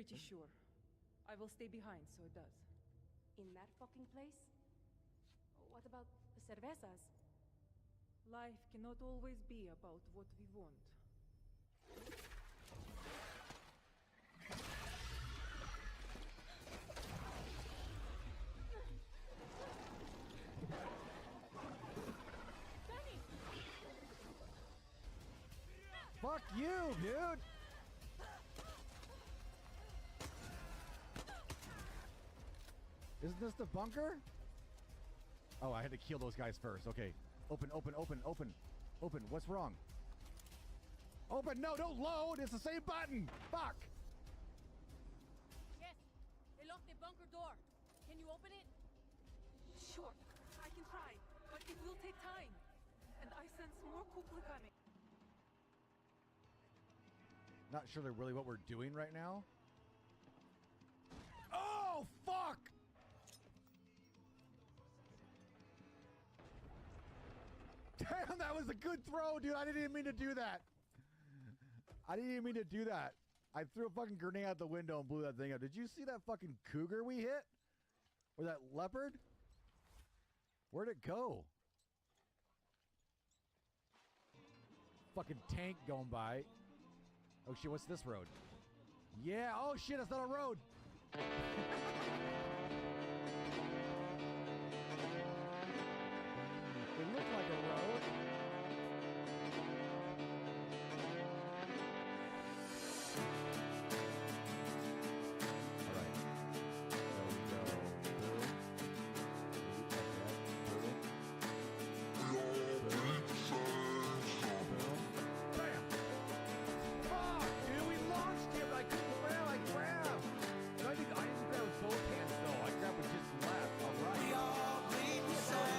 pretty sure. I will stay behind, so it does. In that fucking place? What about the cervezas? Life cannot always be about what we want. Fuck you, dude! Isn't this the bunker? Oh, I had to kill those guys first. Okay. Open, open, open, open. Open. What's wrong? Open! No, don't load! It's the same button! Fuck! Yes! They locked the bunker door. Can you open it? Sure, I can try, but it will take time. And I sense more Kukla coming. Not sure they're really what we're doing right now. Oh, fuck! Damn, that was a good throw, dude. I didn't even mean to do that. I didn't even mean to do that. I threw a fucking grenade out the window and blew that thing up. Did you see that fucking cougar we hit? Or that leopard? Where'd it go? Fucking tank going by. Oh shit, what's this road? Yeah, oh shit, it's not a road. It looks like a road. All right. There we go. Bam. Fuck, dude, we launched him. I couldn't grab. I grabbed. And I didn't grab with both hands though. I grabbed with just left. All right. We all bleed the same.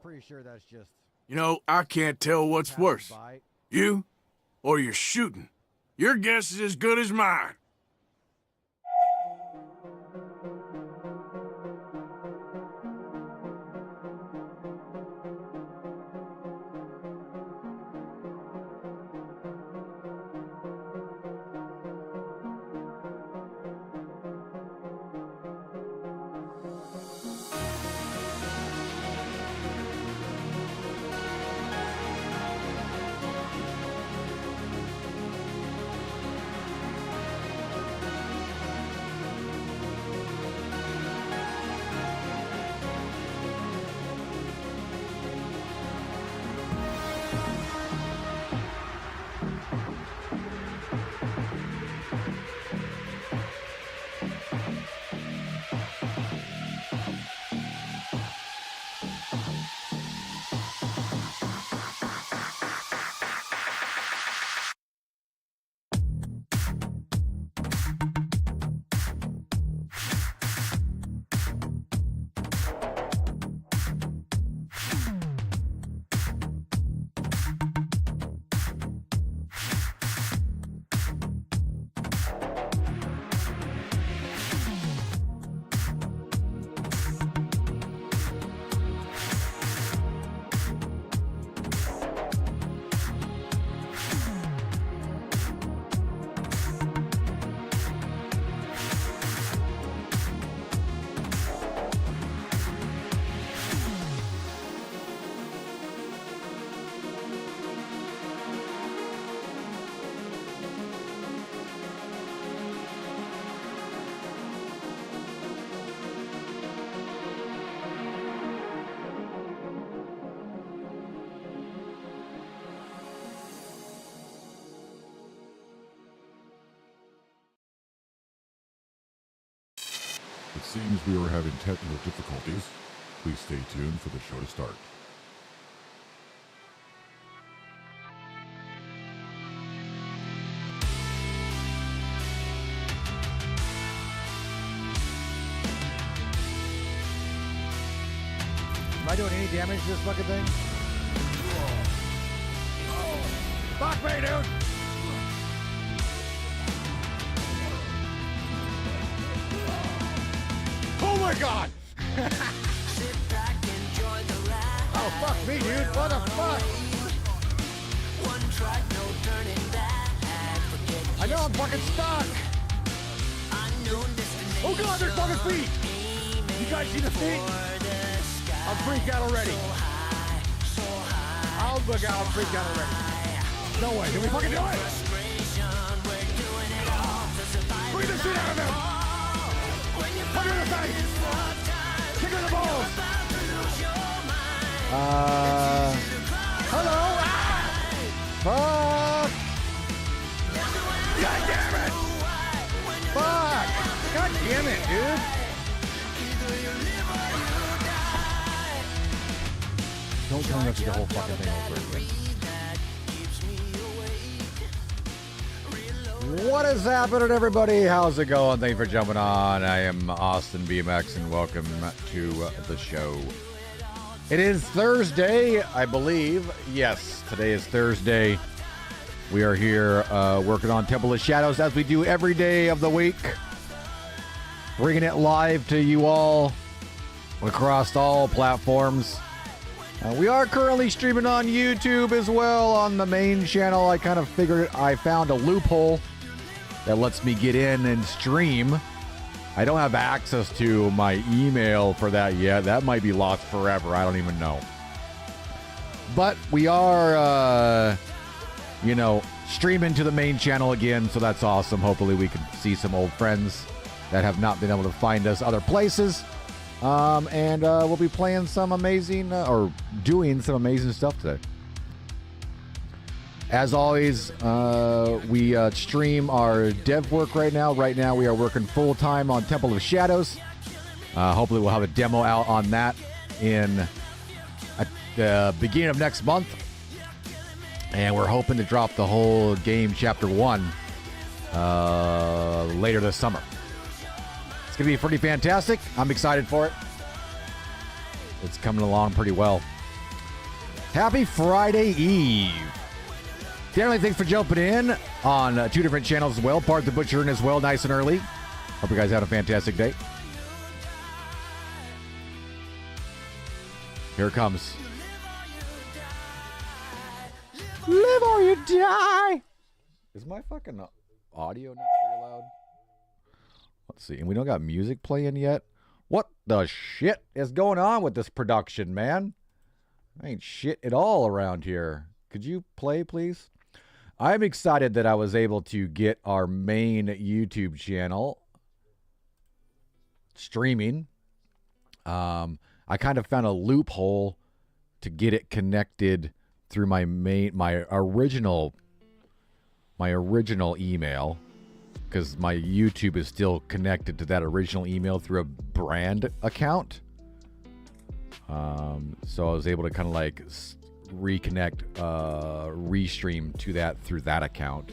Pretty sure that's just... You know, I can't tell what's worse. You or your shooting. Your guess is as good as mine. seems we are having technical difficulties. Please stay tuned for the show to start. Am I doing any damage to this fucking thing? Fuck me, dude! Oh my god! Oh, fuck me, dude. What the fuck? I know I'm fucking stuck. Oh god, there's fucking feet. You guys see the feet? I'm freaked out already. I'll look out, I'm freaked out already. No way, can we fucking do it? Bring the shit out of him. Put her in the face. Kick her in the balls. Hello? Ah! Fuck! God damn it! Fuck! God damn it, dude! Don't tell me that's the whole fucking thing over again. What is happening, everybody? How's it going? Thank you for jumping on. I am Austinbmx, and welcome to the show. It is Thursday, I believe. Yes, today is Thursday. We are here working on Temple of Shadows as we do every day of the week. Bringing it live to you all across all platforms. We are currently streaming on YouTube as well on the main channel. I kind of figured I found a loophole that lets me get in and stream. I don't have access to my email for that yet. That might be lost forever. I don't even know. But we are, streaming to the main channel again, so that's awesome. Hopefully we can see some old friends that have not been able to find us other places. And we'll be playing some amazing, or doing some amazing stuff today. As always, we stream our dev work right now. Right now we are working full-time on Temple of Shadows. Hopefully we'll have a demo out on that at the beginning of next month. And we're hoping to drop the whole game, Chapter 1, later this summer. It's going to be pretty fantastic. I'm excited for it. It's coming along pretty well. Happy Friday Eve. Definitely thanks for jumping in on two different channels as well. Part of the Butchering as well, nice and early. Hope you guys had a fantastic day. Here it comes. Live or you die. Is my fucking audio not very loud? Let's see. And we don't got music playing yet. What the shit is going on with this production, man? Ain't shit at all around here. Could you play, please? I'm excited that I was able to get our main YouTube channel streaming. I kind of found a loophole to get it connected through my original email, because my YouTube is still connected to that original email through a brand account. So I was able to kind of like reconnect, restream to that through that account.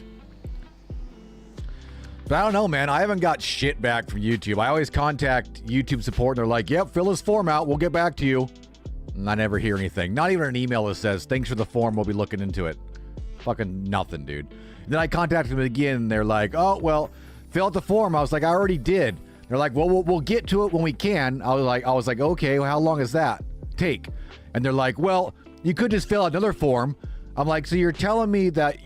But I don't know, man. I haven't got shit back from YouTube. I always contact YouTube support, and they're like, yep, fill this form out. We'll get back to you. And I never hear anything. Not even an email that says, thanks for the form. We'll be looking into it. Fucking nothing, dude. And then I contacted them again, and they're like, oh, well, fill out the form. I was like, I already did. They're like, well, we'll get to it when we can. I was like, okay, well, how long does that take? And they're like, well, you could just fill out another form. I'm like, so you're telling me that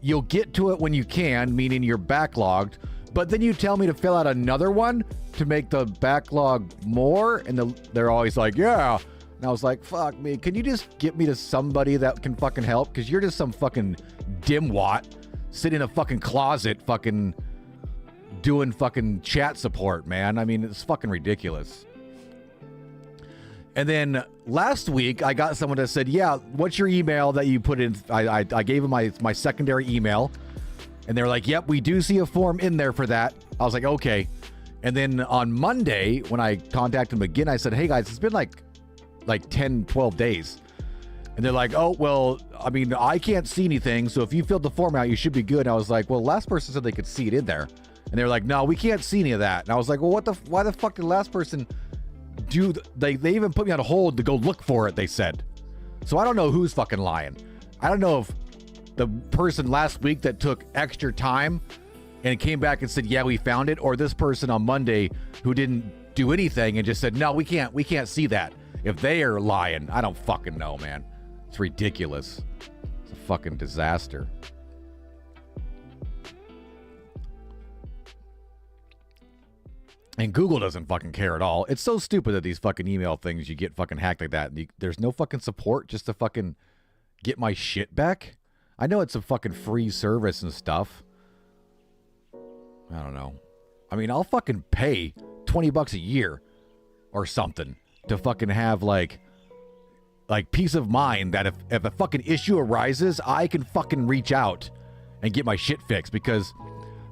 you'll get to it when you can, meaning you're backlogged, but then you tell me to fill out another one to make the backlog more? And they're always like, yeah. And I was like, fuck me. Can you just get me to somebody that can fucking help? Because you're just some fucking dimwat sitting in a fucking closet fucking doing fucking chat support, man. I mean, it's fucking ridiculous. And then last week, I got someone that said, yeah, what's your email that you put in? I gave them my secondary email. And they're like, yep, we do see a form in there for that. I was like, okay. And then on Monday, when I contacted them again, I said, hey guys, it's been like 10, 12 days. And they're like, oh, well, I mean, I can't see anything. So if you filled the form out, you should be good. And I was like, well, last person said they could see it in there. And they were like, no, we can't see any of that. And I was like, well, why the fuck did the last person do? They even put me on hold to go look for it, they said. So I don't know who's fucking lying. I don't know if the person last week that took extra time and came back and said, yeah, we found it, or this person on Monday who didn't do anything and just said, no, we can't see that. If they are lying, I don't fucking know, man. It's ridiculous. It's a fucking disaster. And Google doesn't fucking care at all. It's so stupid that these fucking email things, you get fucking hacked like that. And there's no fucking support just to fucking get my shit back. I know it's a fucking free service and stuff. I don't know. I mean, I'll fucking pay $20 a year or something to fucking have like peace of mind that if a fucking issue arises, I can fucking reach out and get my shit fixed, because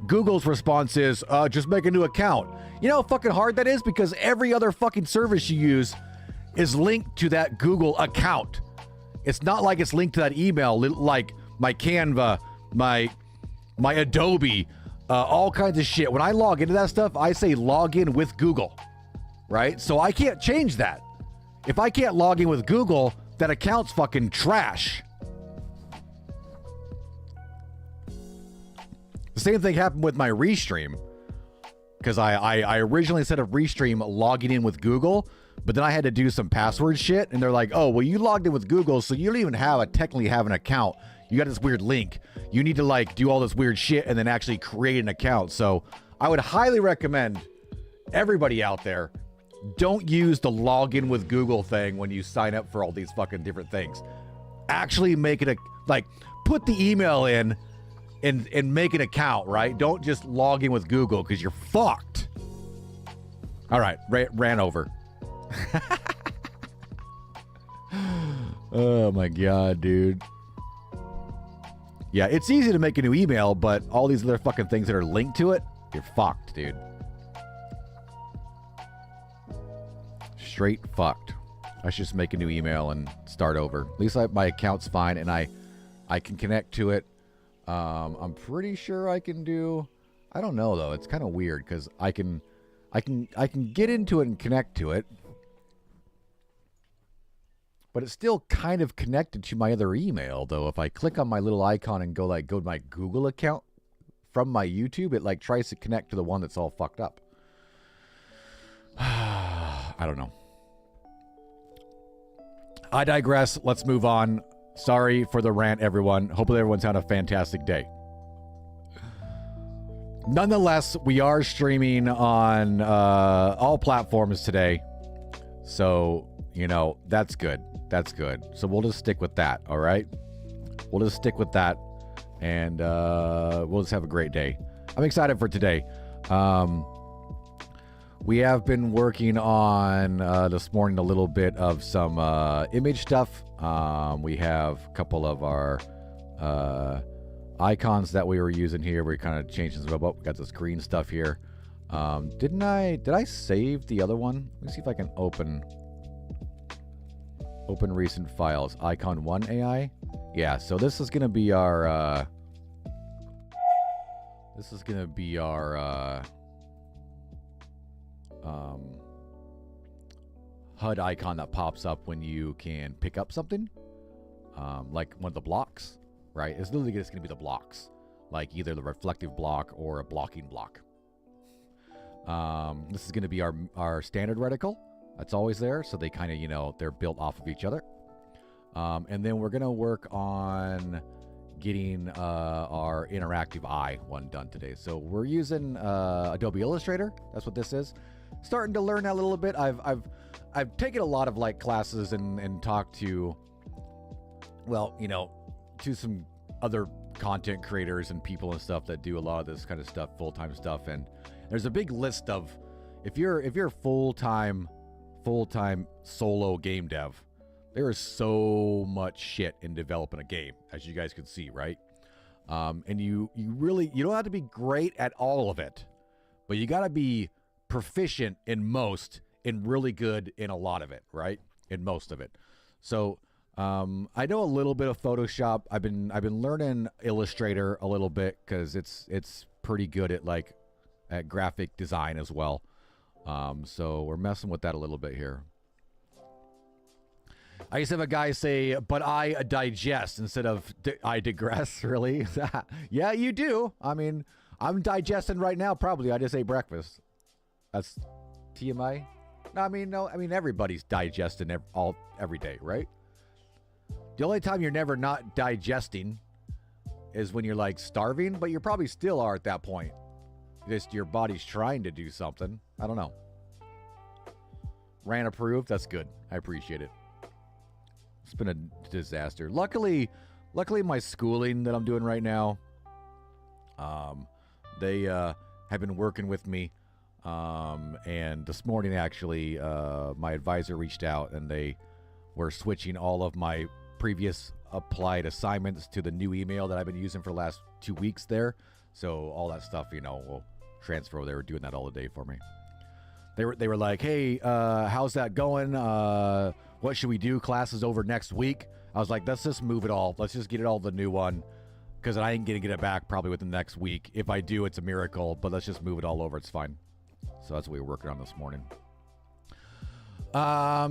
Google's response is, just make a new account. You know how fucking hard that is? Because every other fucking service you use is linked to that Google account. It's not like it's linked to that email, like my Canva, my Adobe, all kinds of shit. When I log into that stuff, I say log in with Google, right? So I can't change that. If I can't log in with Google, that account's fucking trash. The same thing happened with my Restream, because I originally set up Restream logging in with Google, but then I had to do some password shit, and they're like, oh, well, you logged in with Google, so you don't even technically have an account. You got this weird link. You need to like do all this weird shit and then actually create an account. So I would highly recommend everybody out there, don't use the login with Google thing when you sign up for all these fucking different things. Actually make it put the email in and make an account, right? Don't just log in with Google, because you're fucked. All right, ran over. Oh my God, dude. Yeah, it's easy to make a new email, but all these other fucking things that are linked to it, you're fucked, dude. Straight fucked. I should just make a new email and start over. At least my account's fine, and I can connect to it. I'm pretty sure I can do. I don't know though. It's kind of weird because I can get into it and connect to it, but it's still kind of connected to my other email though. If I click on my little icon and go to my Google account from my YouTube, it like tries to connect to the one that's all fucked up. I don't know. I digress. Let's move on. Sorry for the rant, everyone. Hopefully everyone's had a fantastic day. Nonetheless, we are streaming on all platforms today. So, you know, that's good. That's good. So we'll just stick with that, all right? We'll just stick with that, and we'll just have a great day. I'm excited for today. We have been working on this morning a little bit of some image stuff. We have a couple of our icons that we were using here. We kind of changed some stuff up. We got this green stuff here. Did I save the other one? Let me see if I can open recent files. Icon 1 AI. Yeah, so this is gonna be our HUD icon that pops up when you can pick up something, like one of the blocks, right? It's literally just going to be the blocks, like either the reflective block or a blocking block. This is going to be our standard reticle. That's always there, so they kind of, you know, they're built off of each other. And then we're going to work on getting our interactive eye one done today. So we're using Adobe Illustrator. That's what this is. Starting to learn that a little bit. I've taken a lot of like classes and talked to, well, you know, to some other content creators and people and stuff that do a lot of this kind of stuff, full-time stuff. And there's a big list of, if you're full-time solo game dev, there is so much shit in developing a game, as you guys can see, right? And you don't have to be great at all of it, but you got to be proficient in most, and really good in a lot of it, right? In most of it. So I know a little bit of Photoshop. I've been learning Illustrator a little bit because it's pretty good at graphic design as well. So we're messing with that a little bit here. I used to have a guy say, "But I digest," instead of "I digress." Really? Yeah, you do. I mean, I'm digesting right now. Probably. I just ate breakfast. That's TMI. No, I mean, everybody's digesting every day, right? The only time you're never not digesting is when you're like starving, but you probably still are at that point. Just your body's trying to do something. I don't know. Ran approved. That's good. I appreciate it. It's been a disaster. Luckily, my schooling that I'm doing right now, they have been working with me. And this morning, actually, my advisor reached out and they were switching all of my previous applied assignments to the new email that I've been using for the last 2 weeks there. So all that stuff, will transfer. They were doing that all the day for me. They were like, "Hey, how's that going? What should we do? Class is over next week." I was like, "Let's just move it all. Let's just get it all the new one, because I ain't gonna get it back probably within the next week. If I do, it's a miracle. But let's just move it all over. It's fine." So that's what we were working on this morning.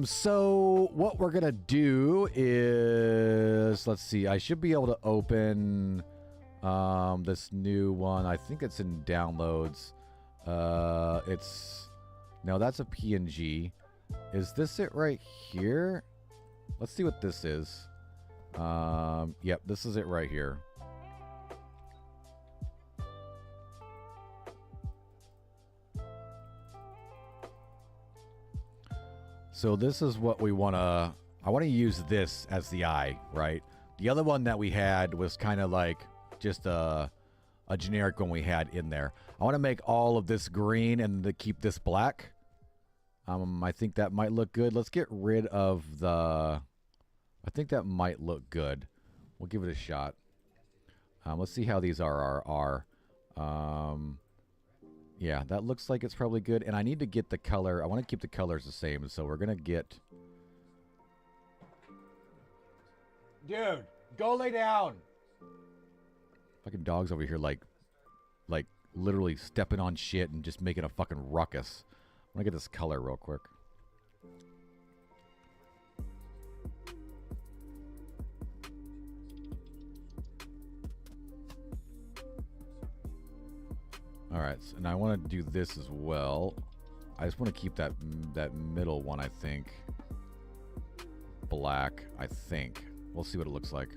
So what we're gonna do is, let's see. I should be able to open this new one. I think it's in downloads. No, that's a PNG. Is this it right here? Let's see what this is. Yep, this is it right here. So this is what we want to... I want to use this as the eye, right? The other one that we had was kind of like just a generic one we had in there. I want to make all of this green and to keep this black. I think that might look good. Let's get rid of the... I think that might look good. We'll give it a shot. Let's see how these are. Yeah, that looks like it's probably good. And I need to get the color. I want to keep the colors the same. So we're going to get... Dude, go lay down. Fucking dogs over here like literally stepping on shit and just making a fucking ruckus. I'm going to get this color real quick. All right, so, and I want to do this as well. I just want to keep that middle one, I think, black, I think. We'll see what it looks like.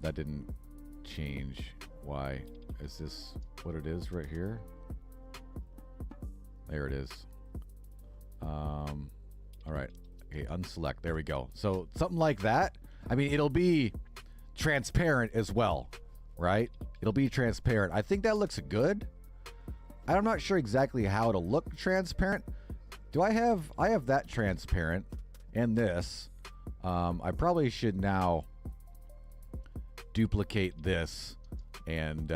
That didn't change. Why? Is this what it is right here? There it is. All right. Okay, unselect. There we go. So something like that. I mean, it'll be transparent as well, right? It'll be transparent. I think that looks good. I'm not sure exactly how it'll look transparent. Do I have that transparent and this. I probably should now duplicate this and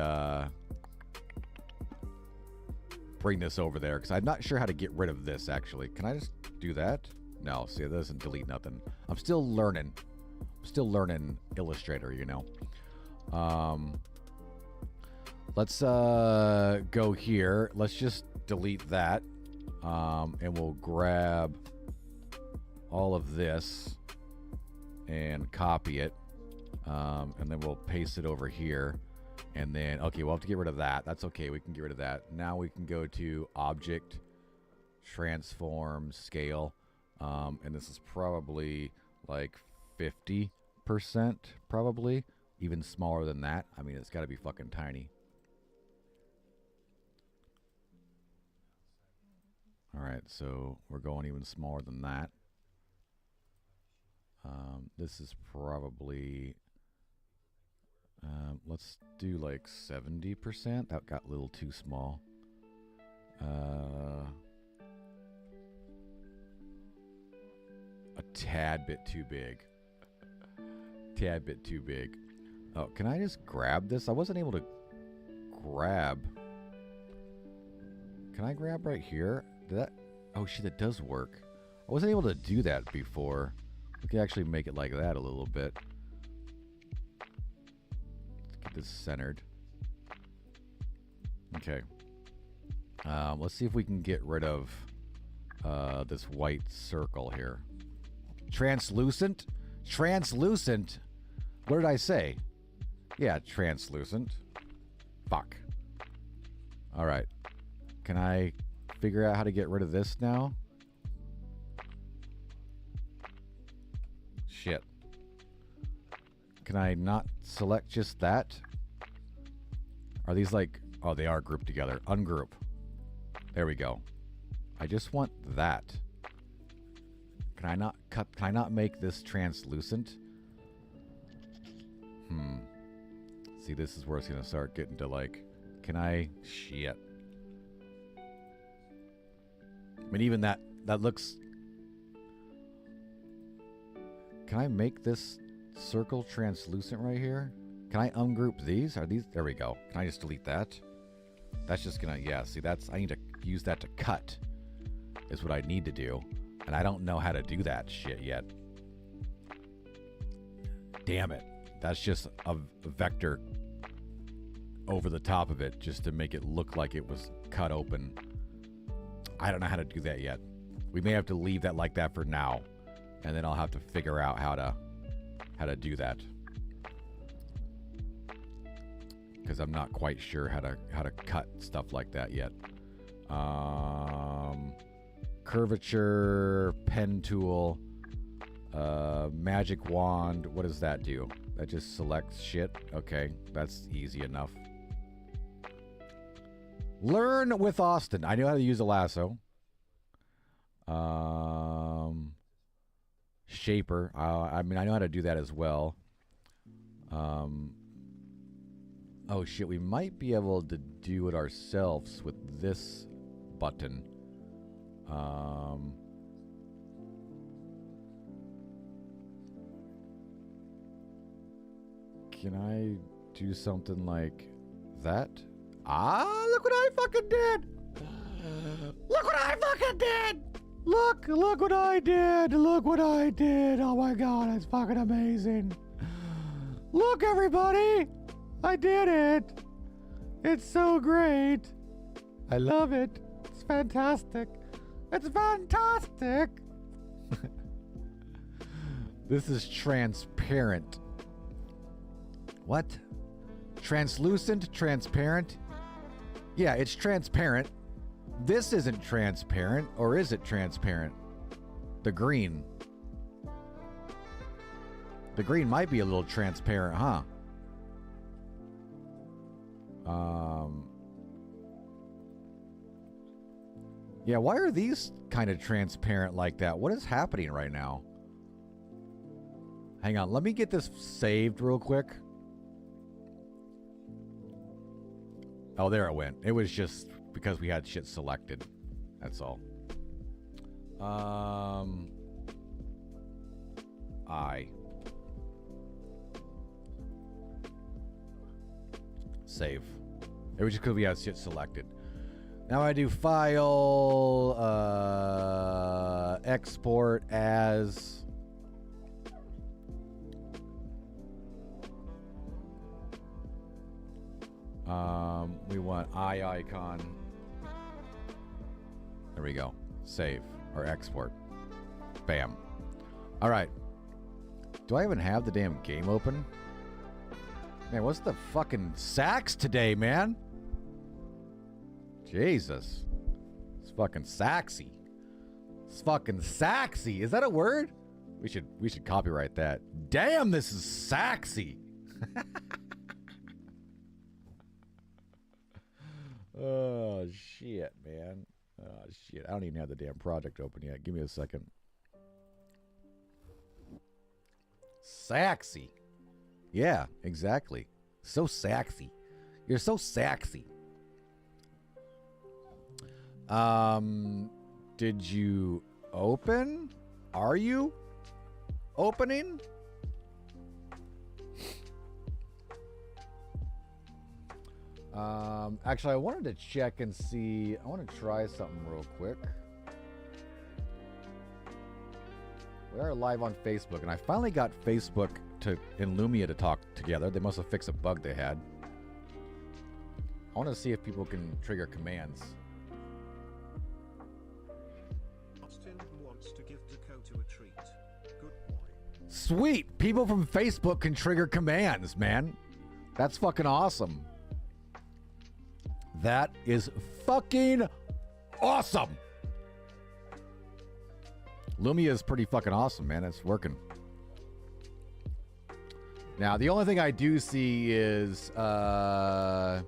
bring this over there, because I'm not sure how to get rid of this actually. Can I just do that? No, see, it doesn't delete nothing. I'm still learning. Illustrator, you know. Let's go here. Let's just delete that. And we'll grab all of this and copy it. And then we'll paste it over here. And then, okay, we'll have to get rid of that. That's okay. We can get rid of that. Now we can go to Object, Transform, Scale. And this is probably like 50%, probably. Even smaller than that. I mean, it's got to be fucking tiny. All right, so we're going even smaller than that. This is probably, let's do like 70%. That got a little too small. A tad bit too big. Tad bit too big. Oh, can I just grab this? I wasn't able to grab Can I grab right here? Did that? Oh shit, that does work. I wasn't able to do that before. We can actually make it like that a little bit. Let's get this centered. Okay. Let's see if we can get rid of this white circle here. Translucent? Translucent? What did I say? Yeah, translucent. Fuck. All right. Can I figure out how to get rid of this now? Shit. Can I not select just that? Are these like... Oh, they are grouped together. Ungroup. There we go. I just want that. Can I not cut? Can I not make this translucent? See, this is where it's gonna start getting to like... Can I... Shit. I mean, even that looks... Can I make this circle translucent right here? Can I ungroup these? Are these... There we go. Can I just delete that? That's just gonna... Yeah, see, that's... I need to use that to cut. Is what I need to do. And I don't know how to do that shit yet. Damn it. That's just a vector over the top of it just to make it look like it was cut open. I don't know how to do that yet. We may have to leave that like that for now. And then I'll have to figure out how to do that. Because I'm not quite sure how to cut stuff like that yet. Curvature, pen tool, magic wand. What does that do? That just selects shit. Okay, that's easy enough. Learn with Austin. I know how to use a lasso. Shaper. I mean, I know how to do that as well. Oh shit, we might be able to do it ourselves with this button. Can I do something like that? Ah, look what I fucking did! Look what I fucking did! Look what I did! Look what I did! Oh my god, it's fucking amazing! Look, everybody! I did it! It's so great! I love it! It's fantastic! It's fantastic! This is transparent. What? Translucent? Transparent? Yeah, it's transparent. This isn't transparent, or is it transparent? The green. The green might be a little transparent, huh? Yeah, why are these kind of transparent like that? What is happening right now? Hang on, let me get this saved real quick. Oh, there it went. It was just because we had shit selected. That's all. Save. It was just because we had shit selected. Now I do file, export as. We want eye icon. There we go. Save or export. Bam. All right. Do I even have the damn game open? Man, what's the fucking sax today, man? Jesus. It's fucking saxy. It's fucking saxy. Is that a word? We should copyright that. Damn, this is saxy. Oh, shit, man. Oh, shit. I don't even have the damn project open yet. Give me a second. Saxy. Yeah, exactly. So saxy. You're so saxy. Did you open? Are you opening? Actually, I wanted to check and see. I want to try something real quick. We are live on Facebook, and I finally got Facebook and Lumia to talk together. They must have fixed a bug they had. I want to see if people can trigger commands. Austin wants to give Dakota a treat. Good boy. Sweet! People from Facebook can trigger commands, man. That's fucking awesome. That is fucking awesome. Lumia is pretty fucking awesome, man. It's working. Now, the only thing I do see is fucking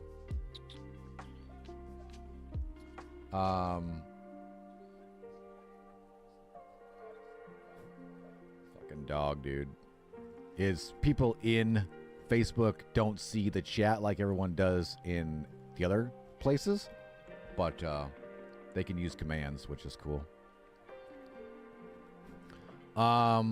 dog, dude. Is people in Facebook don't see the chat like everyone does in the other places, but they can use commands, which is cool. All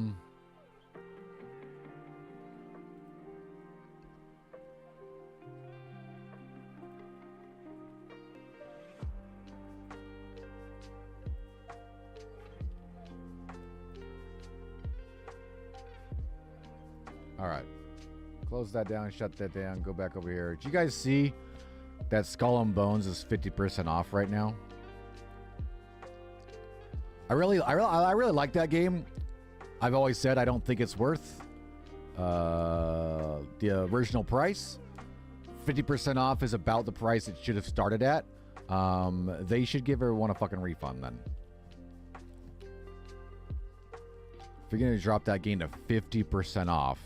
right. Close that down, shut that down, go back over here. Did you guys see that Skull and Bones is 50% off right now? I really like that game. I've always said I don't think it's worth the original price. 50% off is about the price it should have started at. They should give everyone a fucking refund then. If you're gonna drop that game to 50% off,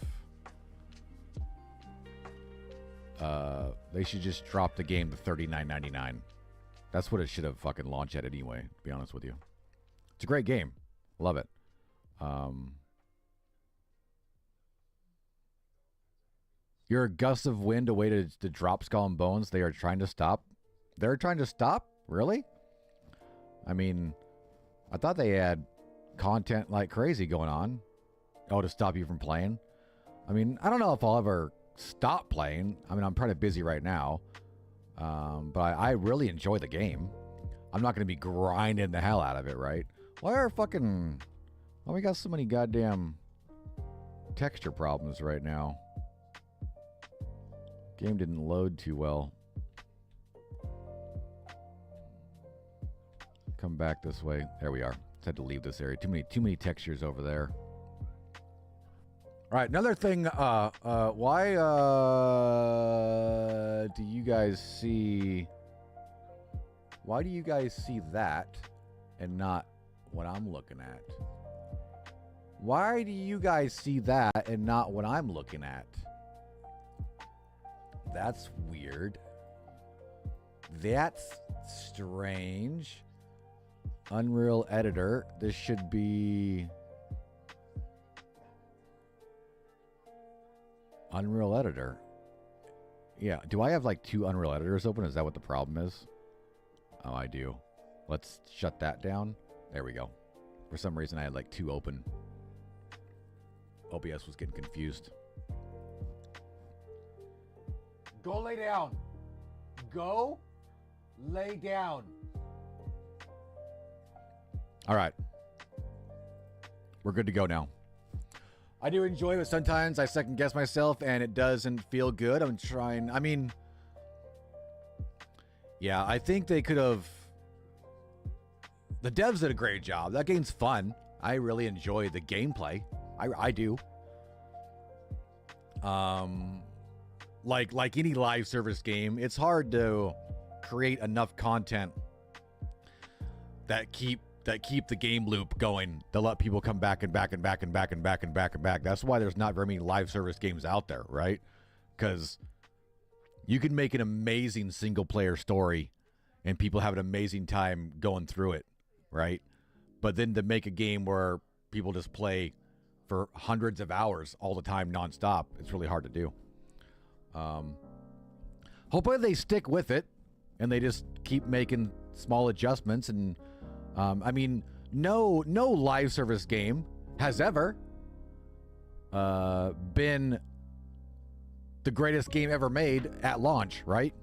they should just drop the game to $39.99. That's what it should have fucking launched at anyway, to be honest with you. It's a great game. Love it. You're a gust of wind away to drop Skull and Bones. They are trying to stop. They're trying to stop? Really? I mean, I thought they had content like crazy going on. Oh, to stop you from playing? I mean, I don't know if I'll ever stop playing. I mean, I'm pretty busy right now. But I really enjoy the game. I'm not going to be grinding the hell out of it, right? Why are fucking... Oh, we got so many goddamn texture problems right now. Game didn't load too well. Come back this way. There we are. Just had to leave this area. Too many textures over there. All right, another thing. Why do you guys see? Why do you guys see that and not what I'm looking at? Why do you guys see that and not what I'm looking at? That's weird. That's strange. Unreal Editor. This should be Unreal Editor. Yeah. Do I have like 2 Unreal Editors open? Is that what the problem is? Oh, I do. Let's shut that down. There we go. For some reason, I had like 2 open. OBS was getting confused. Go lay down. Go lay down. All right. We're good to go now. I do enjoy it, but sometimes I second guess myself and it doesn't feel good. I'm trying. I mean, yeah, I think they could have. The devs did a great job. That game's fun. I really enjoy the gameplay. I do. Like any live service game, it's hard to create enough content that keep the game loop going to let people come back and back and back and back and back and back and back. That's why there's not very many live service games out there, right? Because you can make an amazing single player story and people have an amazing time going through it, right? But then to make a game where people just play for hundreds of hours all the time nonstop, it's really hard to do. Hopefully they stick with it and they just keep making small adjustments. And I mean, no live service game has ever been the greatest game ever made at launch, right?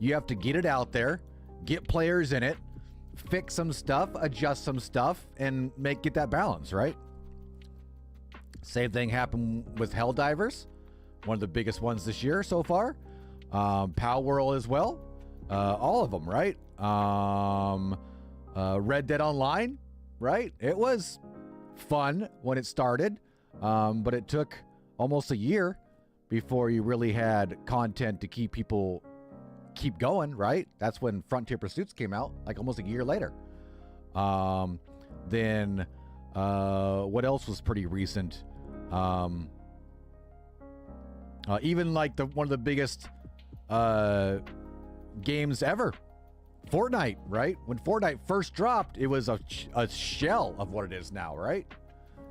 You have to get it out there, get players in it, fix some stuff, adjust some stuff, and get that balance, right? Same thing happened with Helldivers, one of the biggest ones this year so far. Pow World as well. All of them, right? Red Dead Online, right? It was fun when it started, but it took almost a year before you really had content to keep people keep going, right? That's when Frontier Pursuits came out, like almost a year later. Then what else was pretty recent? Even like one of the biggest games ever, Fortnite, right? When Fortnite first dropped, it was a shell of what it is now, right?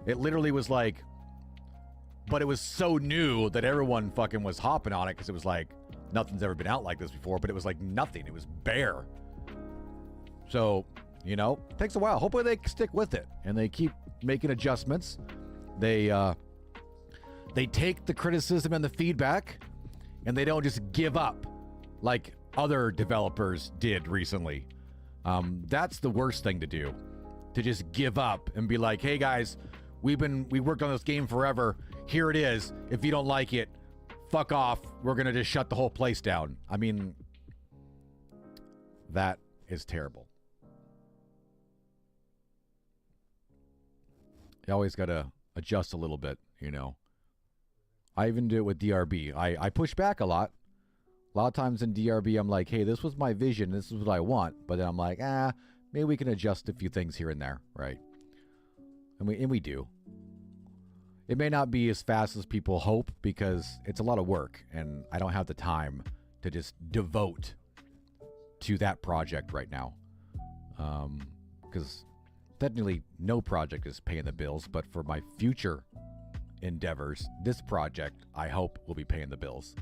It literally was like, but it was so new that everyone fucking was hopping on it because it was like, nothing's ever been out like this before, but it was like nothing. It was bare. So, you know, it takes a while. Hopefully they stick with it and they keep making adjustments. They take the criticism and the feedback and they don't just give up like other developers did recently. That's the worst thing to do, to just give up and be like, hey guys, we worked on this game forever. Here it is. If you don't like it, fuck off. We're going to just shut the whole place down. I mean, that is terrible. You always got to adjust a little bit, you know. I even do it with DRB. I push back a lot. A lot of times in DRB, I'm like, hey, this was my vision. This is what I want. But then I'm like, maybe we can adjust a few things here and there, right? And we do. It may not be as fast as people hope because it's a lot of work and I don't have the time to just devote to that project right now. Because technically no project is paying the bills, but for my future endeavors, this project, I hope, will be paying the bills.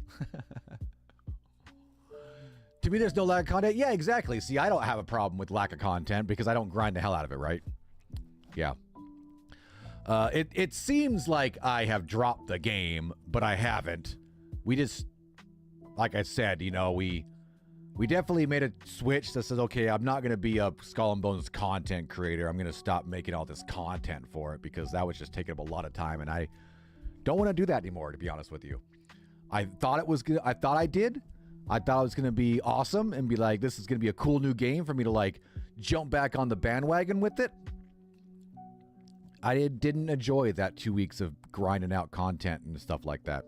To me, there's no lack of content. Yeah, exactly. See, I don't have a problem with lack of content because I don't grind the hell out of it, right? Yeah. It seems like I have dropped the game, but I haven't. We just, like I said, you know, we definitely made a switch that says, okay, I'm not going to be a Skull and Bones content creator. I'm going to stop making all this content for it because that was just taking up a lot of time, and I don't want to do that anymore, to be honest with you. I thought it was good. I thought I did. I thought it was going to be awesome and be like, this is going to be a cool new game for me to like jump back on the bandwagon with it. I didn't enjoy that 2 weeks of grinding out content and stuff like that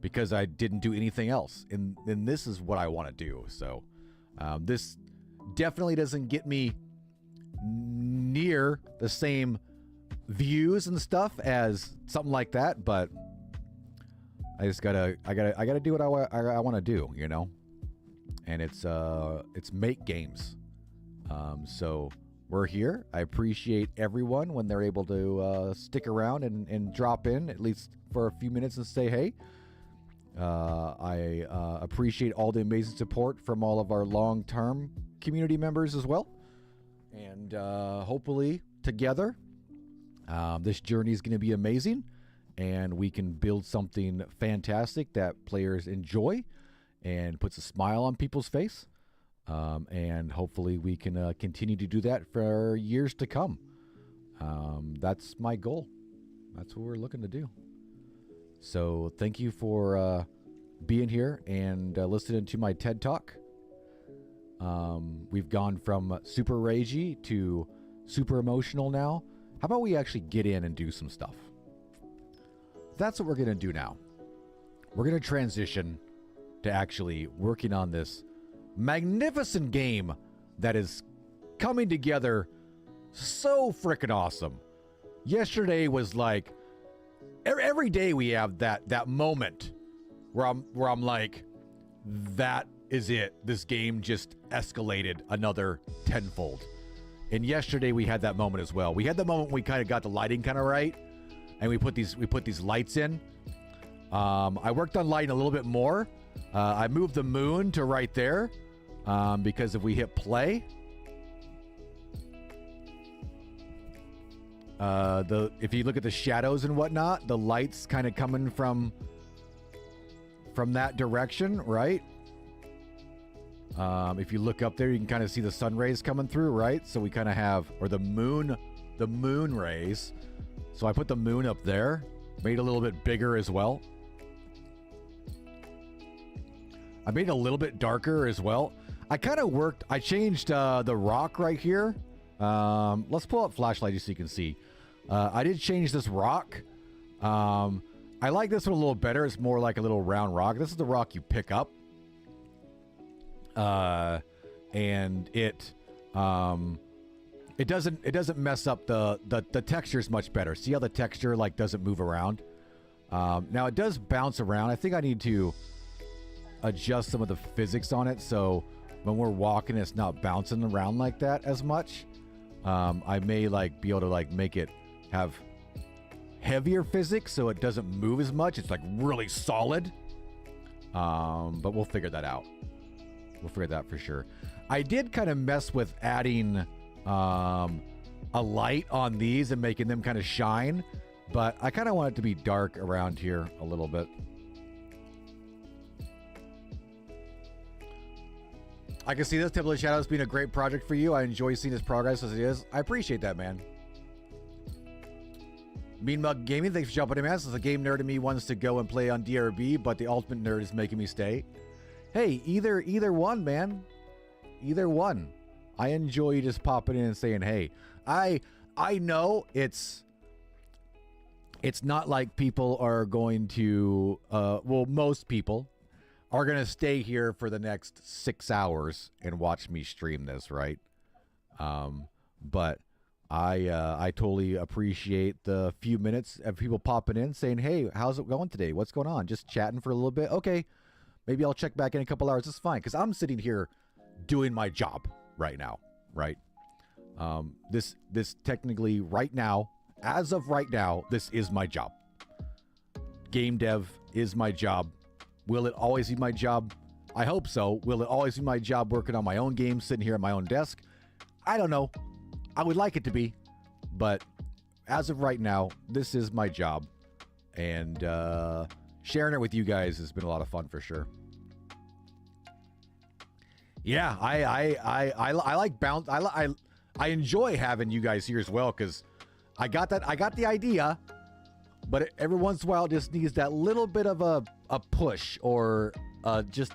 because I didn't do anything else. And this is what I want to do. So this definitely doesn't get me near the same views and stuff as something like that, but I gotta do what I want to do, you know. And it's make games. So we're here. I appreciate everyone when they're able to stick around and drop in at least for a few minutes and say hey. I appreciate all the amazing support from all of our long-term community members as well. And hopefully together, this journey is going to be amazing. And we can build something fantastic that players enjoy and puts a smile on people's face. And hopefully we can continue to do that for years to come. That's my goal. That's what we're looking to do. So thank you for being here and listening to my TED Talk. We've gone from super ragey to super emotional now. How about we actually get in and do some stuff? That's what we're going to do now. We're going to transition to actually working on this magnificent game that is coming together so freaking awesome. Yesterday was like, every day we have that moment where I'm like, that is it. This game just escalated another tenfold. And yesterday we had that moment as well. We had the moment when we kind of got the lighting kind of right. And we put these lights in. I worked on lighting a little bit more. I moved the moon to right there because if we hit play, if you look at the shadows and whatnot, the lights kind of coming from that direction, right? If you look up there, you can kind of see the sun rays coming through, right? So we kind of have, or the moon rays. So I put the moon up there, made it a little bit bigger as well. I made it a little bit darker as well. I kind of worked, I changed the rock right here. Let's pull up flashlight just so you can see. I did change this rock. I like this one a little better. It's more like a little round rock. This is the rock you pick up. And it doesn't mess up the texture is much better. See how the texture like doesn't move around? Now it does bounce around. I think I need to adjust some of the physics on it so when we're walking it's not bouncing around like that as much. I may like be able to like make it have heavier physics so it doesn't move as much. It's like really solid. But we'll figure that out. We'll figure that out for sure. I did kind of mess with adding a light on these and making them kind of shine, but I kind of want it to be dark around here a little bit. I can see this Temple of Shadows being a great project for you. I enjoy seeing his progress as it is. I appreciate that, man. Mean Mug Gaming, thanks for jumping in, man. As a game nerd in me wants to go and play on DRB, but the ultimate nerd is making me stay. Hey, either one, man. Either one. I enjoy you just popping in and saying, hey. I know it's not like people are going to, well, most people are going to stay here for the next 6 hours and watch me stream this, right? But I totally appreciate the few minutes of people popping in saying, hey, how's it going today? What's going on? Just chatting for a little bit. Okay, maybe I'll check back in a couple hours. It's fine because I'm sitting here doing my job right now, right? This technically right now, as of right now, this is my job. Game dev is my job. Will it always be my job? I hope so. Will it always be my job working on my own games, sitting here at my own desk? I don't know. I would like it to be, but as of right now, this is my job, and sharing it with you guys has been a lot of fun for sure. Yeah, I like bounce. I enjoy having you guys here as well because I got the idea, but every once in a while it just needs that little bit of a push or just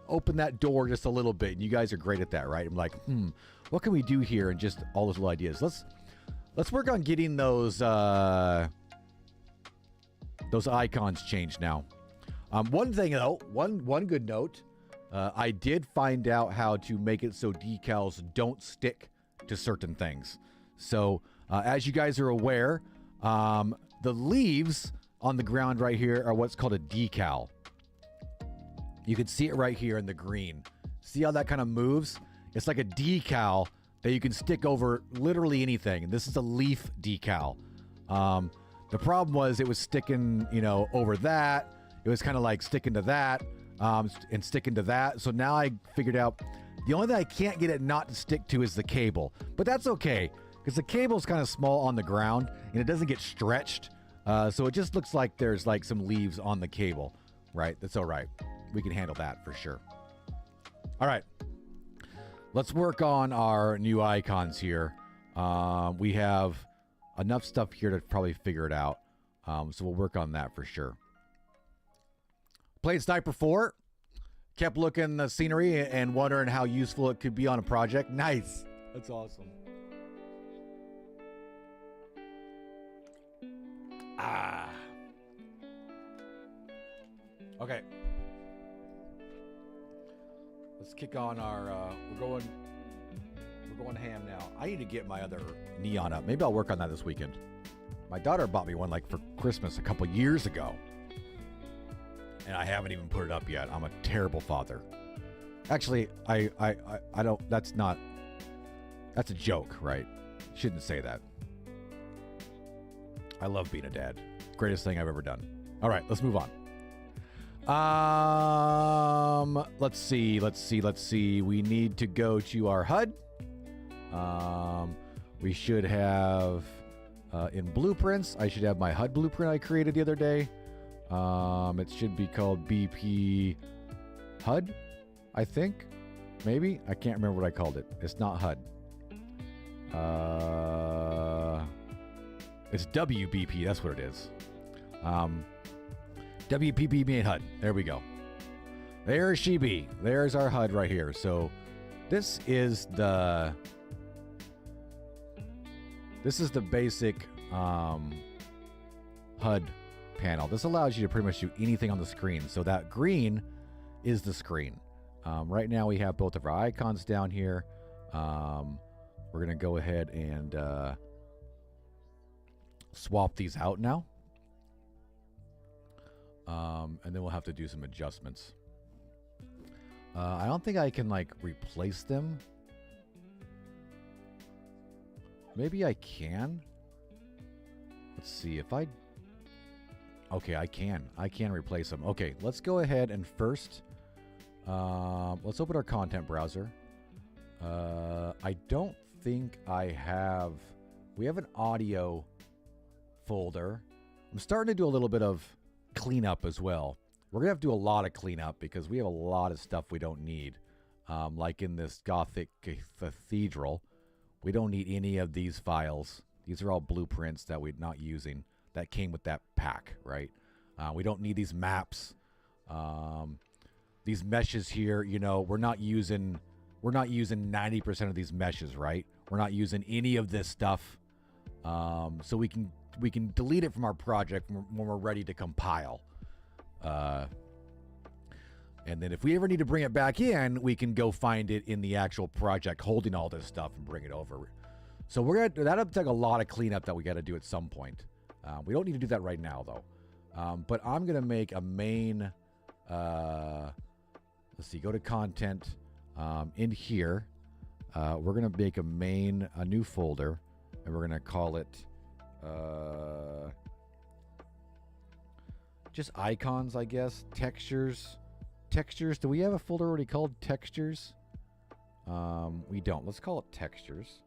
open that door just a little bit. And you guys are great at that, right? I'm like, what can we do here? And just all those little ideas. Let's work on getting those icons changed now. One thing though, one good note, I did find out how to make it so decals don't stick to certain things. So as you guys are aware, the leaves on the ground right here are what's called a decal. You can see it right here in the green. See how that kind of moves? It's like a decal that you can stick over literally anything. And this is a leaf decal. The problem was it was sticking, over that. It was kind of like sticking to that and sticking to that. So now I figured out the only thing I can't get it not to stick to is the cable. But that's okay because the cable is kind of small on the ground and it doesn't get stretched. So it just looks like there's like some leaves on the cable, right? That's all right. We can handle that for sure. All right. Let's work on our new icons here. We have enough stuff here to probably figure it out. So we'll work on that for sure. Played Sniper 4. Kept looking the scenery and wondering how useful it could be on a project. Nice. That's awesome. Okay. Let's kick on our we're going ham now. I need to get my other neon up. Maybe I'll work on that this weekend. My daughter bought me one like for Christmas a couple years ago. And I haven't even put it up yet. I'm a terrible father. Actually, I don't, that's a joke, right? Shouldn't say that. I love being a dad. Greatest thing I've ever done. All right, let's move on. Let's see. We need to go to our HUD. We should have, in blueprints, I should have my HUD blueprint I created the other day. It should be called BP HUD, I think. Maybe? I can't remember what I called it. It's not HUD. It's WBP. That's what it is. WPP made HUD. There we go. There she be. There's our HUD right here. So this is the basic HUD panel. This allows you to pretty much do anything on the screen. So that green is the screen. Right now we have both of our icons down here. We're going to go ahead and swap these out now. And then we'll have to do some adjustments. I don't think I can like replace them. Maybe I can. Let's see if I... Okay, I can. I can replace them. Okay, let's go ahead and first... let's open our content browser. I don't think I have... We have an audio folder. I'm starting to do a little bit of cleanup as well. We're going to have to do a lot of cleanup because we have a lot of stuff we don't need. Like in this Gothic cathedral. We don't need any of these files. These are all blueprints that we're not using. That came with that pack, right? We don't need these maps. These meshes here, you know, we're not using 90% of these meshes, right? We're not using any of this stuff. So we can delete it from our project when we're ready to compile. And then if we ever need to bring it back in, we can go find it in the actual project holding all this stuff and bring it over. So that'll take a lot of cleanup that we got to do at some point. We don't need to do that right now though. But I'm going to make a main, let's see, go to content, in here. We're going to make a new folder, and we're going to call it, just icons, I guess. Textures. Do we have a folder already called textures? We don't. Let's call it textures.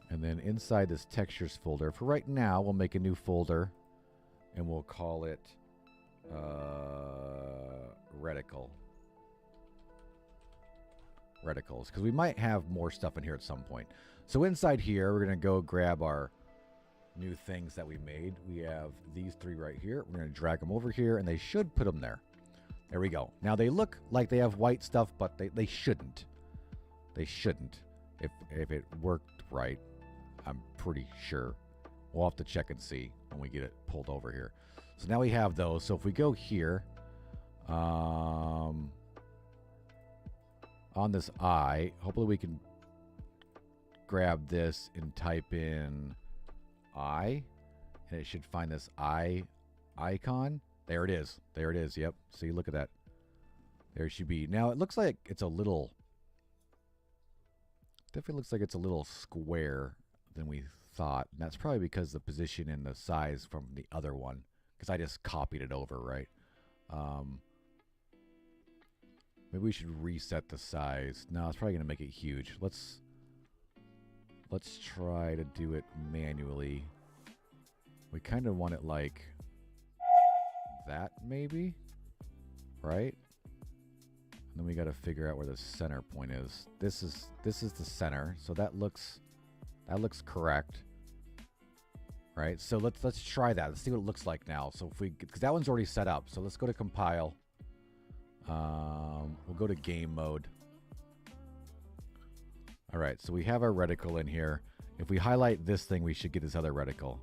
And then inside this textures folder, for right now, we'll make a new folder and we'll call it reticles, because we might have more stuff in here at some point. So inside here, we're going to go grab our new things that we made. We have these three right here. We're going to drag them over here, and they should put them there. There we go. Now, they look like they have white stuff, but they shouldn't. They shouldn't. If it worked right, I'm pretty sure. We'll have to check and see when we get it pulled over here. So now we have those. So if we go here, on this eye, hopefully we can grab this and type in eye, and it should find this eye icon. There it is. There it is. Yep. See, look at that. There it should be. Now it looks like it's a little, definitely looks like it's a little square than we thought. And that's probably because the position and the size from the other one, because I just copied it over, right? Maybe we should reset the size. No, it's probably going to make it huge. Let's try to do it manually. We kind of want it like that, maybe, right? And then we got to figure out where the center point is. This is the center, so that looks correct, right? So let's try that. Let's see what it looks like now. So if we, because that one's already set up, so let's go to compile. We'll go to game mode. All right, so we have our reticle in here. If we highlight this thing, we should get this other reticle.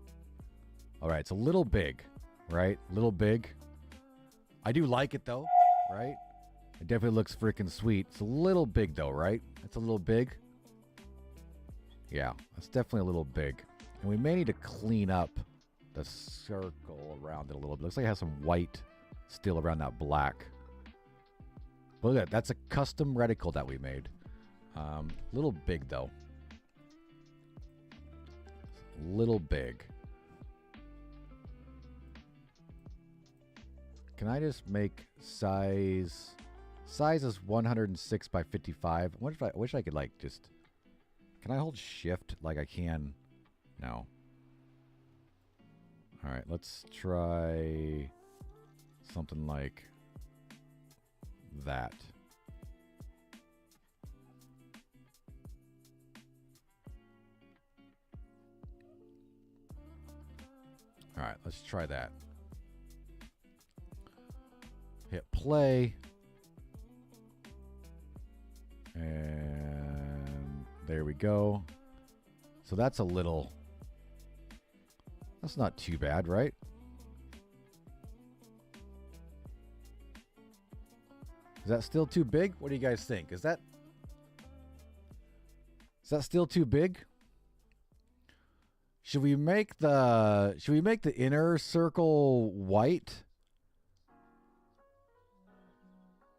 All right, it's a little big, right? A little big. I do like it though, right? It definitely looks freaking sweet. It's a little big though, right? It's a little big. Yeah, it's definitely a little big. And we may need to clean up the circle around it a little bit. Looks like it has some white still around that black. But look at that. That's a custom reticle that we made. Little big though. Little big. Can I just make size? Size is 106 by 55. What if I wish I could like just? Can I hold shift like I can? No. All right, let's try something like that. All right, let's try that. Hit play. And there we go. So that's a little... That's not too bad, right? Is that still too big? What do you guys think? Is that still too big? Should we make the inner circle white?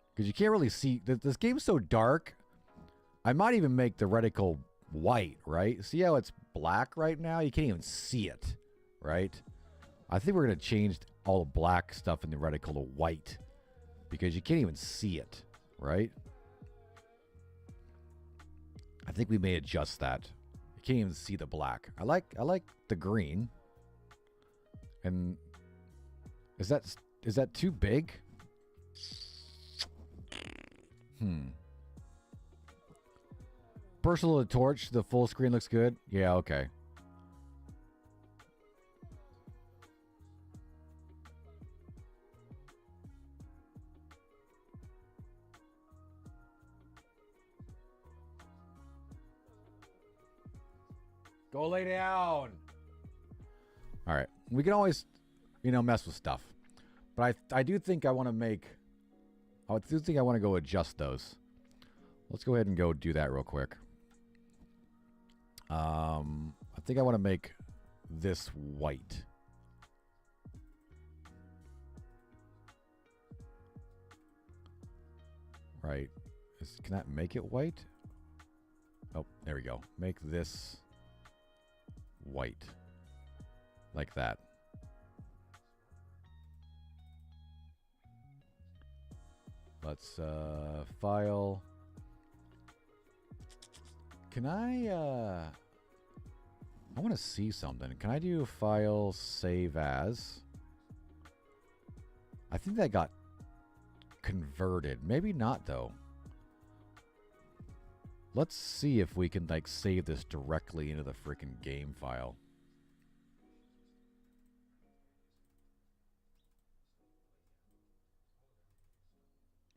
Because you can't really see. This game's so dark. I might even make the reticle white, right? See how it's black right now? You can't even see it, right? I think we're going to change all the black stuff in the reticle to white. Because you can't even see it, right? I think we may adjust that. You can't even see the black. I like the green. And is that too big? Personal to torch, the full screen looks good. Yeah, okay. Go lay down. All right. We can always, mess with stuff. But I do think I want to make... I do think I want to go adjust those. Let's go ahead and go do that real quick. I think I want to make this white. Right. Can that make it white? Oh, there we go. Make this... white, like that. Let's file. Can I want to see something. Can I do file save as? I think that got converted. Maybe not though. Let's see if we can save this directly into the freaking game file.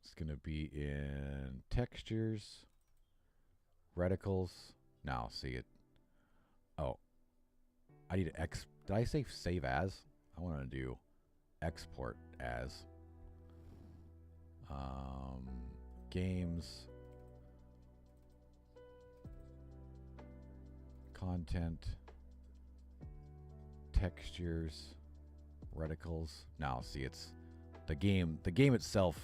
It's going to be in textures, reticles. Now, see it. Oh, I need to did I say save as? I want to do export as. Games. Content, textures, reticles. Now, see, it's the game itself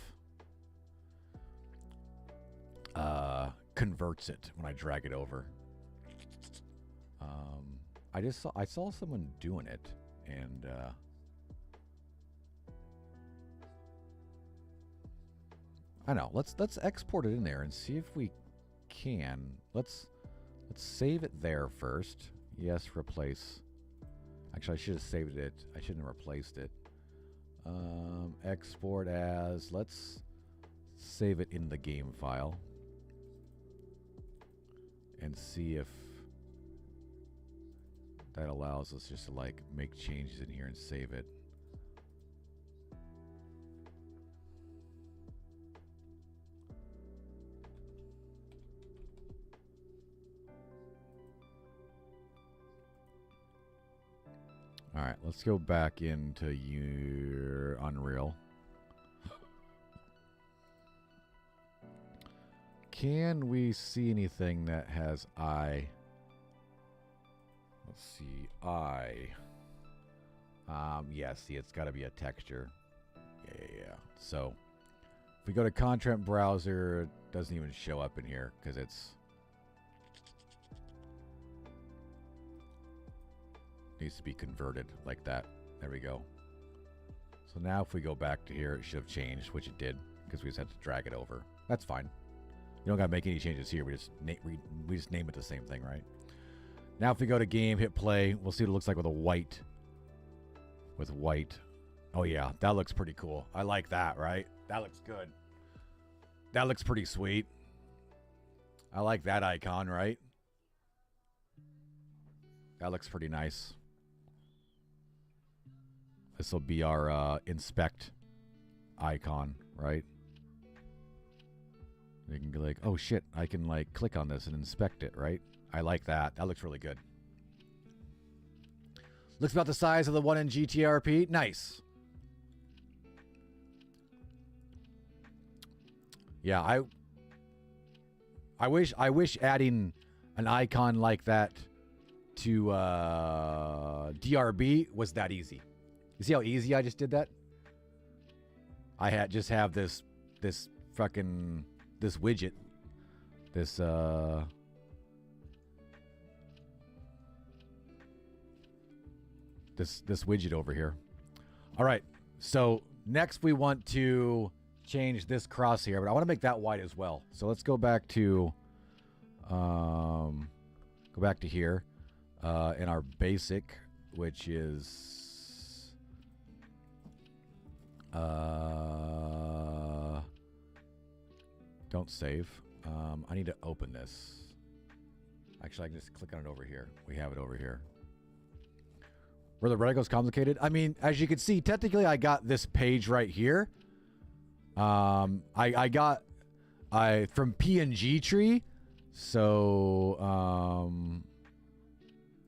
converts it when I drag it over. I saw someone doing it, and I know. Let's export it in there and see if we can. Let's save it there first. Yes, replace. Actually, I should have saved it. I shouldn't have replaced it. Export as. Let's save it in the game file. And see if that allows us just to make changes in here and save it. All right, let's go back into your Unreal. Can we see anything that has eye? Let's see, eye. Yeah, see, it's got to be a texture. Yeah. So, if we go to content browser, it doesn't even show up in here because it's needs to be converted like that. There we go. So now if we go back to here, it should have changed, which it did because we just had to drag it over. That's fine. You don't got to make any changes here. We just name it the same thing, right? Now if we go to game, hit play, we'll see what it looks like with a white. With white. Oh yeah, that looks pretty cool. I like that, right? That looks good. That looks pretty sweet. I like that icon, right? That looks pretty nice. This will be our inspect icon, right? You can be like, oh shit, I can like click on this and inspect it, right? I like that. That looks really good. Looks about the size of the one in GTRP. Nice. Yeah, I wish adding an icon like that to DRB was that easy. You see how easy I just did that? I just have this fucking this widget, this widget over here. All right, so next we want to change this crosshair, but I want to make that white as well. So let's go back to here in our basic, which is don't save. I need to open this. Actually, I can just click on it over here. We have it over here. Where the reticle's complicated. I mean, as you can see, technically I got this page right here. I got from PNG tree. So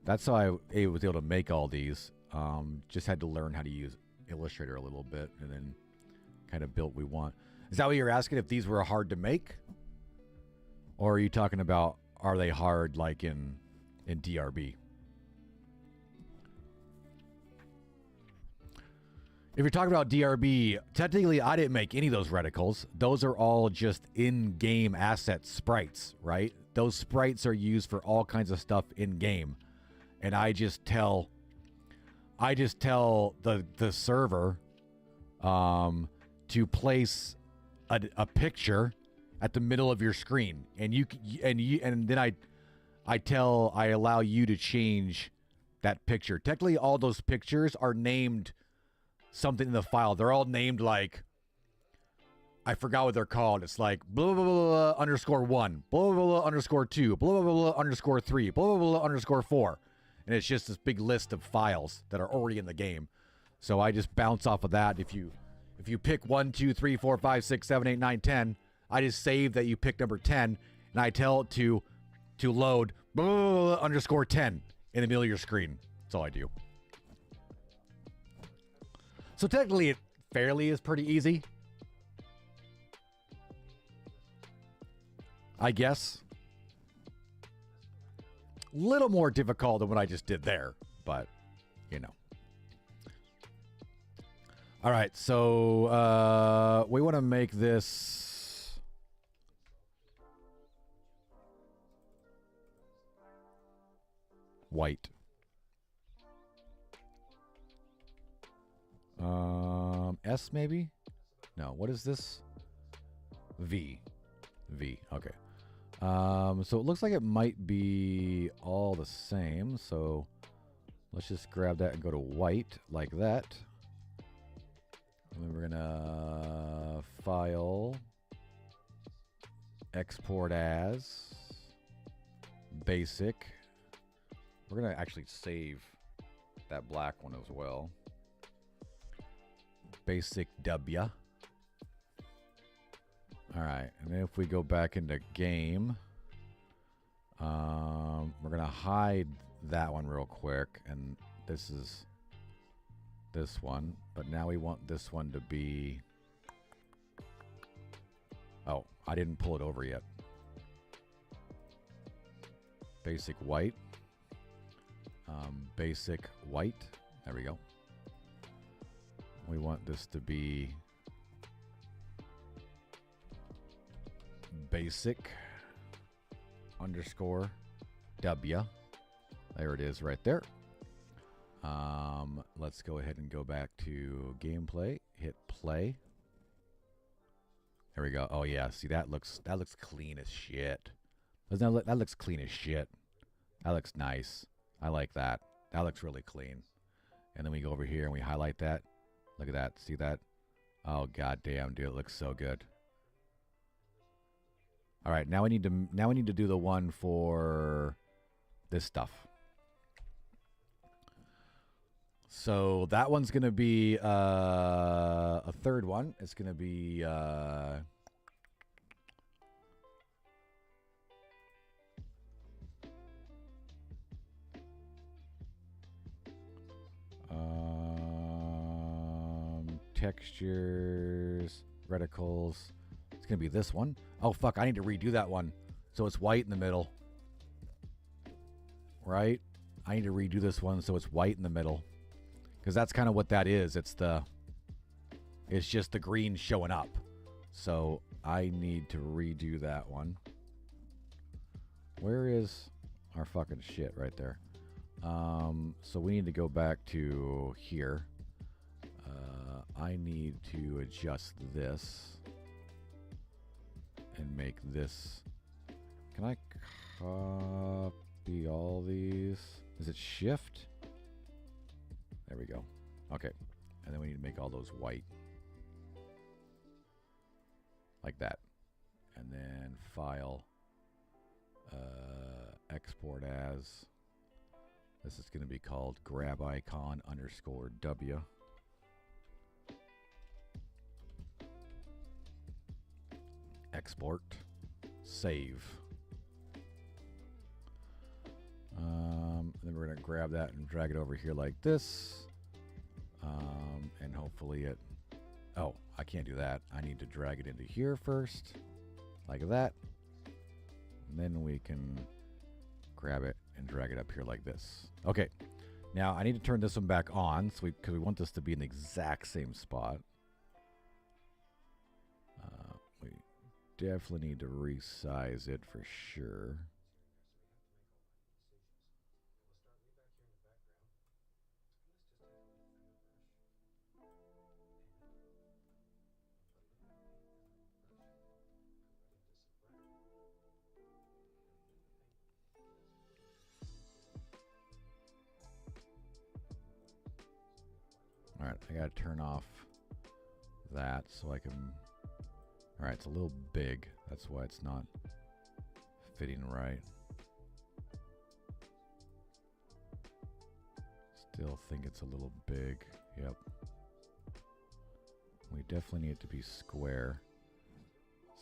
that's how I was able to make all these. Just had to learn how to use Illustrator a little bit and then kind of built what we want. Is that what you're asking, if these were hard to make? Or are you talking about, are they hard like in DRB? If you're talking about DRB, technically I didn't make any of those reticles. Those are all just in-game asset sprites, right? Those sprites are used for all kinds of stuff in-game. And I just tell the server to place a picture at the middle of your screen, and then I allow you to change that picture. Technically, all those pictures are named something in the file. They're all named like, I forgot what they're called. It's like blah blah blah, blah _1, blah blah blah _2, blah blah blah _3, blah blah blah _4, and it's just this big list of files that are already in the game. So I just bounce off of that. If you pick 1, 2, 3, 4, 5, 6, 7, 8, 9, 10, I just save that you pick number 10, and I tell it to load blah, blah, blah, _10 in the middle of your screen. That's all I do. So technically, it fairly is pretty easy, I guess. Little more difficult than what I just did there, but you know. All right, so we want to make this white. S maybe? No, what is this? V. Okay. So it looks like it might be all the same. So let's just grab that and go to white like that. And then we're gonna file, export as basic. We're gonna actually save that black one as well. Basic W. All right, and then if we go back into game, we're gonna hide that one real quick, and this is this one, but now we want this one to be, oh, I didn't pull it over yet. Basic white, basic white, there we go. We want this to be basic _ W. There it is right there. Let's go ahead and go back to gameplay. Hit play. There we go. Oh yeah, see that looks clean as shit. Doesn't that look, that looks clean as shit. That looks nice. I like that. That looks really clean. And then we go over here and we highlight that. Look at that. See that? Oh god damn, dude, it looks so good. All right, now we need to do the one for this stuff. So that one's going to be a third one. It's going to be textures, reticles. It's going to be this one. Oh, fuck. I need to redo that one. So it's white in the middle. Right? I need to redo this one so it's white in the middle. Because that's kind of what that is. It's just the green showing up. So I need to redo that one. Where is our fucking shit? Right there. So we need to go back to here. I need to adjust this and make this. Can I copy all these? Is it shift? There we go. Okay. And then we need to make all those white. Like that. And then file. Export as. This is going to be called grabicon_W. Export. Save. Then we're going to grab that and drag it over here like this. And hopefully it... Oh, I can't do that. I need to drag it into here first. Like that. And then we can grab it and drag it up here like this. Okay. Now, I need to turn this one back on because we want this to be in the exact same spot. We definitely need to resize it for sure. All right, I got to turn off that so I can... All right, it's a little big. That's why it's not fitting right. Still think it's a little big. Yep. We definitely need it to be square.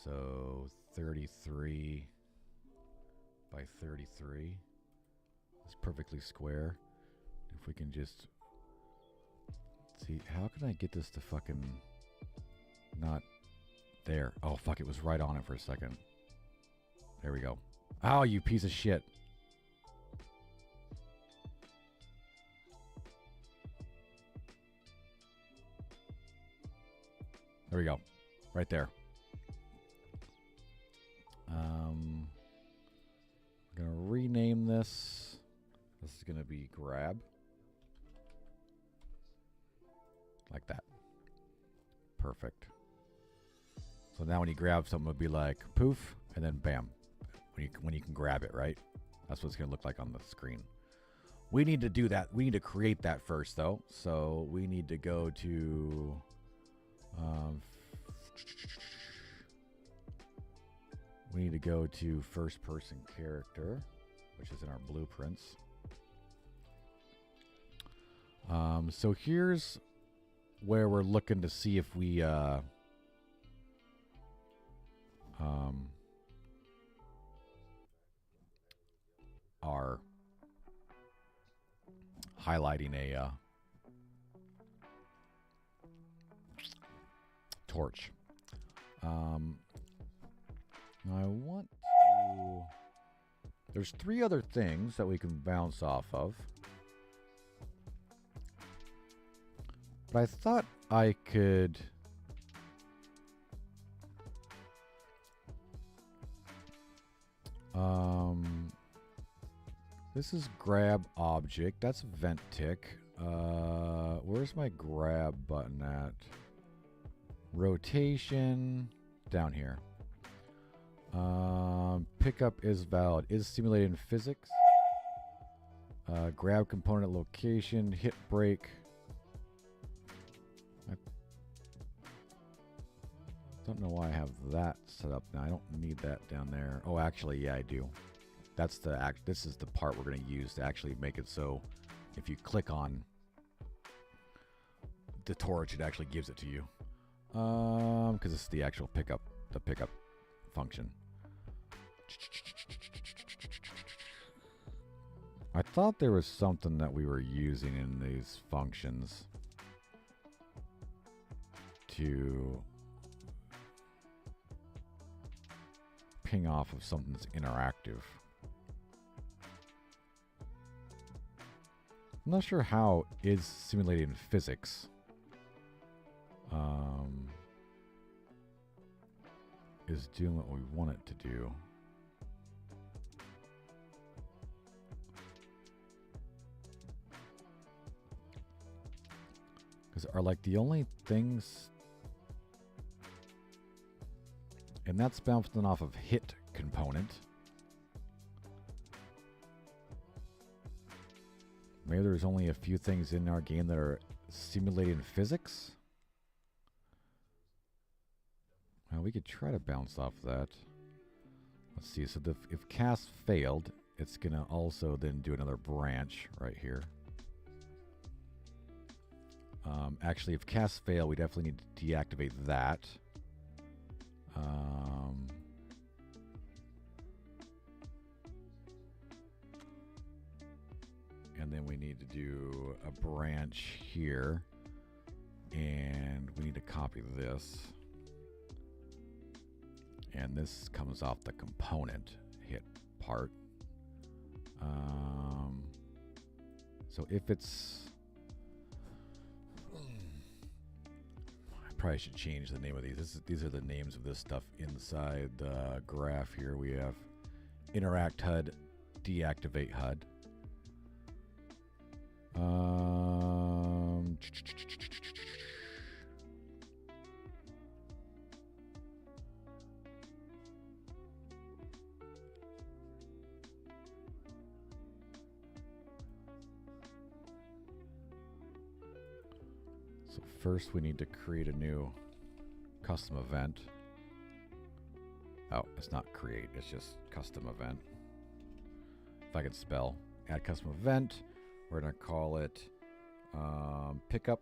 So 33 by 33 is perfectly square. If we can just... See, how can I get this to fucking not there? Oh, fuck, it was right on it for a second. There we go. Oh, you piece of shit. There we go. Right there. I'm going to rename this. This is going to be grab. Like that. Perfect. So now when you grab something, it'll be like poof, and then bam. When you can grab it, right? That's what it's going to look like on the screen. We need to do that. We need to create that first, though. So we need to go to... we need to go to first person character, which is in our blueprints. So here's where we're looking to see if we are highlighting a torch. I want to... There's 3 other things that we can bounce off of. But I thought I could... This is grab object. That's vent tick. Where's my grab button at? Rotation. Down here. Pickup is valid. Is simulated in physics. Grab component location. Hit break. I don't know why I have that set up now. I don't need that down there. Oh, actually, yeah, I do. That's the this is the part we're going to use to actually make it so if you click on the torch, it actually gives it to you. Because it's the actual pickup function. I thought there was something that we were using in these functions to ping off of something that's interactive. I'm not sure how is simulating physics is doing what we want it to do. Because are like the only things, and that's bouncing off of hit component. Maybe there's only a few things in our game that are simulating physics. Well, we could try to bounce off that. Let's see. So if cast failed, it's going to also then do another branch right here. Actually, if cast fail, we definitely need to deactivate that. And then we need to do a branch here. And we need to copy this. And this comes off the component hit part. So if it's... I probably should change the name of these. These are the names of this stuff inside the graph here. We have interact HUD, deactivate HUD. So first we need to create a new custom event. Oh, it's not create, it's just custom event. If I could spell, add custom event. We're going to call it pickup.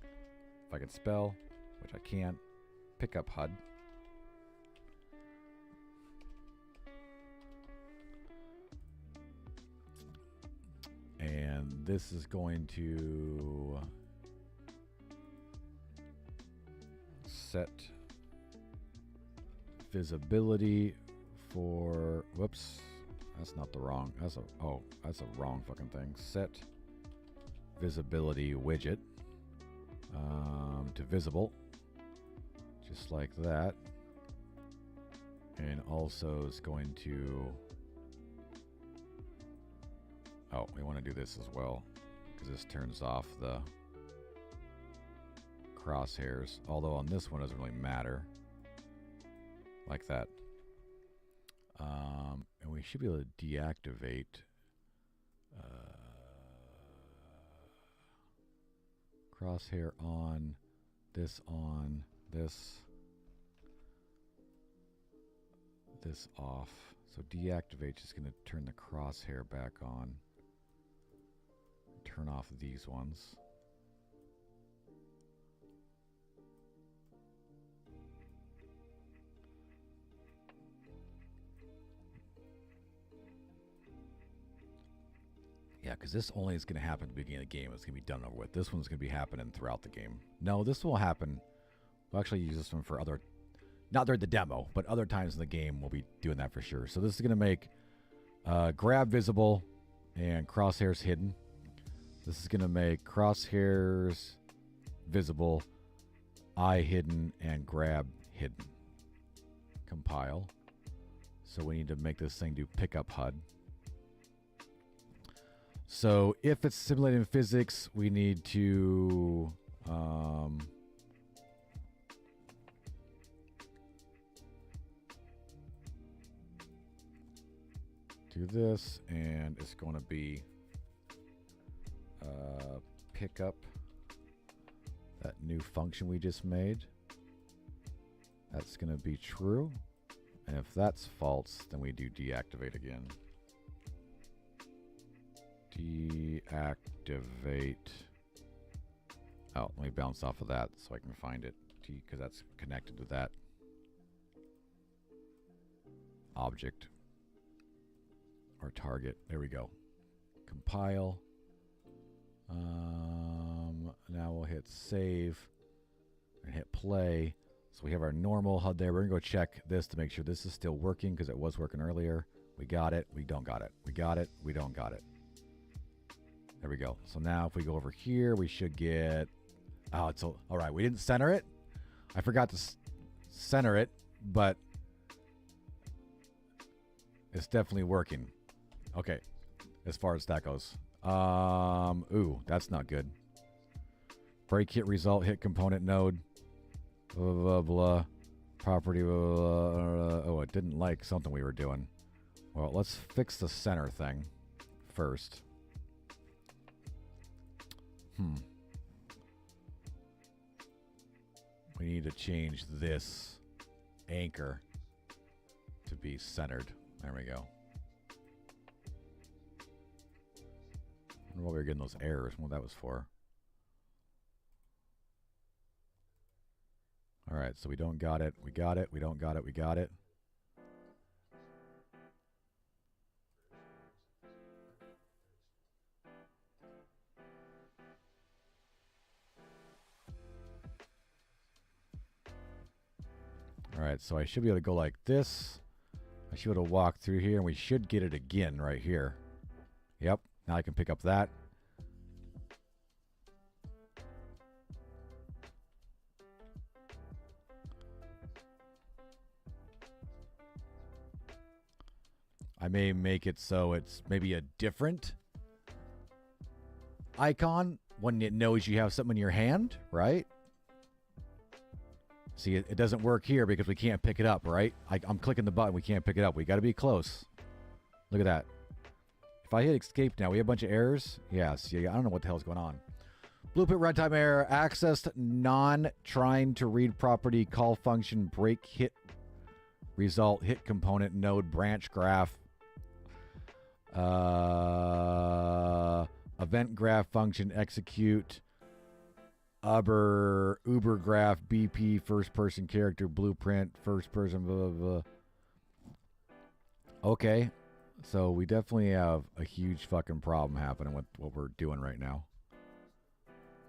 If I can spell, which I can't, pickup HUD. And this is going to set visibility for, whoops. That's not the wrong, that's a wrong fucking thing. Set visibility widget to visible, just like that. And also is going to, oh, we want to do this as well, because this turns off the crosshairs. Although on this one it doesn't really matter, like that. And we should be able to deactivate crosshair on, this, this off. So deactivate is going to turn the crosshair back on. Turn off these ones. Yeah, because this only is going to happen at the beginning of the game. It's going to be done over with. This one's going to be happening throughout the game. No, this will happen. We'll actually use this one for other, not during the demo, but other times in the game we'll be doing that for sure. So this is going to make grab visible and crosshairs hidden. This is going to make crosshairs visible, eye hidden, and grab hidden. Compile. So we need to make this thing do pickup HUD. So if it's simulating physics, we need to do this, and it's going to be pick up that new function we just made. That's going to be true. And if that's false, then we do deactivate again. Deactivate. Oh, let me bounce off of that so I can find it. Because that's connected to that object or target. There we go. Compile. Now we'll hit save and hit play. So we have our normal HUD there. We're going to go check this to make sure this is still working because it was working earlier. We got it. We don't got it. We got it. We don't got it. There we go. So now if we go over here, we should get... Oh, it's all right. We didn't center it. I forgot to center it, but it's definitely working. Okay, as far as that goes. Ooh, that's not good. Break hit result, hit component node. Blah, blah, blah. Property, blah, blah, blah. Oh, it didn't like something we were doing. Well, let's fix the center thing first. We need to change this anchor to be centered. There we go. I wonder why we were getting those errors, what that was for. All right, so we don't got it. We got it. We don't got it. We got it. All right, so I should be able to go like this. I should be able to walk through here, and we should get it again right here. Yep, now I can pick up that. I may make it so it's maybe a different icon when it knows you have something in your hand, right? See, it doesn't work here because we can't pick it up, right? I'm clicking the button. We can't pick it up. We got to be close. Look at that. If I hit escape now, we have a bunch of errors. Yeah, see, I don't know what the hell's going on. Blueprint runtime error. Accessed non-trying to read property call function break hit result hit component node branch graph. Event graph function execute. Uber graph BP first person character blueprint first person blah, blah, blah. Okay, so we definitely have a huge fucking problem happening with what we're doing right now,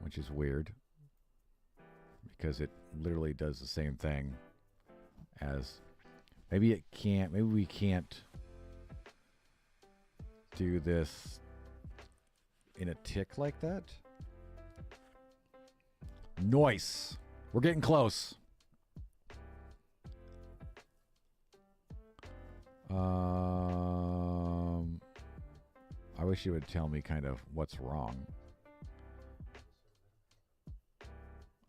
which is weird because it literally does the same thing as maybe it can't. Maybe we can't do this in a tick like that. Nice. We're getting close. I wish you would tell me kind of what's wrong.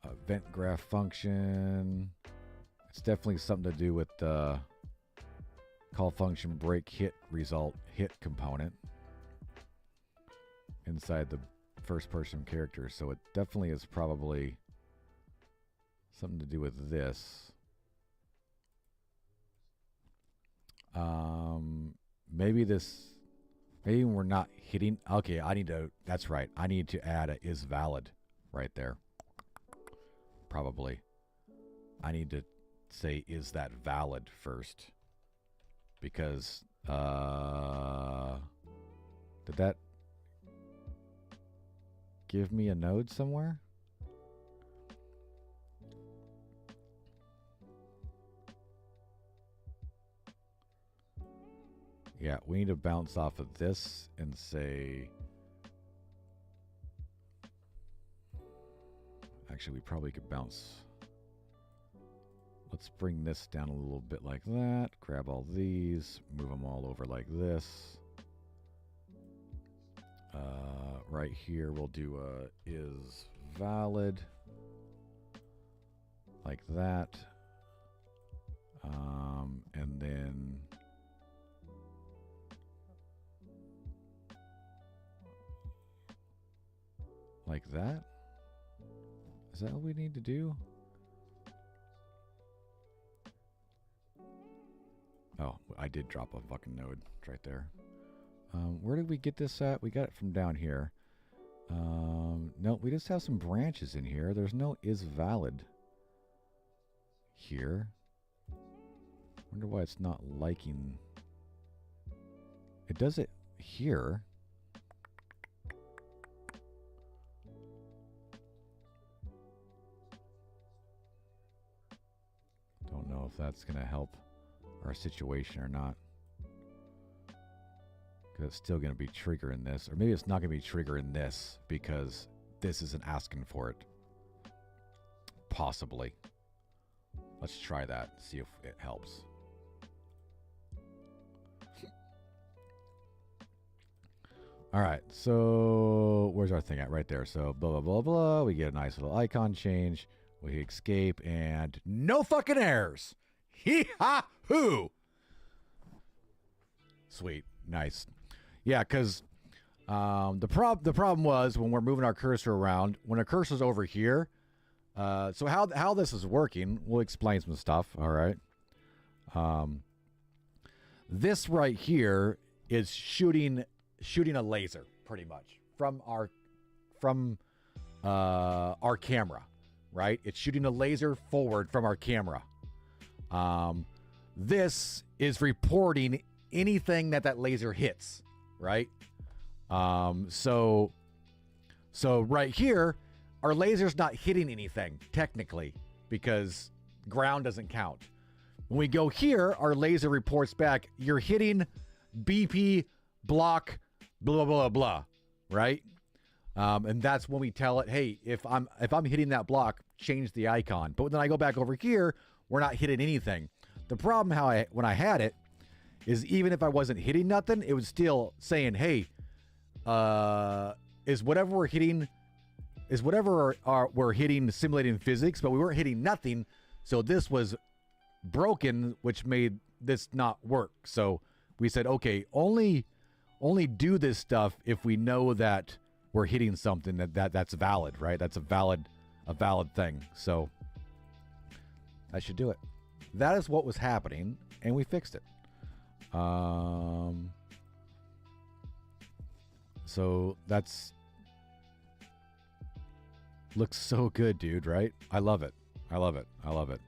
Event graph function. It's definitely something to do with the call function break hit result hit component inside the first person character, so it definitely is probably something to do with this. Maybe we're not hitting. Okay, that's right. I need to add a is valid right there. Probably. I need to say is that valid first. Because, did that give me a node somewhere? Yeah, we need to bounce off of this and say... Actually, we probably could bounce... Let's bring this down a little bit like that. Grab all these. Move them all over like this. Right here, we'll do is valid. Like that. And then... Like that? Is that what we need to do? I did drop a fucking node. It's right there. Where did we get this at? We got it from down here. No, we just have some branches in here. There's no is valid here. Wonder why it's not liking. It does it here. Don't know if that's going to help our situation or not. Because it's still going to be triggering this. Or maybe it's not going to be triggering this because this isn't asking for it. Possibly. Let's try that. See if it helps. All right. So where's our thing at? Right there. So blah, blah, blah, blah. We get a nice little icon change. We escape and no fucking errors. Hee-ha-hoo. Sweet. Nice. Yeah, because the problem was when we're moving our cursor around, when our cursor's over here, so how this is working, we'll explain some stuff, all right? This right here is shooting a laser, pretty much, from our camera, right? It's shooting a laser forward from our camera. This is reporting anything that laser hits, right? So right here, our laser's not hitting anything, technically, because ground doesn't count. When we go here, our laser reports back, you're hitting BP block, blah, blah, blah, right? And that's when we tell it, hey, if I'm hitting that block, change the icon. But then I go back over here, we're not hitting anything. The problem when I had it is even if I wasn't hitting nothing, it was still saying, hey, is whatever we're hitting simulating physics, but we weren't hitting nothing. So this was broken, which made this not work. So we said, okay, only do this stuff if we know that we're hitting something that's valid, right? That's a valid thing. So that should do it. That is what was happening, and we fixed it. So that's looks so good, dude, right? I love it. I love it. I love it.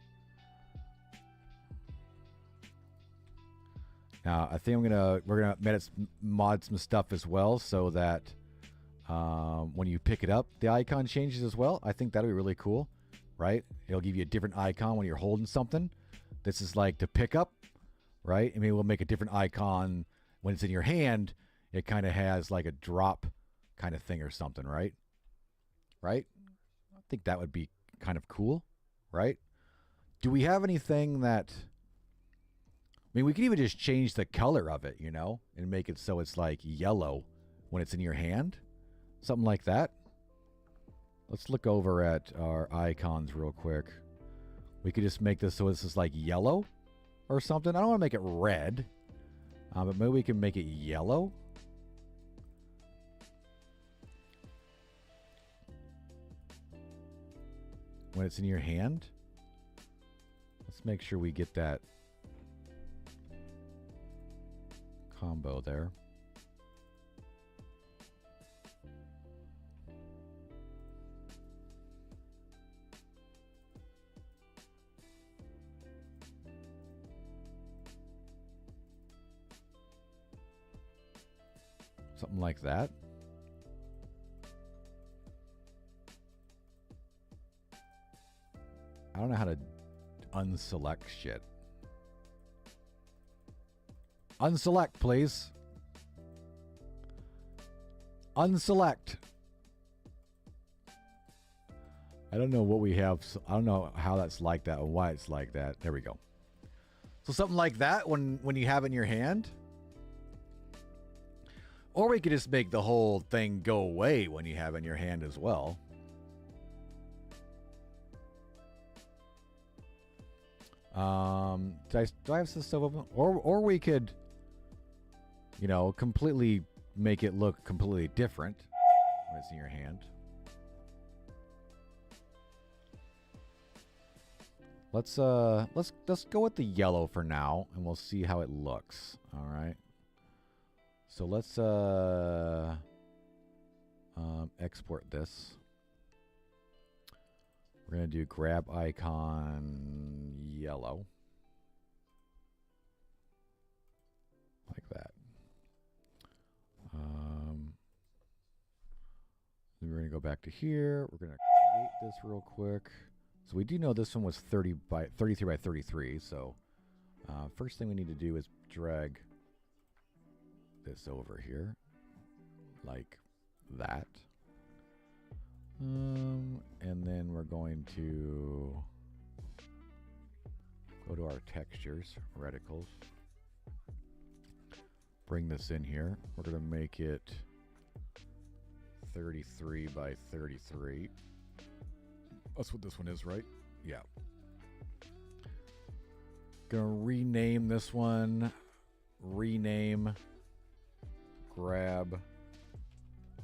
Now, I think we're gonna mod some stuff as well, so that when you pick it up, the icon changes as well. I think that'll be really cool, right? It'll give you a different icon when you're holding something. This is like to pick up, right? I mean, we'll make a different icon when it's in your hand. It kind of has like a drop kind of thing or something, right? Right? I think that would be kind of cool, right? Do we have anything that... I mean, we could even just change the color of it, you know, and make it so it's like yellow when it's in your hand. Something like that. Let's look over at our icons real quick. We could just make this so this is like yellow or something. I don't want to make it red, but maybe we can make it yellow. When it's in your hand. Let's make sure we get that combo there. Something like that. I don't know how to unselect shit. Unselect, please. Unselect. I don't know what we have. I don't know how that's like that or why it's like that. There we go. So something like that when you have it in your hand. Or we could just make the whole thing go away when you have it in your hand as well. Do I have some stuff open? Or we could, you know, completely make it look completely different when it's in your hand. Let's go with the yellow for now, and we'll see how it looks. All right. So let's export this. We're gonna do grab icon yellow, like that. Then we're gonna go back to here. We're gonna create this real quick. So we do know this one was 33 by 33. So first thing we need to do is drag this over here, like that. And then we're going to go to our textures, reticles. Bring this in here. We're going to make it 33 by 33. That's what this one is, right? Yeah. Gonna rename this one. Rename grab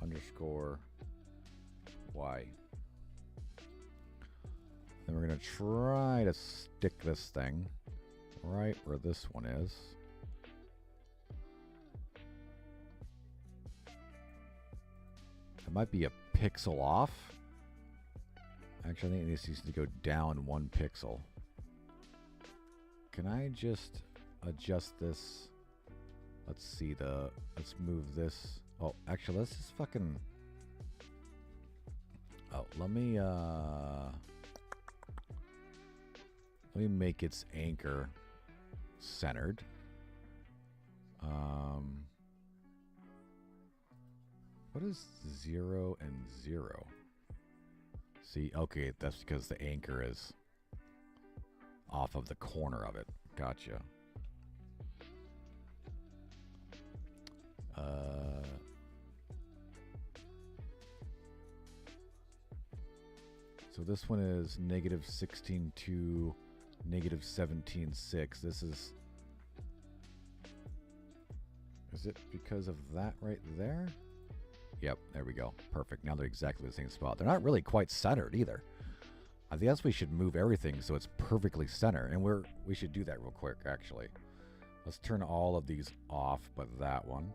underscore Y. Then we're gonna try to stick this thing right where this one is. It might be a pixel off. Actually, I think this needs to go down 1 pixel. Can I just adjust this? Let's see let's move this. Oh, actually, let's just fucking. Oh, let me make its anchor centered. What is 0 and 0? See, okay, that's because the anchor is off of the corner of it. Gotcha. So this one is -16.2, -17.6. This is it because of that right there? Yep, there we go. Perfect. Now they're exactly the same spot. They're not really quite centered either. I guess we should move everything so it's perfectly centered. And we should do that real quick, actually. Let's turn all of these off but that one.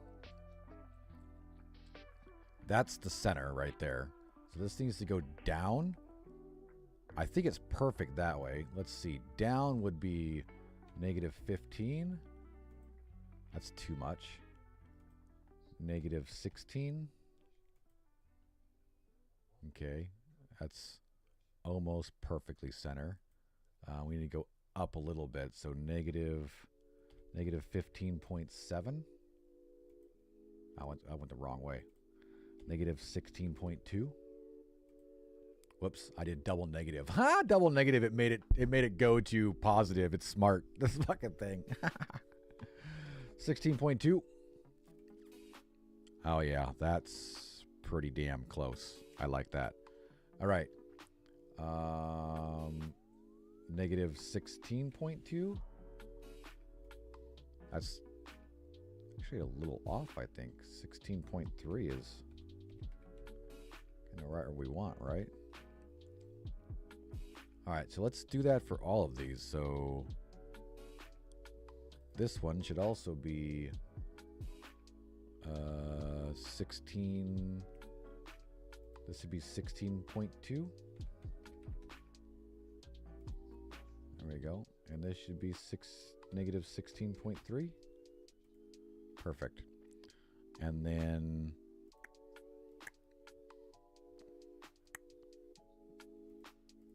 That's the center right there. So this needs to go down. I think it's perfect that way. Let's see. Down would be -15. That's too much. -16. Okay, that's almost perfectly center. We need to go up a little bit, so -15.7. I went the wrong way. -16.2. Whoops, I did double negative. Ha! Double negative. It made it go to positive. It's smart. This fucking thing. 16.2. Oh yeah, that's pretty damn close. I like that. All right. -16.2. That's actually a little off, I think. 16.3 is kind of right where we want, right? All right, so let's do that for all of these. So this one should also be 16. This would be 16.2. There we go. And this should be -16.3. Perfect. And then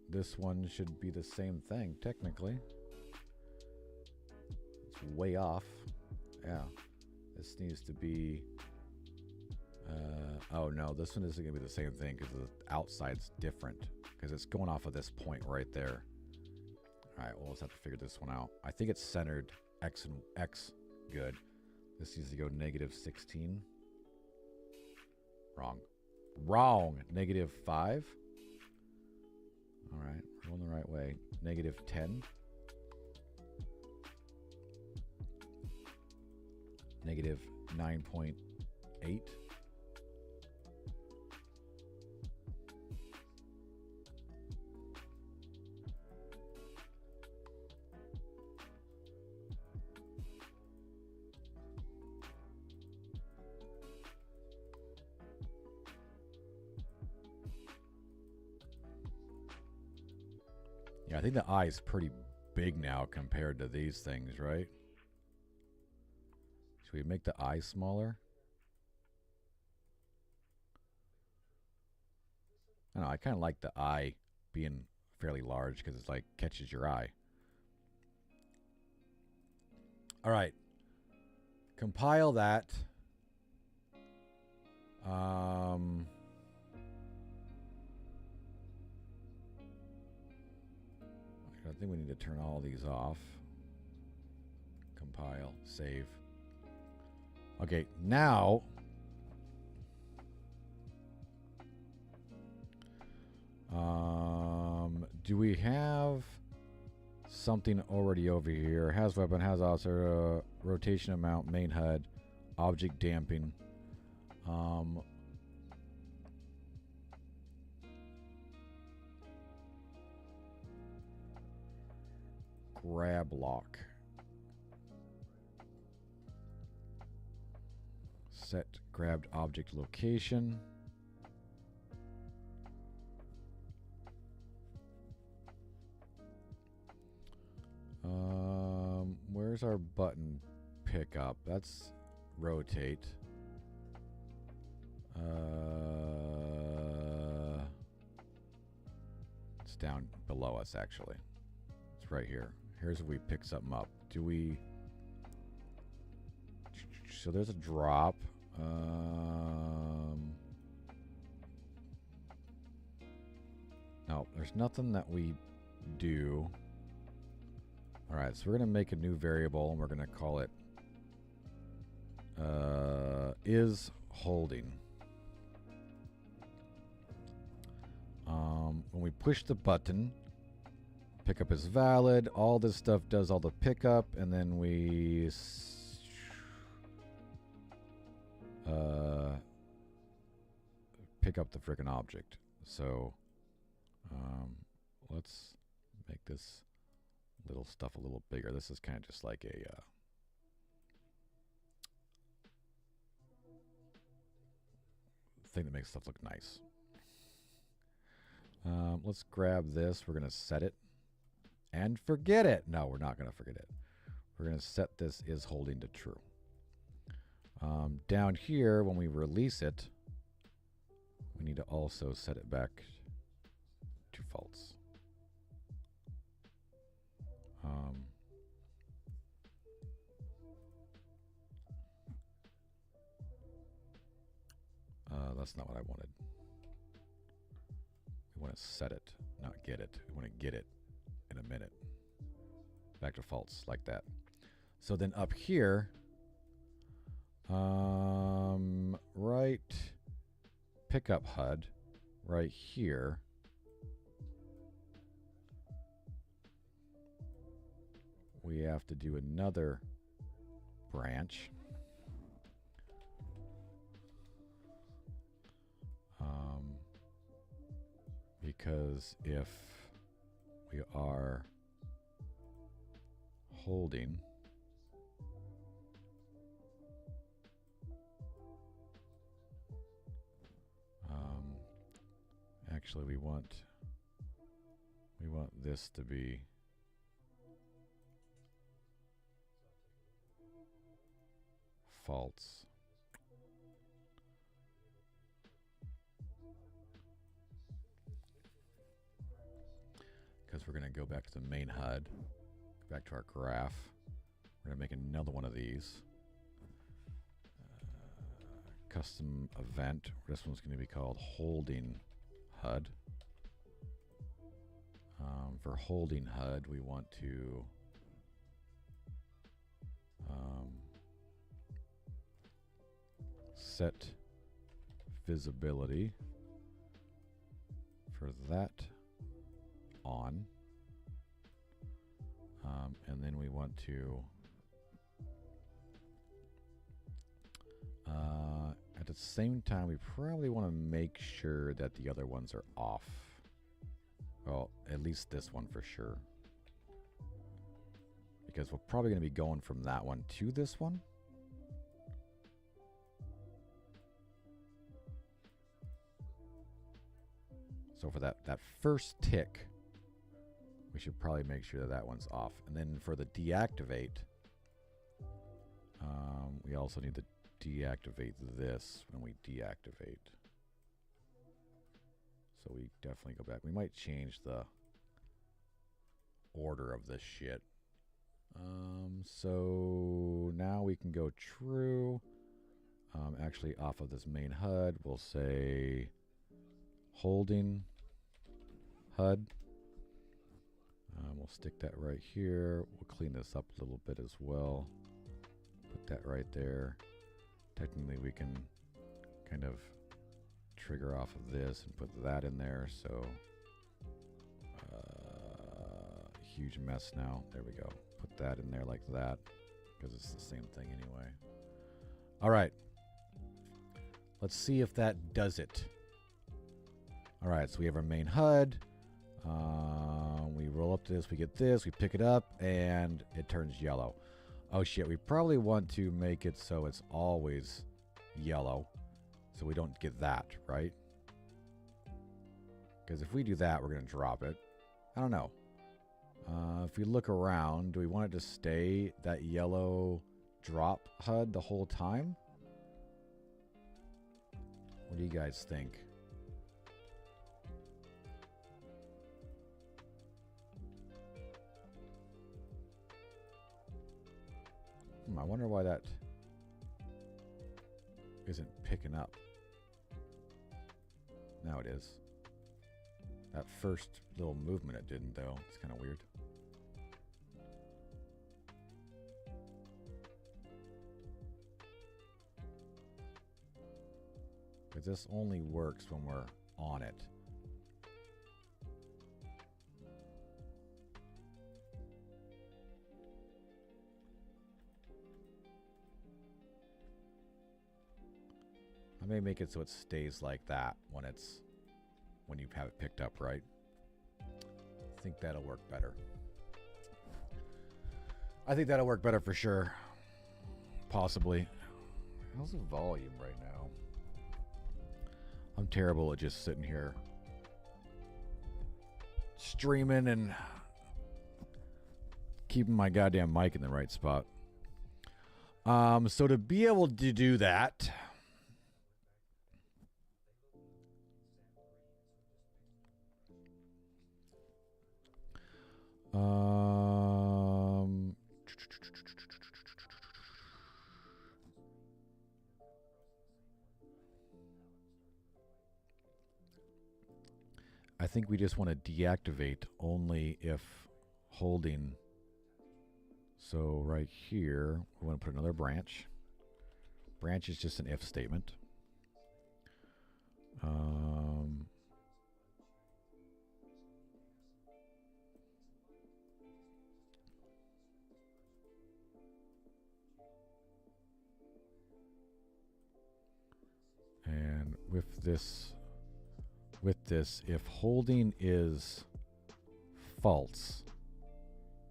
this one should be the same thing, technically. It's way off. Yeah. This needs to be... oh no, this one isn't going to be the same thing because the outside's different. Because it's going off of this point right there. Alright, well, let's have to figure this one out. I think it's centered X and X. Good. This needs to go -16. Wrong. Wrong! -5. Alright, we're going the right way. -10. -9.8. Yeah, I think the eye is pretty big now compared to these things, right? Should we make the eye smaller? I don't know, I kind of like the eye being fairly large because it's like catches your eye. All right. Compile that. I think we need to turn all these off. Compile, save. Okay, now do we have something already over here? Has weapon, has officer, rotation amount, main HUD, object damping. Grab lock. Set grabbed object location. Where's our button pickup? That's rotate. It's down below us, actually. It's right here. Here's where we pick something up. Do we... So there's a drop. No, there's nothing that we do. All right, so we're going to make a new variable, and we're going to call it is holding. When we push the button, pickup is valid. All this stuff does all the pickup, and then we pick up the frickin' object. So let's make this little stuff a little bigger. This is kind of just like a thing that makes stuff look nice. Let's grab this. We're going to set it and forget it. No, we're not going to forget it. We're going to set this is holding to true. Down here, when we release it, we need to also set it back to false. That's not what I wanted. We want to set it, not get it. We want to get it in a minute. Back to false, like that. So then up here, right, pickup HUD, right here. We have to do another branch. Because if we are holding, actually we want this to be false. Because we're going to go back to the main HUD, back to our graph. We're going to make another one of these. Custom event. This one's going to be called holding HUD. For holding HUD, we want to set visibility for that on, and then we want to at the same time we probably want to make sure that the other ones are off. Well, at least this one for sure, because we're probably going to be going from that one to this one. So for that first tick, We should probably make sure that that one's off. And then for the deactivate, we also need to deactivate this when we deactivate. So we definitely go back. We might change the order of this shit. So now we can go true. Actually, off of this main HUD, we'll say holding HUD. We'll stick that right here. We'll clean this up a little bit as well. Put that right there. Technically, we can kind of trigger off of this and put that in there. So, huge mess now. There we go. Put that in there like that because it's the same thing anyway. All right. Let's see if that does it. All right, so we have our main HUD. We roll up to this, we get this, we pick it up, and it turns yellow. Oh shit, we probably want to make it so it's always yellow, so we don't get that, right? Because if we do that, we're going to drop it. I don't know. If we look around, do we want it to stay that yellow drop HUD the whole time? What do you guys think? I wonder why that isn't picking up. Now it is. That first little movement it didn't, though. It's kind of weird. Because this only works when we're on it. I may make it so it stays like that when you have it picked up, right? I think that'll work better. I think that'll work better for sure. Possibly. How's the volume right now? I'm terrible at just sitting here streaming and keeping my goddamn mic in the right spot. So to be able to do that, I think we just want to deactivate only if holding. So right here, we want to put another branch. Branch is just an if statement. And with this, if holding is false,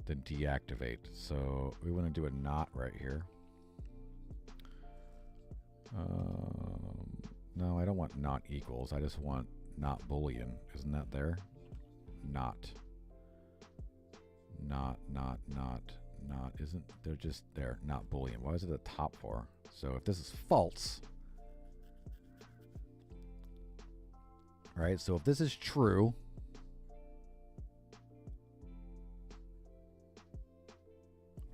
then deactivate. So we want to do a not right here. No, I don't want not equals. I just want not Boolean. Isn't that there? Not. Isn't they're just there? Not Boolean. Why is it at the top for? So if this is false. All right, so if this is true,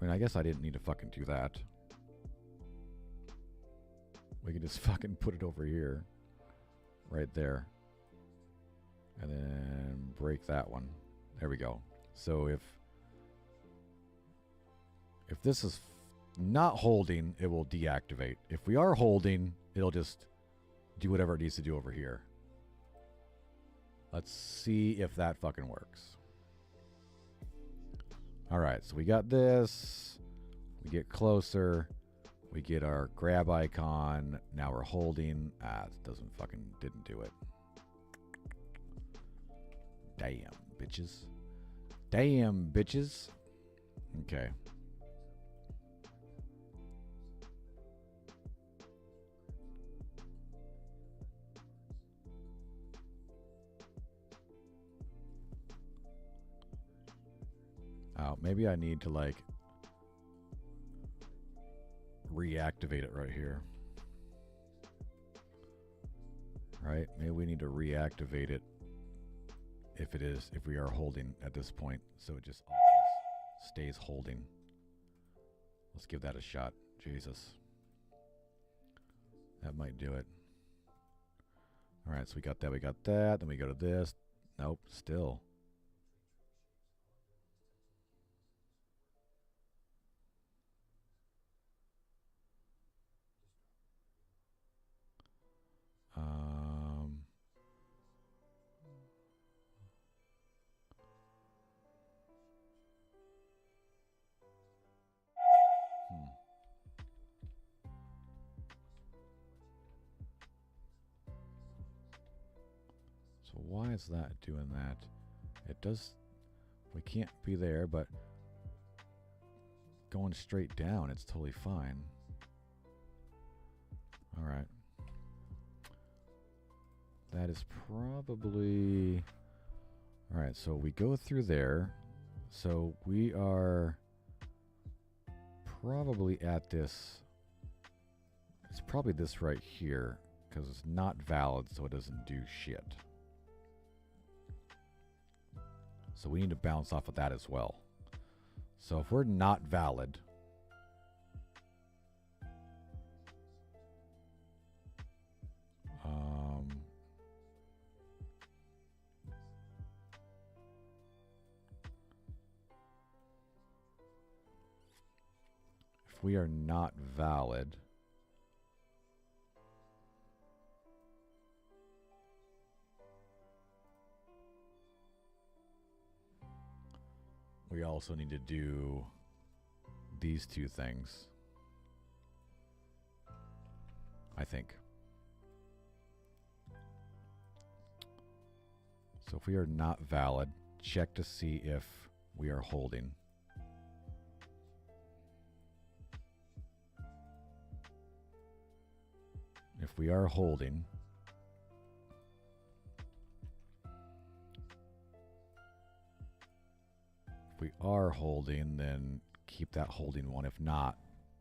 I mean, I guess I didn't need to fucking do that. We can just fucking put it over here, right there, and then break that one. There we go. So if this is not holding, it will deactivate. If we are holding, it'll just do whatever it needs to do over here. Let's see if that fucking works. All right, so we got this. We get closer. We get our grab icon. Now we're holding. It didn't do it. Damn, bitches. Damn, bitches. Okay. Wow, maybe I need to like reactivate it right here. Right? Maybe we need to reactivate it if we are holding at this point, so it just always stays holding. Let's give that a shot. Jesus. That might do it. All right, so we got that, then we go to this. Nope, still. So why is that doing that? It does, we can't be there, but going straight down, it's totally fine. All right. That is probably, all right, so we go through there. So we are probably at this, it's probably this right here, because it's not valid, so it doesn't do shit. So we need to bounce off of that as well. So if we're not valid, if we are not valid, we also need to do these two things, I think. So if we are not valid, check to see if we are holding. If we are holding, then keep that holding one. If not,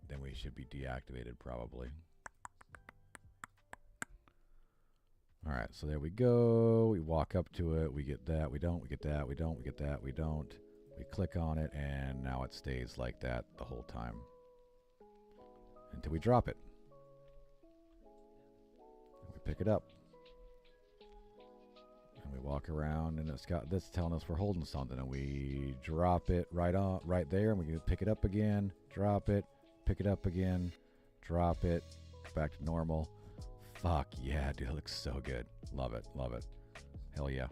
then we should be deactivated probably. All right, so there we go. We walk up to it. We get that. We don't. We get that. We don't. We get that. We don't. We click on it, and now it stays like that the whole time until we drop it. And we pick it up. And we walk around, and it's got this telling us we're holding something, and we drop it right there, and we can pick it up again, drop it, pick it up again, drop it, go back to normal. Fuck yeah, dude, it looks so good. Love it, love it. Hell yeah.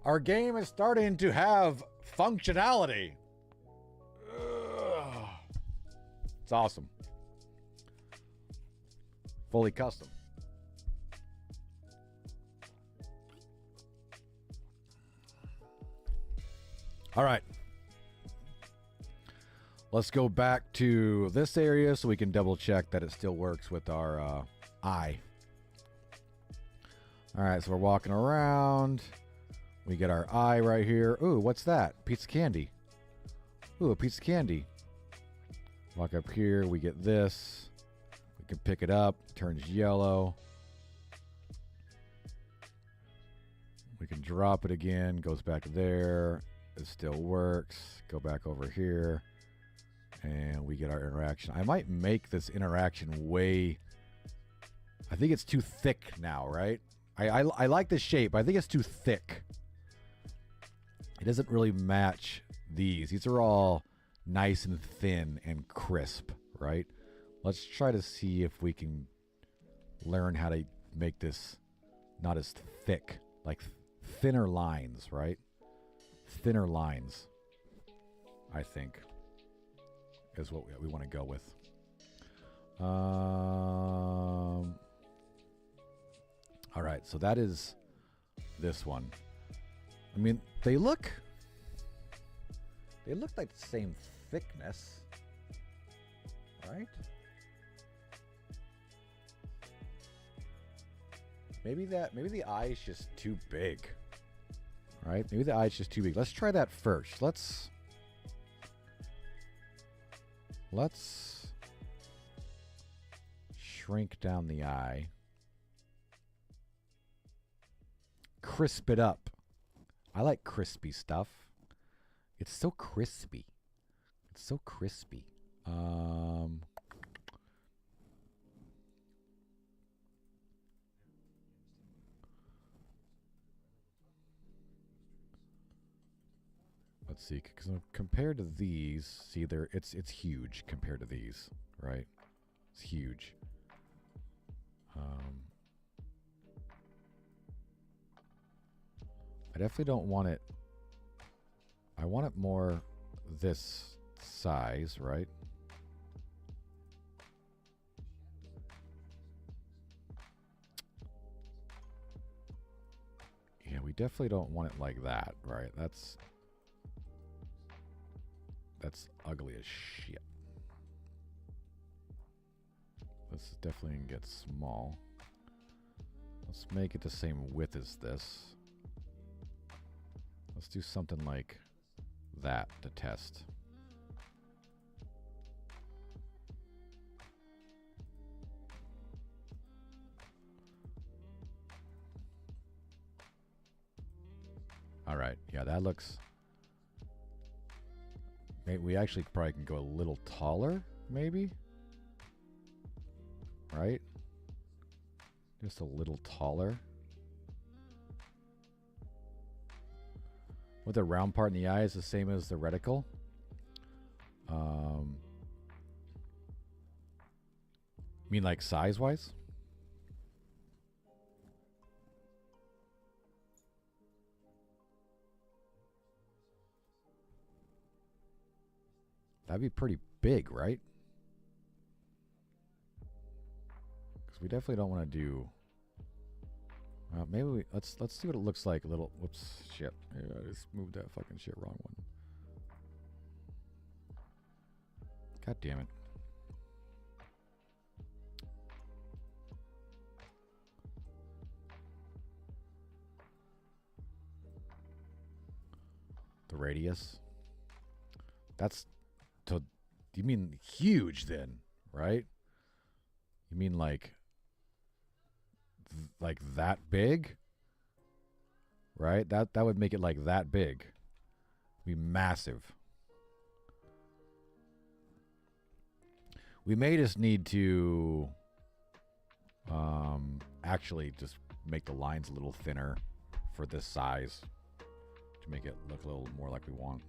Our game is starting to have functionality. Ugh. It's awesome. Fully custom. All right. Let's go back to this area so we can double check that it still works with our eye. All right, so we're walking around. We get our eye right here. Ooh, what's that? Piece of candy. Ooh, a piece of candy. Walk up here. We get this. We can pick it up. Turns yellow. We can drop it again. Goes back there. It still works. Go back over here. And we get our interaction. I might make this interaction way... I think it's too thick now, right? I like the shape. I think it's too thick. It doesn't really match these. These are all nice and thin and crisp, right? Let's try to see if we can learn how to make this not as thick. Like thinner lines, right? Thinner lines, I think, is what we want to go with. All right, so that is this one. I mean, they look like the same thickness, right? Maybe the eye is just too big, Right? Maybe the eye's just too big. Let's try that first. Let's shrink down the eye. Crisp it up. I like crispy stuff. It's so crispy. It's so crispy. Let's see, because compared to these, see there, it's huge compared to these, right? It's huge. I definitely don't want it. I want it more this size, right? Yeah, we definitely don't want it like that, right? That's ugly as shit. This definitely can get small. Let's make it the same width as this. Let's do something like that to test. All right, yeah, that looks... We actually probably can go a little taller, maybe? Right? Just a little taller. With the round part in the eye is the same as the reticle. Mean like size-wise? That'd be pretty big, right? Because we definitely don't want to do... maybe we... Let's see what it looks like a little... Whoops. Shit. Yeah, I just moved that fucking shit wrong one. God damn it. The radius. That's... So, you mean huge then, right? You mean like that big? Right? That would make it like that big. Be massive. We may just need to actually just make the lines a little thinner for this size to make it look a little more like we want.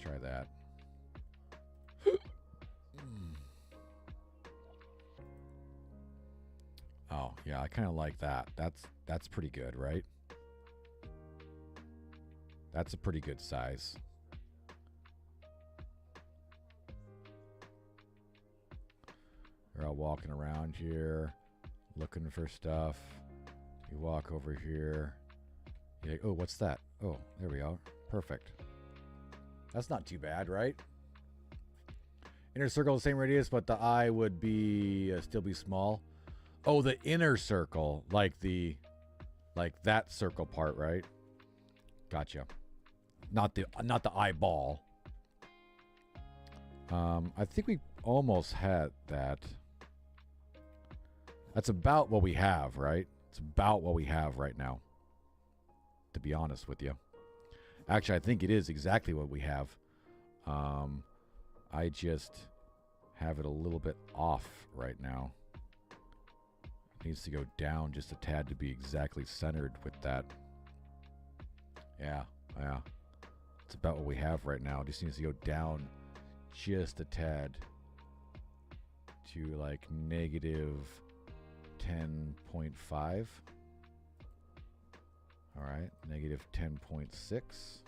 Try that. Oh, yeah, I kind of like that. That's pretty good, right? That's a pretty good size. We're all walking around here, looking for stuff. You walk over here. You're like, oh, what's that? Oh, there we are. Perfect. That's not too bad, right? Inner circle, the same radius, but the eye would be still be small. Oh, the inner circle, like that circle part, right? Gotcha. Not the eyeball. I think we almost had that. That's about what we have, right? It's about what we have right now, to be honest with you. Actually, I think it is exactly what we have. I just have it a little bit off right now. It needs to go down just a tad to be exactly centered with that. Yeah. It's about what we have right now. It just needs to go down just a tad to like negative 10.5. All right, negative 10.6.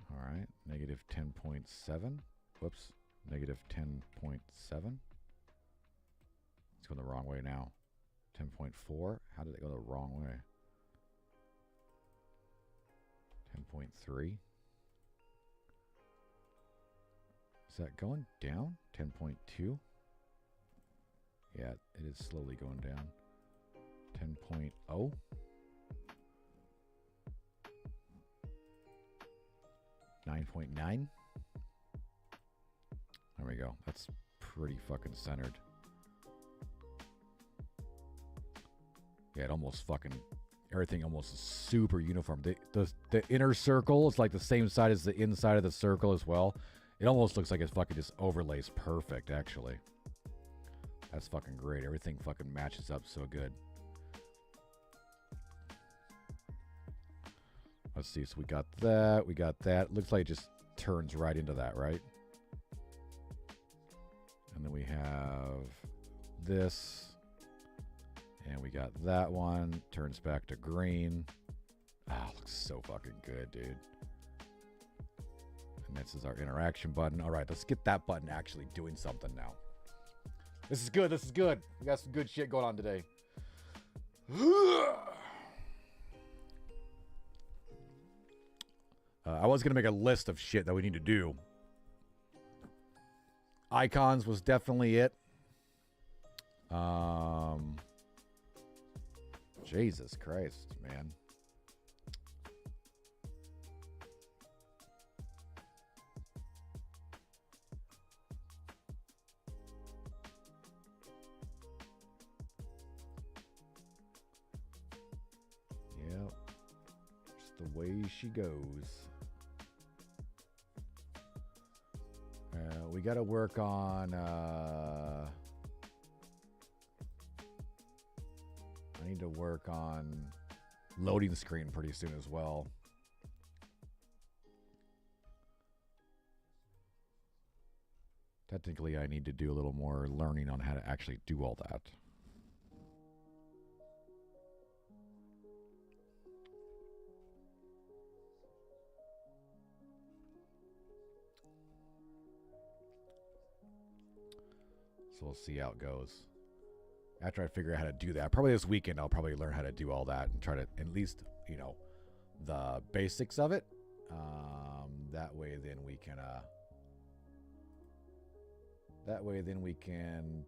All right, negative 10.7. Whoops, negative 10.7. It's going the wrong way now. 10.4. How did it go the wrong way? 10.3. Is that going down? 10.2? Yeah, it is slowly going down. 10.0. 9.9. There we go. That's pretty fucking centered. Yeah, it almost fucking... Everything almost is super uniform. The inner circle is like the same side as the inside of the circle as well. It almost looks like it fucking just overlays perfect, actually. That's fucking great. Everything fucking matches up so good. Let's see. So we got that. We got that. Looks like it just turns right into that, right? And then we have this. And we got that one. Turns back to green. Ah, looks so fucking good, dude. And this is our interaction button. All right, let's get that button actually doing something now. This is good. This is good. We got some good shit going on today. I was going to make a list of shit that we need to do. Icons was definitely it. Jesus Christ, man. Yep. Just the way she goes. We got to work on... I need to work on loading screen pretty soon as well. Technically, I need to do a little more learning on how to actually do all that. So we'll see how it goes. After I figure out how to do that, probably this weekend, I'll probably learn how to do all that and try to at least, you know, the basics of it. That way, then we can,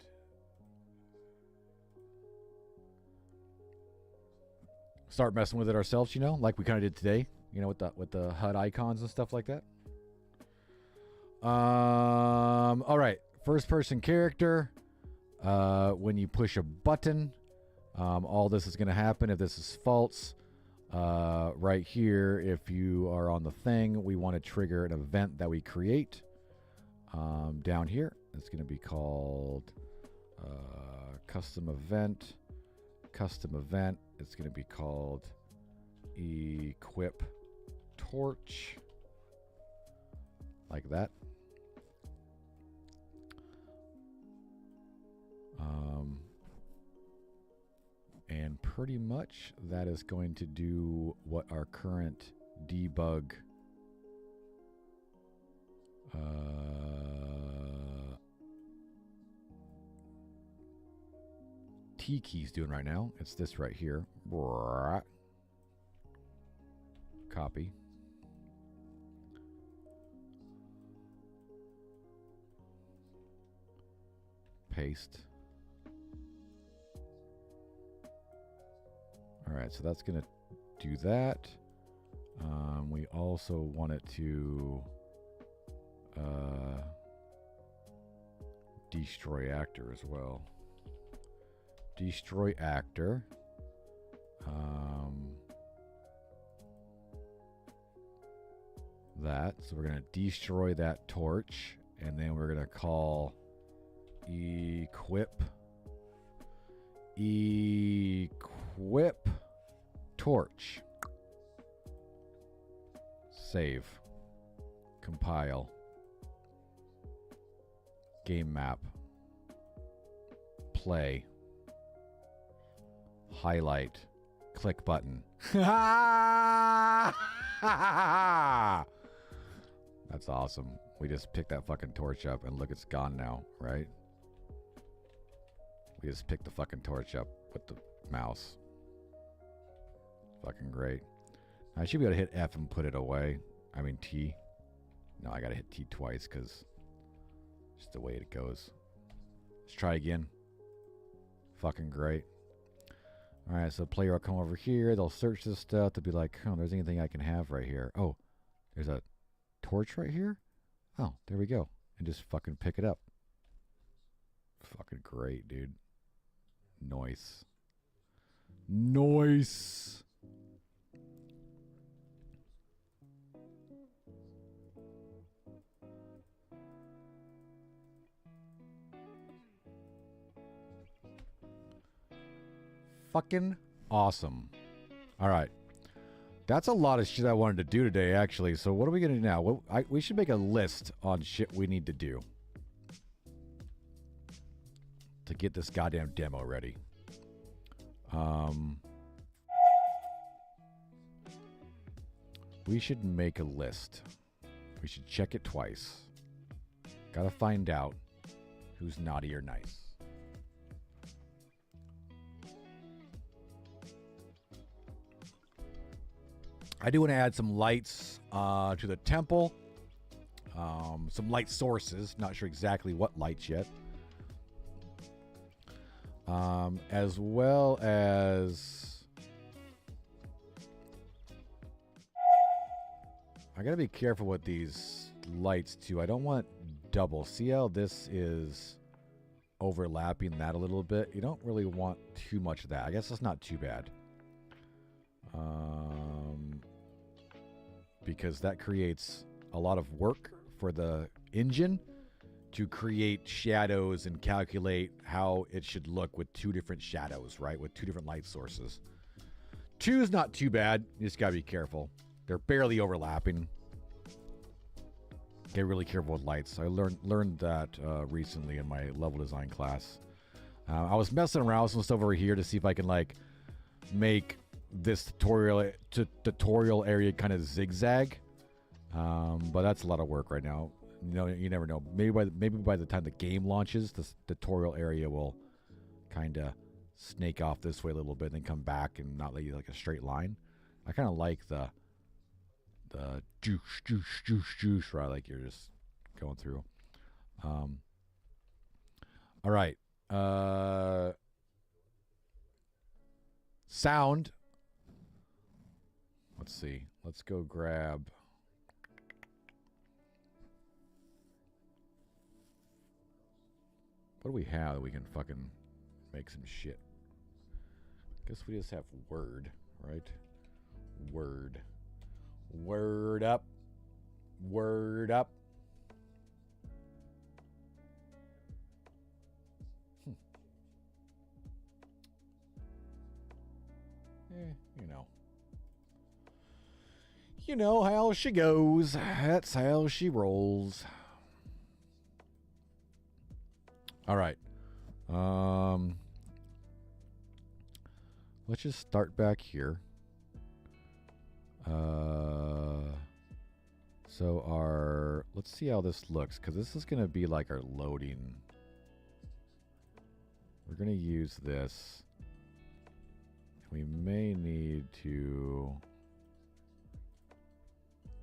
start messing with it ourselves, you know, like we kind of did today, you know, with the HUD icons and stuff like that. All right. First person character. When you push a button, all this is going to happen. If this is false, right here, if you are on the thing, we want to trigger an event that we create. Down here, it's going to be called custom event. Custom event. It's going to be called equip torch. Like that. And pretty much that is going to do what our current debug T key's doing right now. It's this right here. Copy. Paste. All right, so that's going to do that. We also want it to destroy actor as well. Destroy actor. That. So we're going to destroy that torch, and then we're going to call equip torch. Save. Compile. Game map. Play. Highlight. Click button. That's awesome. We just picked that fucking torch up and look, it's gone now, right? We just picked the fucking torch up with the mouse. Fucking great. I should be able to hit F and put it away. I mean T. No, I gotta hit T twice because Just the way it goes. Let's try again. Fucking great. Alright, so the player will come over here. They'll search this stuff to be like, oh, there's anything I can have right here. Oh, there's a torch right here? Oh, there we go. And just fucking pick it up. Fucking great, dude. Nice. Nice. Fucking awesome. All right. That's a lot of shit I wanted to do today, actually. So what are we going to do now? We should make a list on shit we need to do to get this goddamn demo ready. We should make a list. We should check it twice. Gotta find out who's naughty or nice. I do want to add some lights to the temple. Some light sources. Not sure exactly what lights yet. As well as... I gotta be careful with these lights too. I don't want double. See how this is overlapping that a little bit? You don't really want too much of that. I guess that's not too bad. Because that creates a lot of work for the engine to create shadows and calculate how it should look with two different shadows, right? With two different light sources. Two is not too bad. You just gotta be careful. They're barely overlapping. Get really careful with lights. I learned that recently in my level design class. I was messing around with some stuff over here to see if I can like make this tutorial area kind of zigzag, but that's a lot of work right now. You know, you never know. Maybe by the time the game launches, this tutorial area will kind of snake off this way a little bit and then come back and not let you like a straight line. I kind of like the juice, right? Like you're just going through. All right. Sound. Let's see. Let's go grab. What do we have that we can fucking make some shit? Guess we just have Word, right? Word. Word up. Word up. You know. You know how she goes. That's how she rolls. All right. Let's just start back here. So let's see how this looks, because this is going to be like our loading. We're going to use this. We may need to,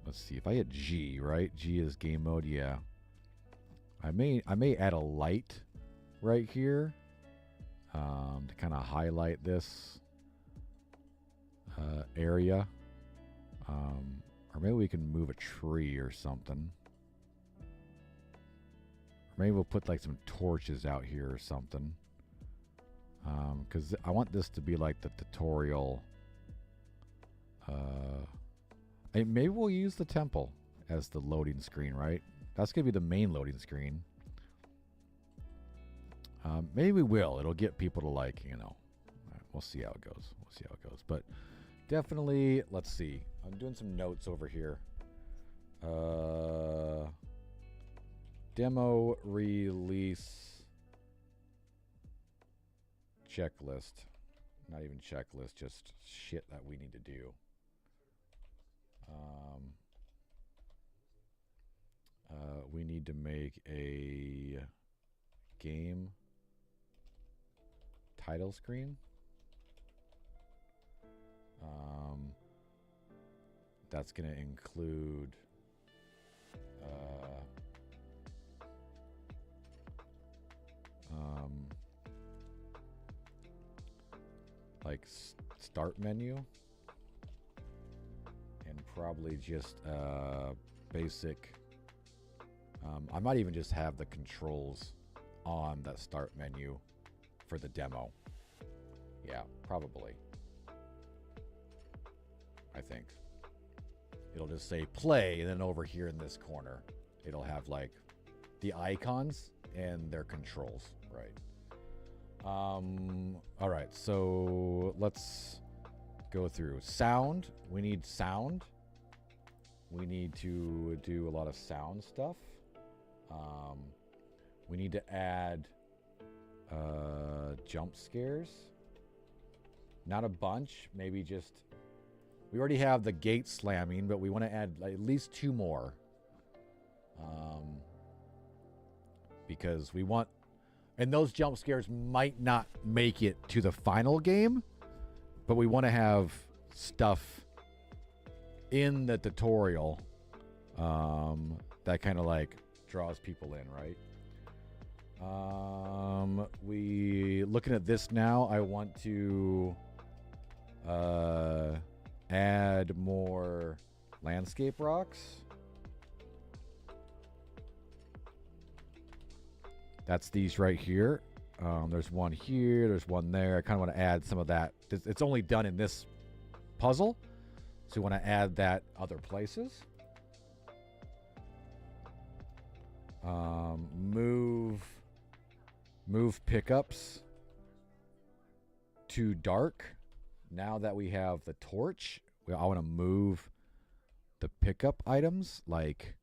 let's see, if I hit G, right? G is game mode, yeah. I may add a light right here to kind of highlight this area. Or maybe we can move a tree or something. Or maybe we'll put like some torches out here or something. Because I want this to be like the tutorial. Maybe we'll use the temple as the loading screen, right? That's going to be the main loading screen. Maybe we will. It'll get people to like, you know. We'll see how it goes. We'll see how it goes. But definitely, let's see. I'm doing some notes over here. Demo release checklist. Not even checklist, just shit that we need to do. We need to make a game title screen. That's going to include like start menu, and probably just basic. I might even just have the controls on that start menu for the demo. Yeah, probably. I think it'll just say play, and then over here in this corner it'll have like the icons and their controls, right? All right, so let's go through sound. We need sound. We need to do a lot of sound stuff. We need to add jump scares. Not a bunch, maybe just... We already have the gate slamming, but we want to add at least 2 more. Because we want... And those jump scares might not make it to the final game, but we want to have stuff in the tutorial that kind of like draws people in, right? We looking at this now. I want to add more landscape rocks. That's these right here. There's one here. There's one there. I kind of want to add some of that. It's only done in this puzzle, so we want to add that other places. Move pickups to dark. Now that we have the torch, I want to move the pickup items like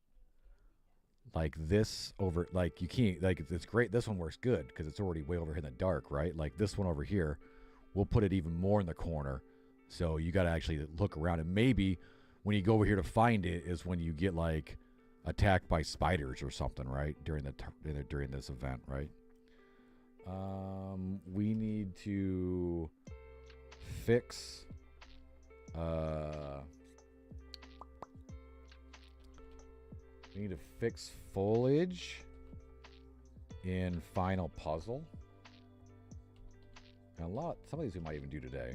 this over, like you can't, like it's great. This one works good because it's already way over here in the dark, right? Like this one over here, we'll put it even more in the corner. So you got to actually look around, and maybe when you go over here to find it is when you get like attacked by spiders or something, right? During this event, right? We need to fix we need to fix foliage in final puzzle. And some of these we might even do today.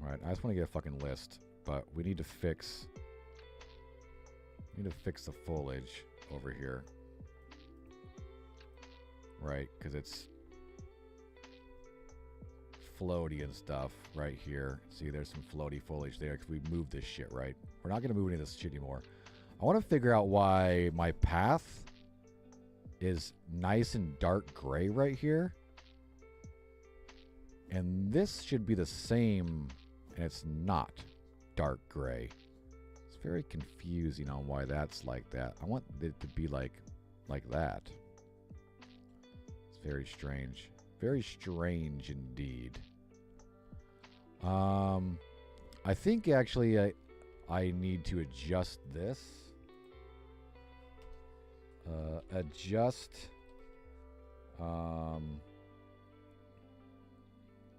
All right, I just want to get a fucking list, but we need to fix the foliage over here. Right, because it's floaty and stuff right here. See, there's some floaty foliage there because we moved this shit, right? We're not going to move any of this shit anymore. I want to figure out why my path is nice and dark gray right here. And this should be the same, and it's not dark gray. It's very confusing on why that's like that. I want it to be like that. It's very strange. Very strange indeed. I think actually I need to adjust this. Adjust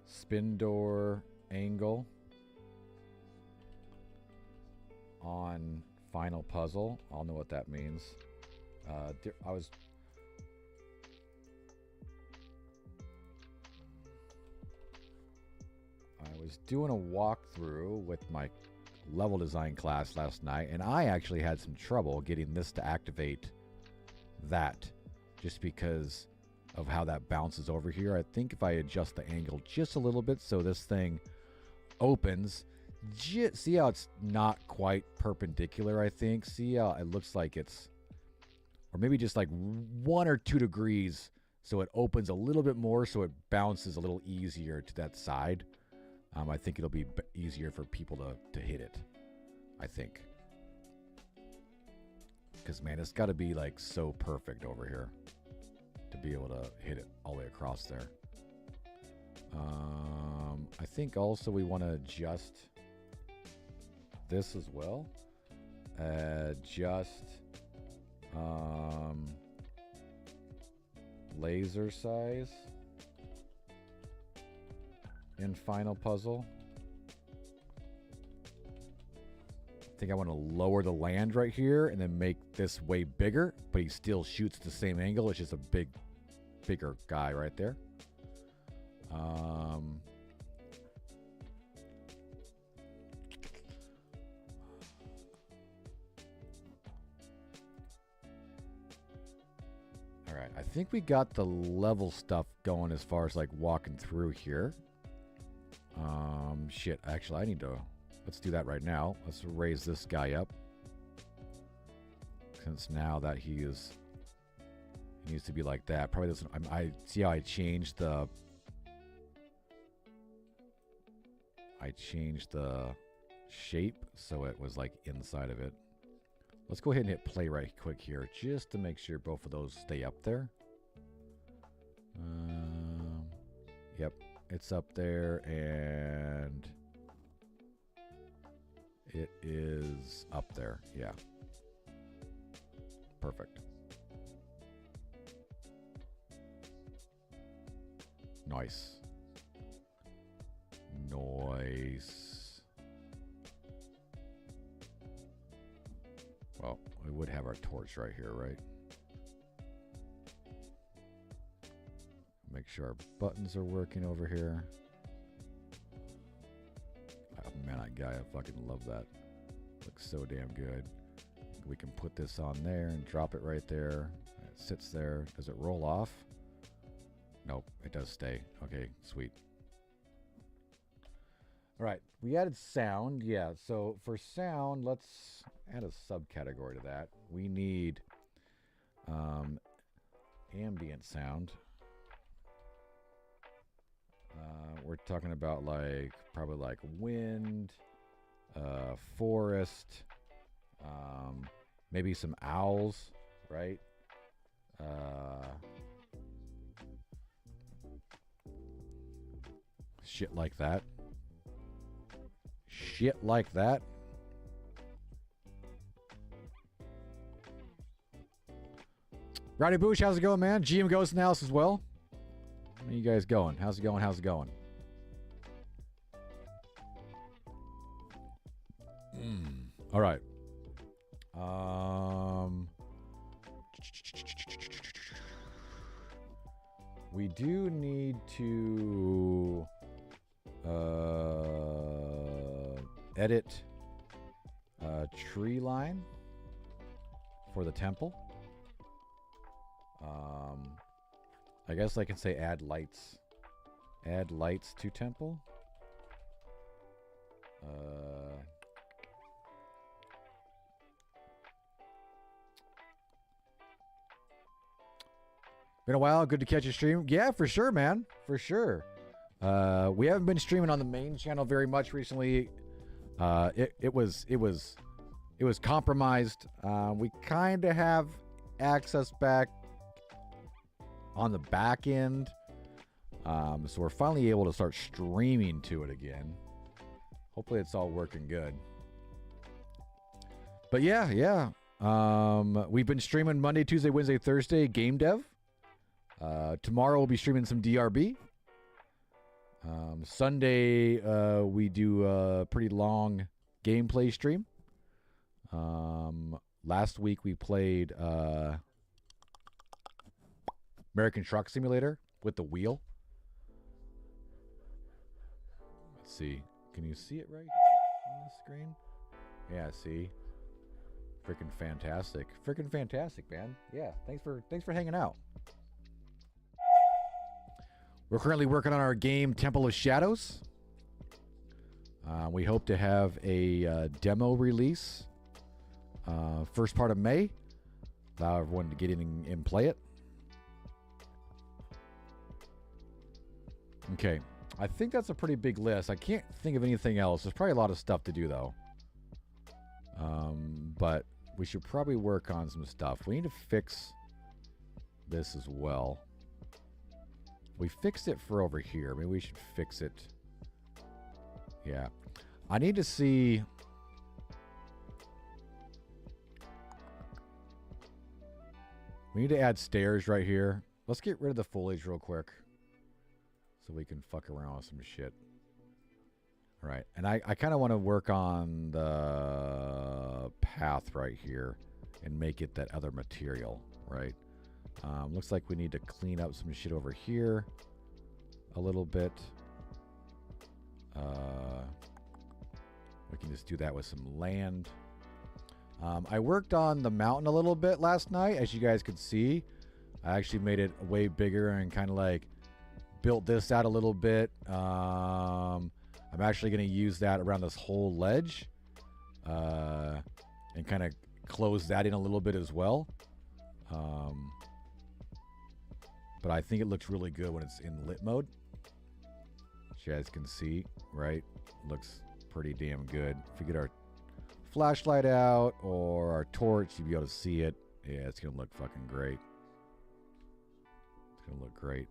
spin door angle on final puzzle. I'll know what that means. I was doing a walkthrough with my level design class last night, and I actually had some trouble getting this to activate that just because of how that bounces over here. I think if I adjust the angle just a little bit so this thing opens, see how it's not quite perpendicular, I think. See how it looks like it's, or maybe just like 1 or 2 degrees so it opens a little bit more so it bounces a little easier to that side. I think it'll be easier for people to hit it, I think. Because, man, it's got to be, like, so perfect over here to be able to hit it all the way across there. I think also we want to adjust this as well. Adjust laser size in final puzzle. I think I want to lower the land right here and then make this way bigger, but he still shoots the same angle. It's just a bigger guy right there. All right, I think we got the level stuff going as far as like walking through here. Shit, actually, I need to, let's do that right now. Let's raise this guy up. Since now that he needs to be like that. Probably doesn't, I see how I changed the shape so it was like inside of it. Let's go ahead and hit play right quick here just to make sure both of those stay up there. Yep, it's up there and it is up there. Yeah. Perfect. Nice. Nice. Well, we would have our torch right here, right? Make sure our buttons are working over here. Oh man, that guy, I fucking love that. Looks so damn good. We can put this on there and drop it right there. It sits there. Does it roll off? Nope, it does stay. Okay, sweet. All right, we added sound. Yeah, so for sound, let's add a subcategory to that. We need ambient sound. We're talking about like probably like wind, forest, maybe some owls, right? Shit like that. Shit like that. Rowdy Boosh, how's it going, man? GM Ghost in the house as well. How are you guys going? How's it going? How's it going? All right. We do need to edit tree line for the temple. I guess I can say add lights. Add lights to temple. Been a while. Good to catch a stream. Yeah, for sure, man. For sure. We haven't been streaming on the main channel very much recently. It was compromised. We kind of have access back on the back end. So we're finally able to start streaming to it again. Hopefully it's all working good. But yeah. We've been streaming Monday, Tuesday, Wednesday, Thursday, game dev. Tomorrow we'll be streaming some DRB. Sunday we do a pretty long gameplay stream. Last week we played American Truck Simulator with the wheel. Let's see. Can you see it right here on the screen? Yeah, see. Freaking fantastic. Freaking fantastic, man. Yeah, thanks for hanging out. We're currently working on our game Temple of Shadows. We hope to have a demo release first part of May. Allow everyone to get in and play it. Okay, I think that's a pretty big list. I can't think of anything else. There's probably a lot of stuff to do though. But we should probably work on some stuff. We need to fix this as well. We fixed it for over here. Maybe we should fix it. Yeah. I need to see. We need to add stairs right here. Let's get rid of the foliage real quick so we can fuck around with some shit. All right. And I kind of want to work on the path right here and make it that other material, right? Looks like we need to clean up some shit over here. a little bit. We can just do that with some land. I worked on the mountain a little bit last night, as you guys could see. I actually made it way bigger and kind of like built this out a little bit. I'm actually going to use that around this whole ledge and kind of close that in a little bit as well. But I think it looks really good when it's in lit mode. As you guys can see, right? Looks pretty damn good. If we get our flashlight out or our torch, you'll be able to see it. Yeah, it's going to look fucking great. It's going to look great.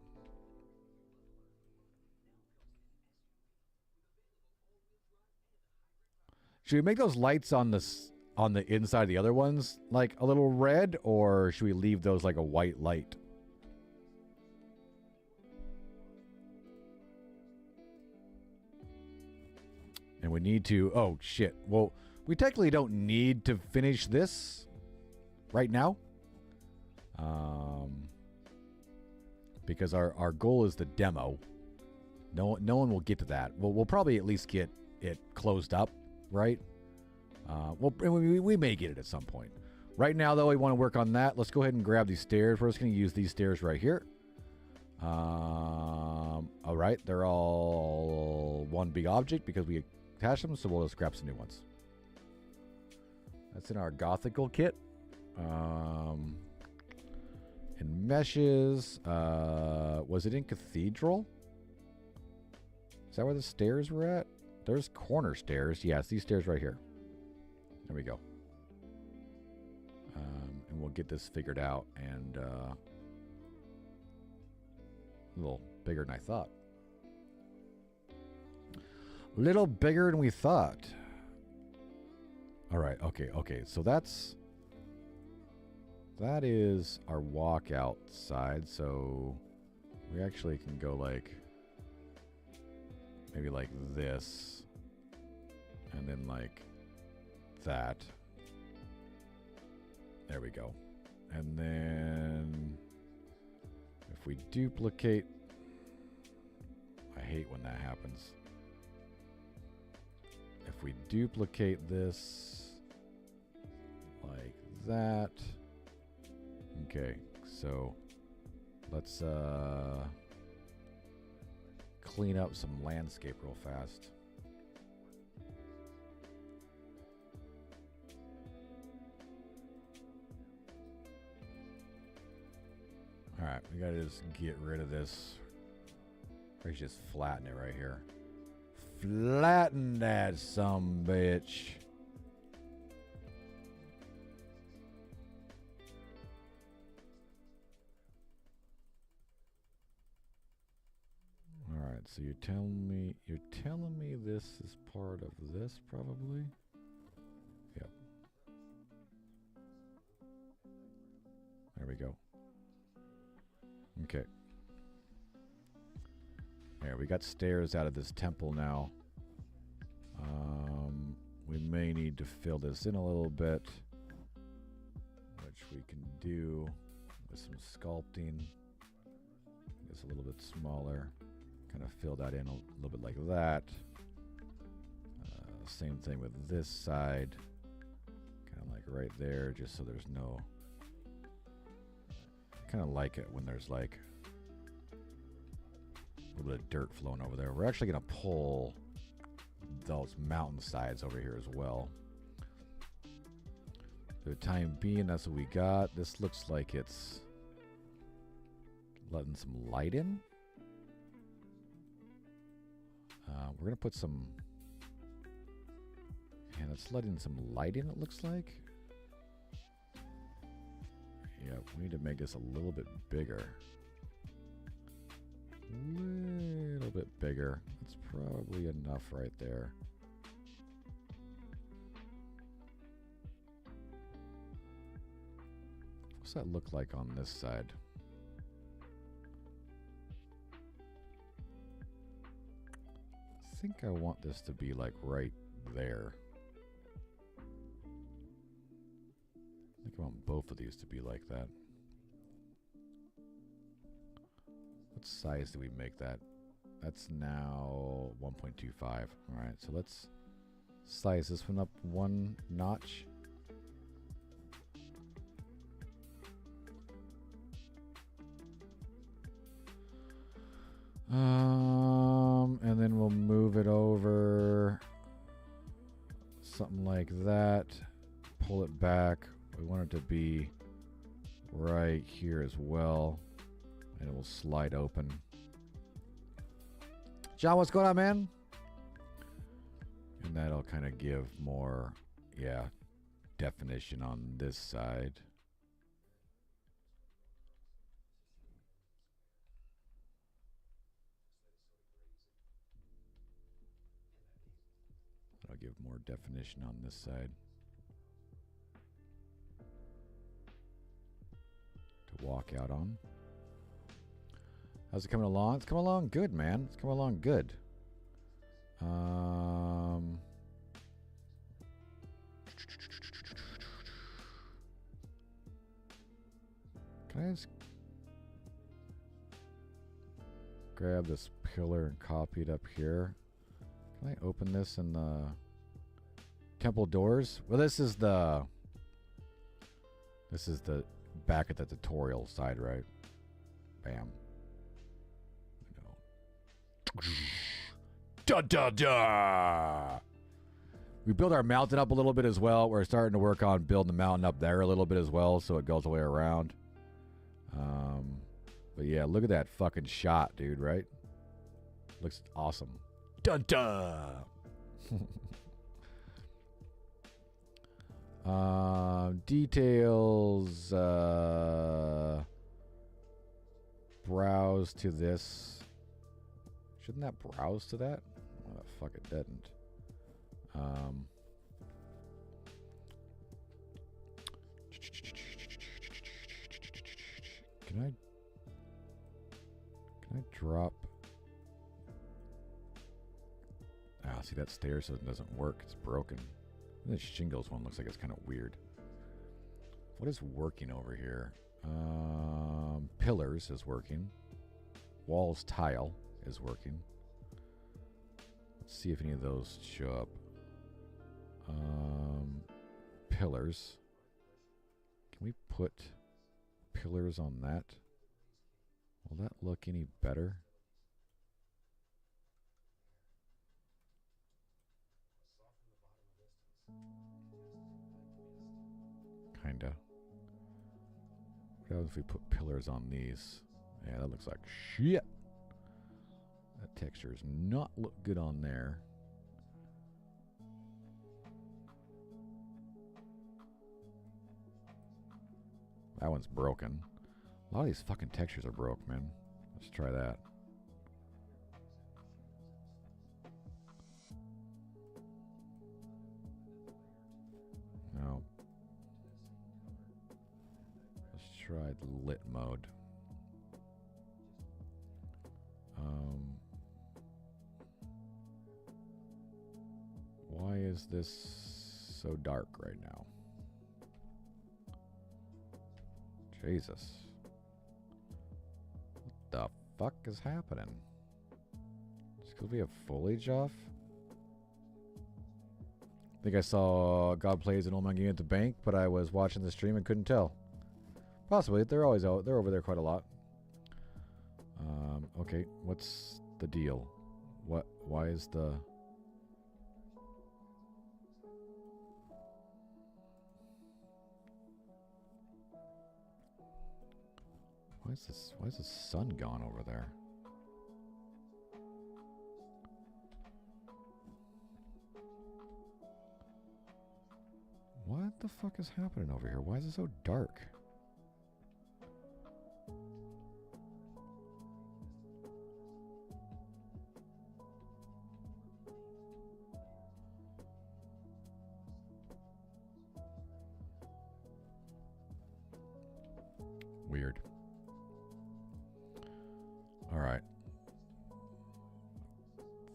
Should we make those lights on this on the inside of the other ones like a little red, or should we leave those like a white light? And we need to, oh shit. Well, we technically don't need to finish this right now. Because our goal is the demo. No one will get to that. We'll probably at least get it closed up, right? Well, we may get it at some point. Right now, though, we want to work on that. Let's go ahead and grab these stairs. We're just going to use these stairs right here. All right, they're all one big object because we attach them, so we'll just grab some new ones. That's in our Gothical kit. In meshes, was it in Cathedral? Is that where the stairs were at? There's corner stairs. Yes, these stairs right here. There we go. And we'll get this figured out and a little bigger than I thought. A little bigger than we thought. All right. Okay. So that is our walk outside. So we actually can go like maybe like this and then like that. There we go. And then if we duplicate, I hate when that happens. If we duplicate this like that. Okay, so let's clean up some landscape real fast. All right, we gotta just get rid of this. Or just flatten it right here. Flatten that sumbitch. All right, so you're telling me this is part of this probably? Yep. There we go. Okay. There, we got stairs out of this temple now. We may need to fill this in a little bit, which we can do with some sculpting. It's a little bit smaller. Kind of fill that in a little bit like that. Same thing with this side. Kind of like right there, just so there's no... kind of like it when there's like a little bit of dirt flowing over there. We're actually going to pull those mountain sides over here as well. For the time being, that's what we got. This looks like it's letting some light in. We're going to put some... and it's letting some light in, it looks like. Yeah, we need to make this a little bit bigger. Little bit bigger. That's probably enough right there. What's that look like on this side? I think I want this to be like right there. I think I want both of these to be like that. What size do we make that? That's now 1.25. All right, so let's size this one up one notch. And then we'll move it over something like that. Pull it back. We want it to be right here as well. And it will slide open. John, what's going on, man? And that'll kind of give more, yeah, definition on this side. That'll give more definition on this side. To walk out on. How's it coming along? It's coming along good, man. It's coming along good. Can I just grab this pillar and copy it up here? Can I open this in the temple doors? Well, this is the back at the tutorial side, right? Bam. Da da da. We build our mountain up a little bit as well. We're starting to work on building the mountain up there a little bit as well, so it goes the way around. But yeah, look at that fucking shot, dude, right? Looks awesome. Dun dun. Details. Browse to this. Shouldn't that browse to that? Oh, fuck, it didn't. Can I drop? Ah, see, that stairs doesn't work. It's broken. This shingles one looks like it's kind of weird. What is working over here? Pillars is working. Walls tile is working. Let's see if any of those show up. Pillars. Can we put pillars on that? Will that look any better? Kinda. What happens if we put pillars on these? Yeah, that looks like shit. That texture does not look good on there. That one's broken. A lot of these fucking textures are broke, man. Let's try that. No. Let's try the lit mode. Why is this so dark right now? Jesus. What the fuck is happening? Just because we have foliage off? I think I saw God Plays an Old Man Game at the Bank, but I was watching the stream and couldn't tell. Possibly. They're always out. They're over there quite a lot. Okay, what's the deal? Why is the... Why is the sun gone over there? What the fuck is happening over here? Why is it so dark? Weird. Alright.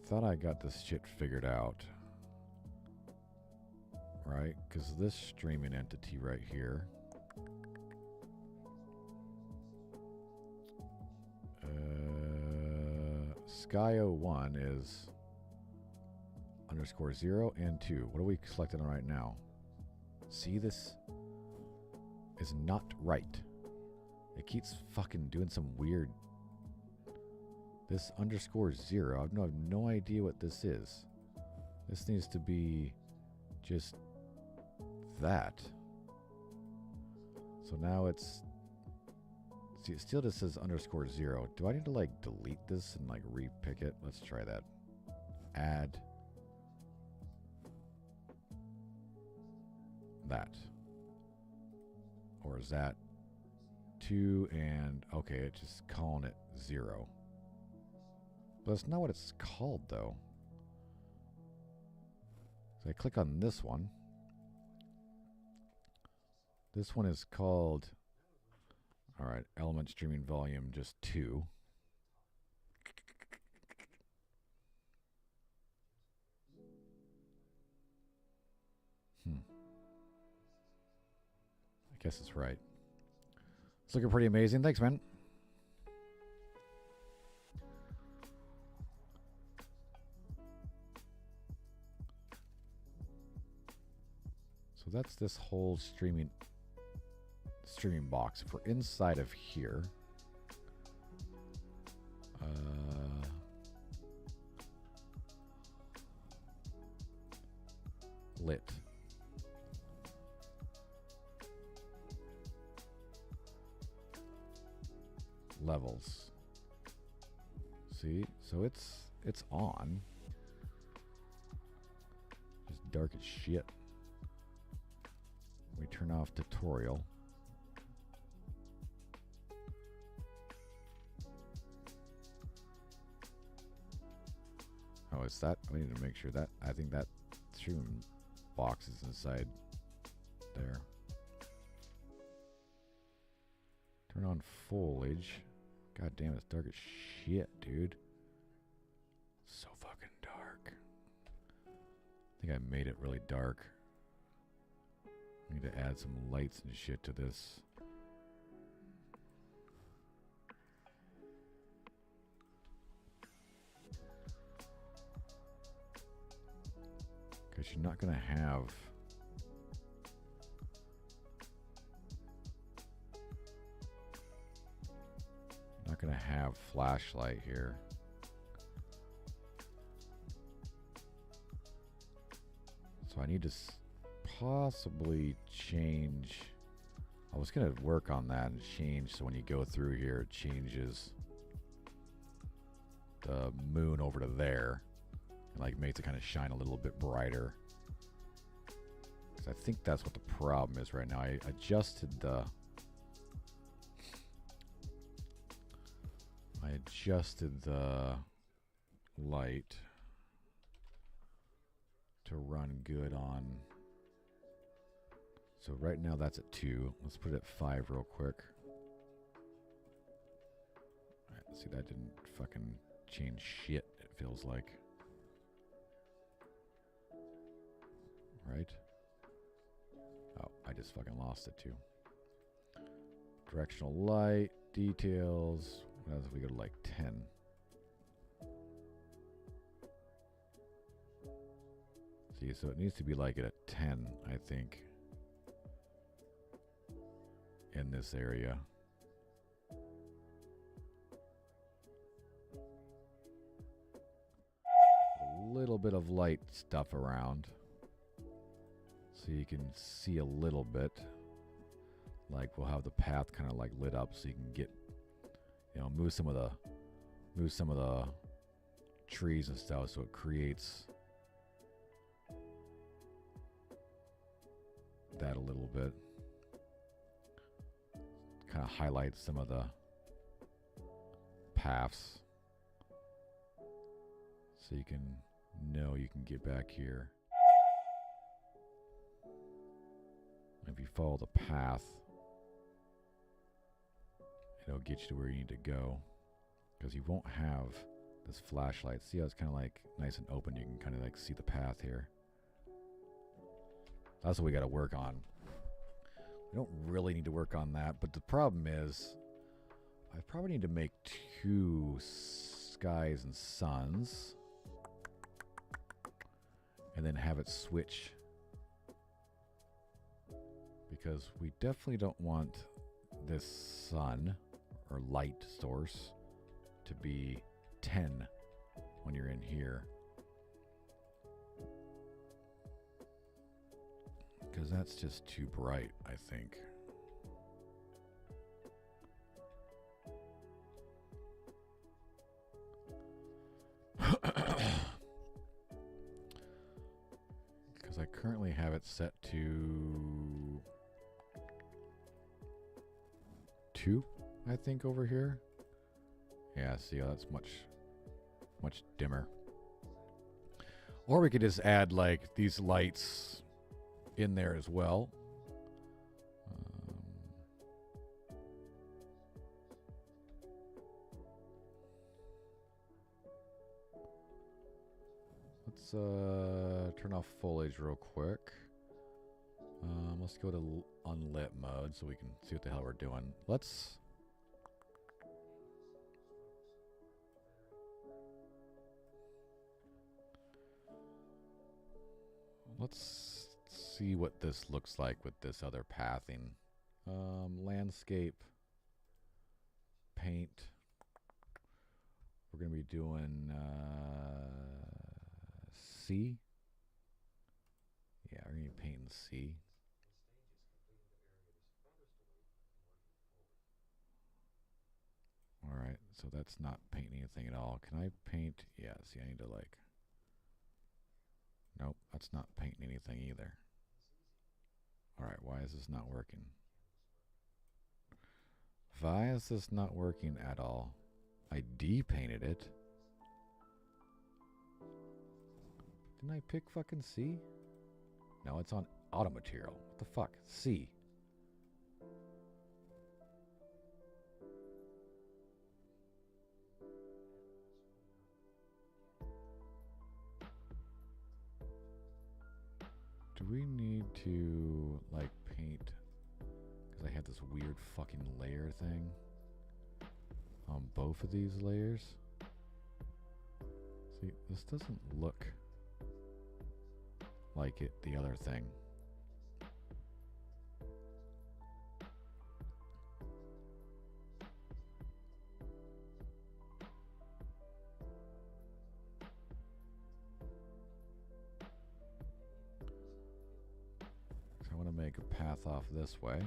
Thought I got this shit figured out. Right? Because this streaming entity right here. 𝐸𝐞𝐫𝐬1 is _0 and 2. What are we selecting on right now? See, this is not right. It keeps fucking doing some weird. This _0. I have no idea what this is. This needs to be just that. So now it's. See, it still just says _0. Do I need to like delete this and like repick it? Let's try that. Add that. Or is that 2 and okay, it's just calling it 0. But that's not what it's called though. So I click on this one. This one is called, all right, element streaming volume just 2. I guess it's right. It's looking pretty amazing. Thanks, man. So that's this whole streaming box. If we're inside of here, lit. Levels. See? So it's on. Just dark as shit. We turn off tutorial. Oh, it's that? We need to make sure that, I think that stream box is inside there. Turn on foliage. God damn, it's dark as shit, dude. So fucking dark. I think I made it really dark. I need to add some lights and shit to this. Because you're not going to have... not going to have flashlight here. So I need to possibly change. I was going to work on that and change so when you go through here it changes the moon over to there and like makes it kind of shine a little bit brighter. Because I think that's what the problem is right now. I adjusted the light to run good on. So right now that's at 2. Let's put it at 5 real quick. Alright, see, that didn't fucking change shit, it feels like. Right? Oh, I just fucking lost it too. Directional light, details. What else if we go to like 10? See, so it needs to be like at a 10, I think. In this area. A little bit of light stuff around. So you can see a little bit. Like we'll have the path kind of like lit up so you can get, you know, move some of the trees and stuff so it creates that a little bit. Kind of highlight some of the paths so you can know you can get back here. If you follow the path, it'll get you to where you need to go, because you won't have this flashlight. See how it's kind of like nice and open? You can kind of like see the path here. That's what we got to work on. We don't really need to work on that, but the problem is I probably need to make 2 skies and suns. And then have it switch. Because we definitely don't want this sun or light source to be 10 when you're in here. Because that's just too bright, I think. Because I currently have it set to 2, I think, over here. Yeah, see, that's much dimmer. Or we could just add like these lights in there as well. Let's turn off foliage real quick. Let's go to unlit mode so we can see what the hell we're doing. Let's see what this looks like with this other pathing. Landscape, paint. We're going to be doing C. Yeah, we're going to be painting C. All right, so that's not painting anything at all. Can I paint? Yeah, see, I need to like... Nope, that's not painting anything either. All right, why is this not working? Why is this not working at all? I depainted it. Didn't I pick fucking C? No, it's on auto material. What the fuck? C. Do we need to, like, paint? Because I had this weird fucking layer thing on both of these layers. See, this doesn't look like it, the other thing. So I want to make a path off this way.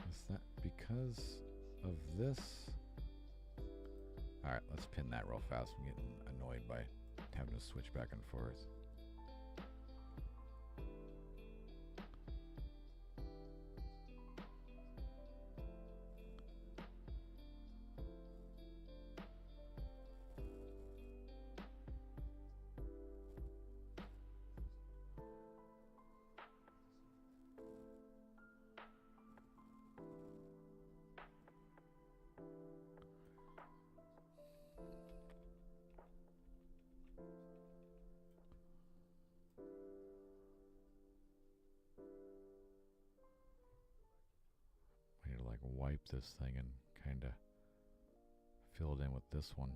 Is that because of this? Alright, let's pin that real fast. I'm getting annoyed by having to switch back and forth. I need to like wipe this thing and kind of fill it in with this one.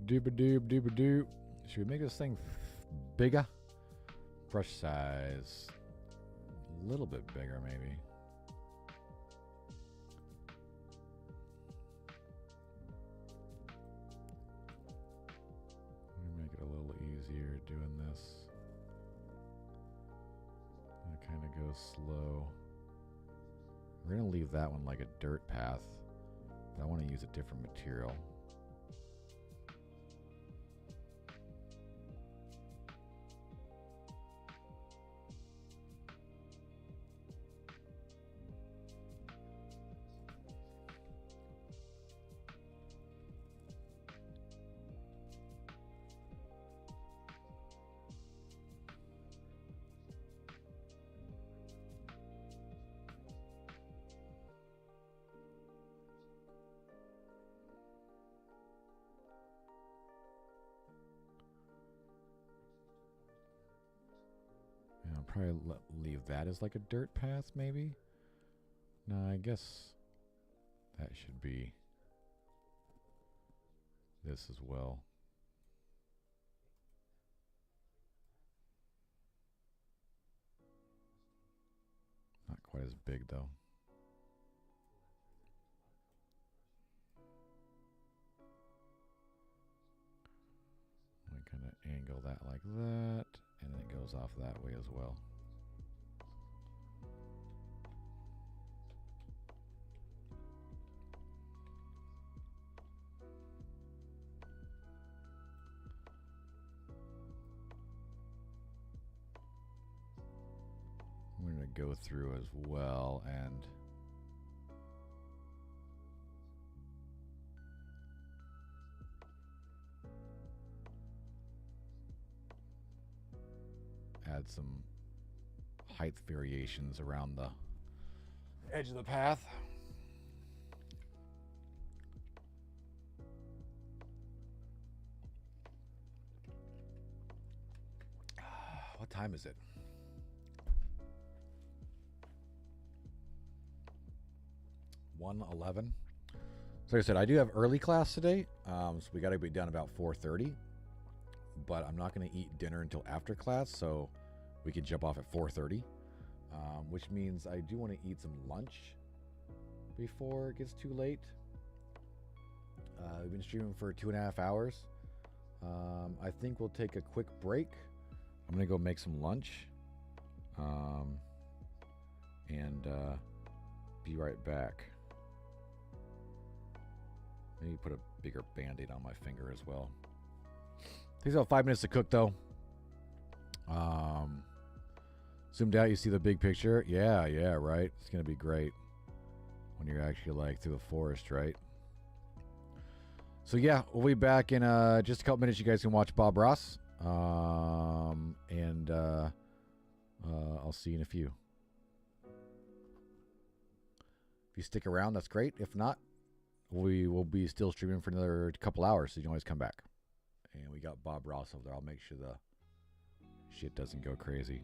Dooba-doob, dooba-doo. Should we make this thing bigger? Brush size. A little bit bigger, maybe. Let me make it a little easier doing this. go slow. We're going to leave that one like a dirt path. But I want to use a different material. I'll probably leave that as like a dirt path, maybe. No, I guess that should be this as well. Not quite as big though. We kind of angle that like that. And then it goes off that way as well. I'm going to go through as well and add some height variations around the edge of the path. What time is it? (1:11). So like I said, I do have early class today, so we got to be done about 4:30. But I'm not going to eat dinner until after class, so we can jump off at 4:30, which means I do want to eat some lunch before it gets too late. We've been streaming for 2.5 hours. I think we'll take a quick break. I'm going to go make some lunch and be right back. Maybe put a bigger Band-Aid on my finger as well. Takes about 5 minutes to cook, though. Zoomed out, you see the big picture. Yeah, right. It's gonna be great when you're actually like through the forest, right? So yeah, we'll be back in just a couple minutes. You guys can watch Bob Ross, and I'll see you in a few. If you stick around, that's great. If not, we will be still streaming for another couple hours, so you can always come back. And we got Bob Ross over there. I'll make sure the shit doesn't go crazy.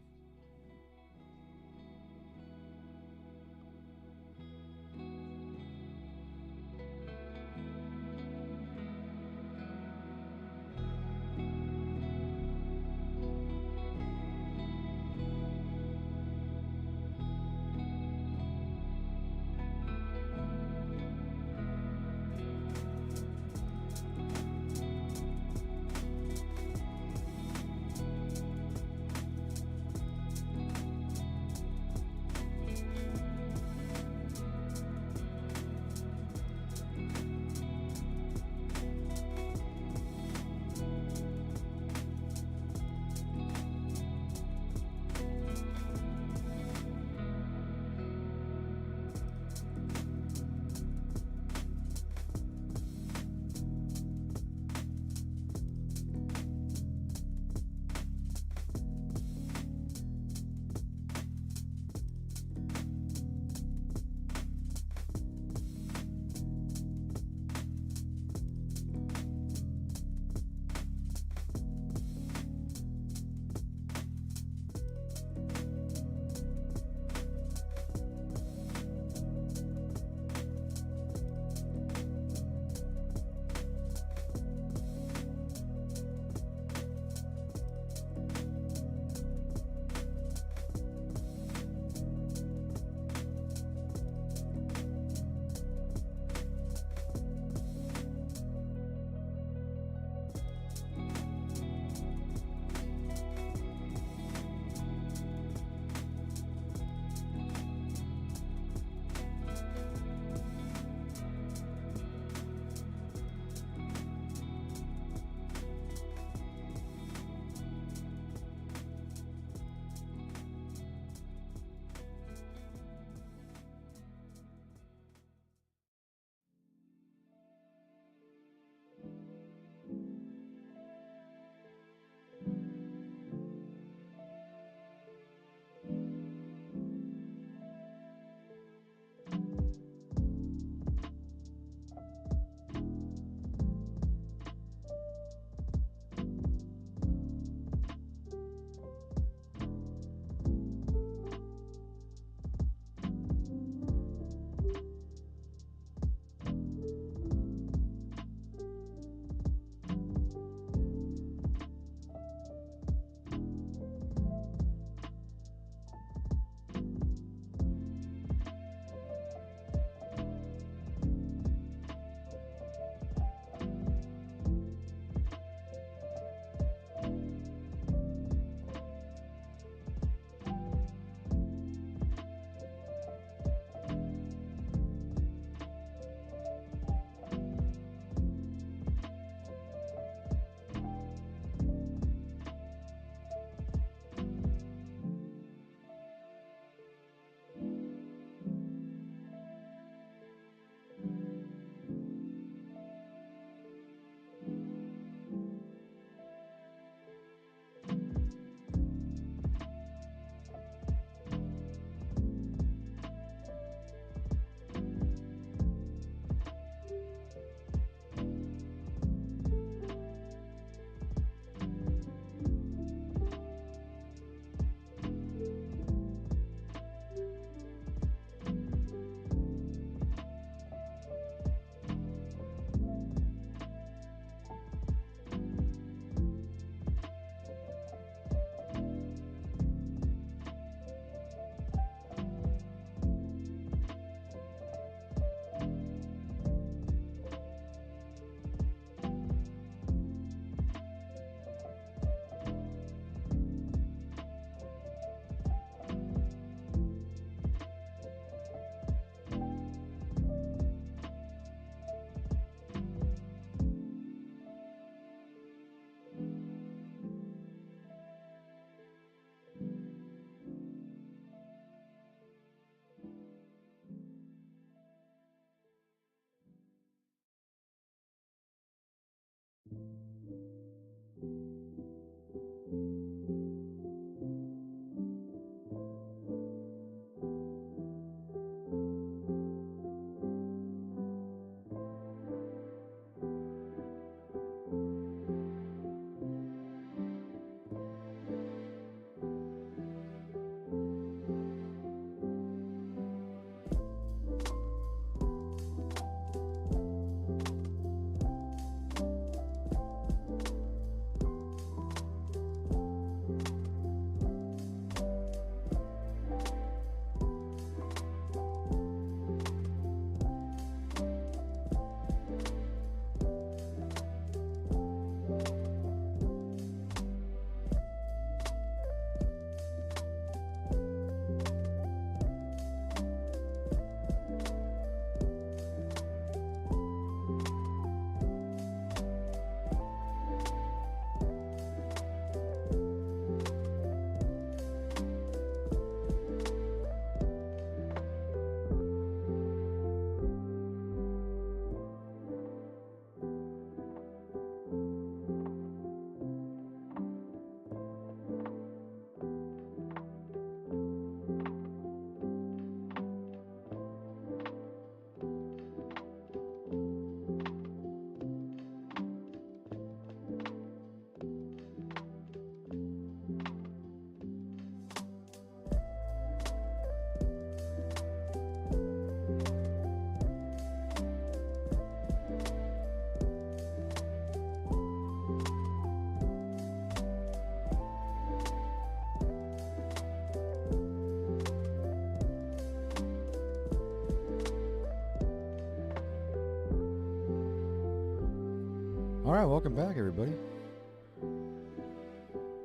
All right, welcome back, everybody.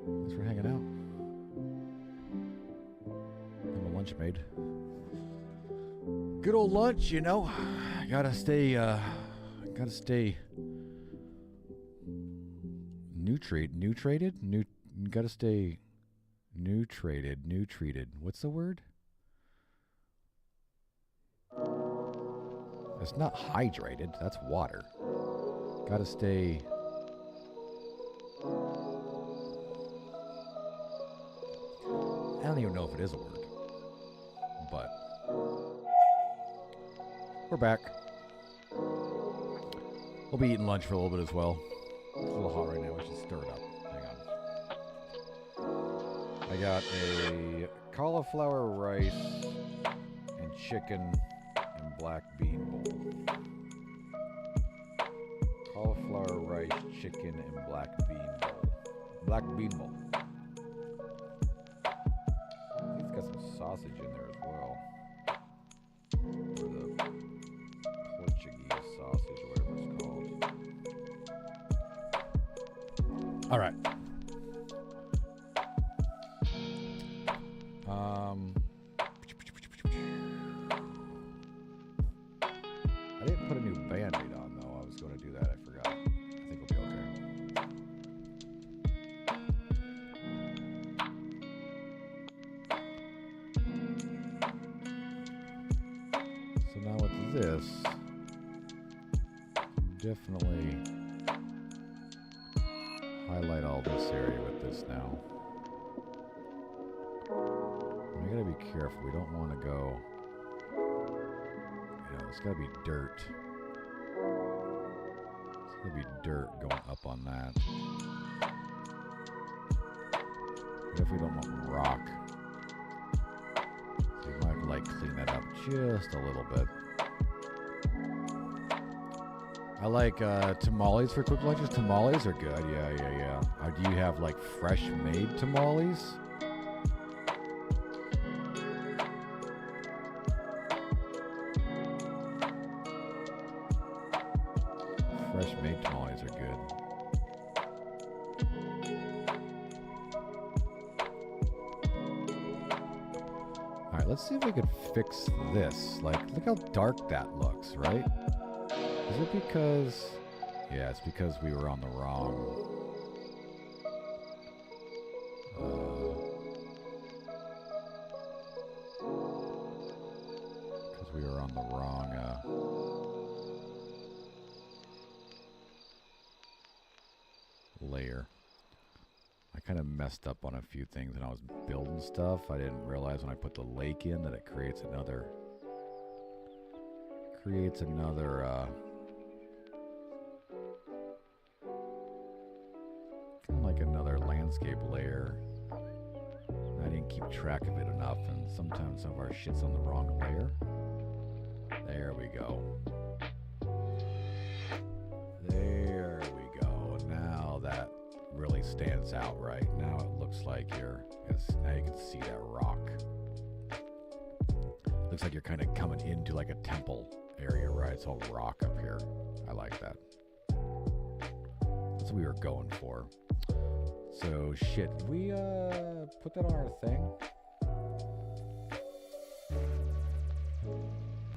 Thanks for hanging out. Got my lunch made. Good old lunch, you know. Gotta stay nutrated. Gotta stay nutrated. What's the word? It's not hydrated. That's water. Gotta stay. I don't even know if it is a word, but we're back. We'll be eating lunch for a little bit as well. It's a little hot right now. We should stir it up. Hang on. I got a cauliflower rice and chicken and black bean bowl. Cauliflower rice, chicken, and black bean bowl. Black bean bowl. I think it's got some sausage in there as well. Or the Portuguese sausage, whatever it's called. All right. I didn't put a new Band-Aid on, though. I was going to do that. I forgot. I think we'll be okay. So now with this, definitely highlight all this area with this now. We gotta be careful. We don't want to go. It's gotta be dirt. It's gonna be dirt going up on that. Definitely don't want rock. So you might like clean that up just a little bit. I like tamales for quick lunches. Tamales are good. Yeah. Do you have like fresh made tamales? Fresh made tamales are good. All right, let's see if we can fix this. Like, look how dark that looks, right? Is it because... Yeah, it's because we were on the wrong... Because we were on the wrong... layer. I kind of messed up on a few things when I was building stuff. I didn't realize when I put the lake in that it creates another kind of like another landscape layer. I didn't keep track of it enough, and sometimes some of our shit's on the wrong layer. There we go. There we go. Now that really stands out, right? Now it looks like now you can see that rock. Looks like you're kind of coming into like a temple area, right? It's all rock up here. I like that. That's what we were going for. So shit, did we put that on our thing?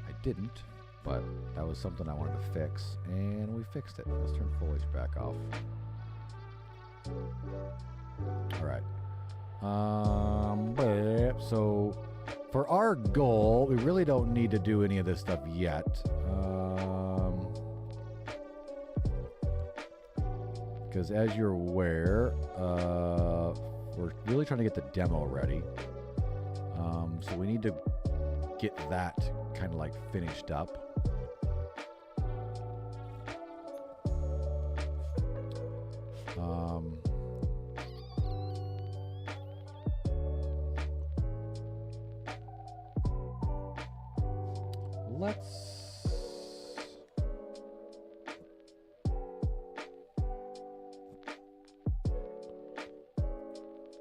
I didn't, but that was something I wanted to fix, and we fixed it. Let's turn foliage back off. All right. So for our goal, we really don't need to do any of this stuff yet. Because as you're aware, we're really trying to get the demo ready. So we need to get that kind of like finished up.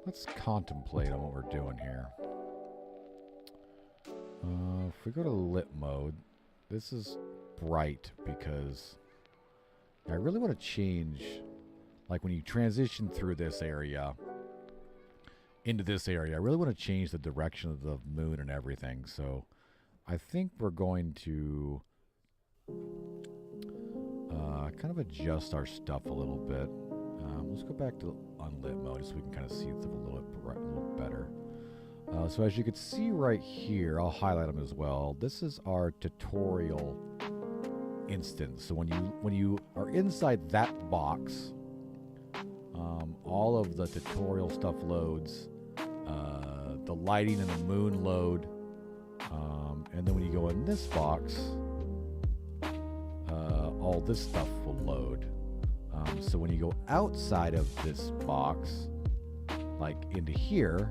Let's contemplate on what we're doing here. If we go to lit mode, this is bright because I really want to change, like when you transition through this area into this area, I really want to change the direction of the moon and everything. So I think we're going to kind of adjust our stuff a little bit. Let's go back to unlit mode so we can kind of see it a little better. So as you can see right here, I'll highlight them as well. This is our tutorial instance. So when you are inside that box, all of the tutorial stuff loads. The lighting and the moon load. And then when you go in this box, all this stuff will load. So when you go outside of this box, like into here,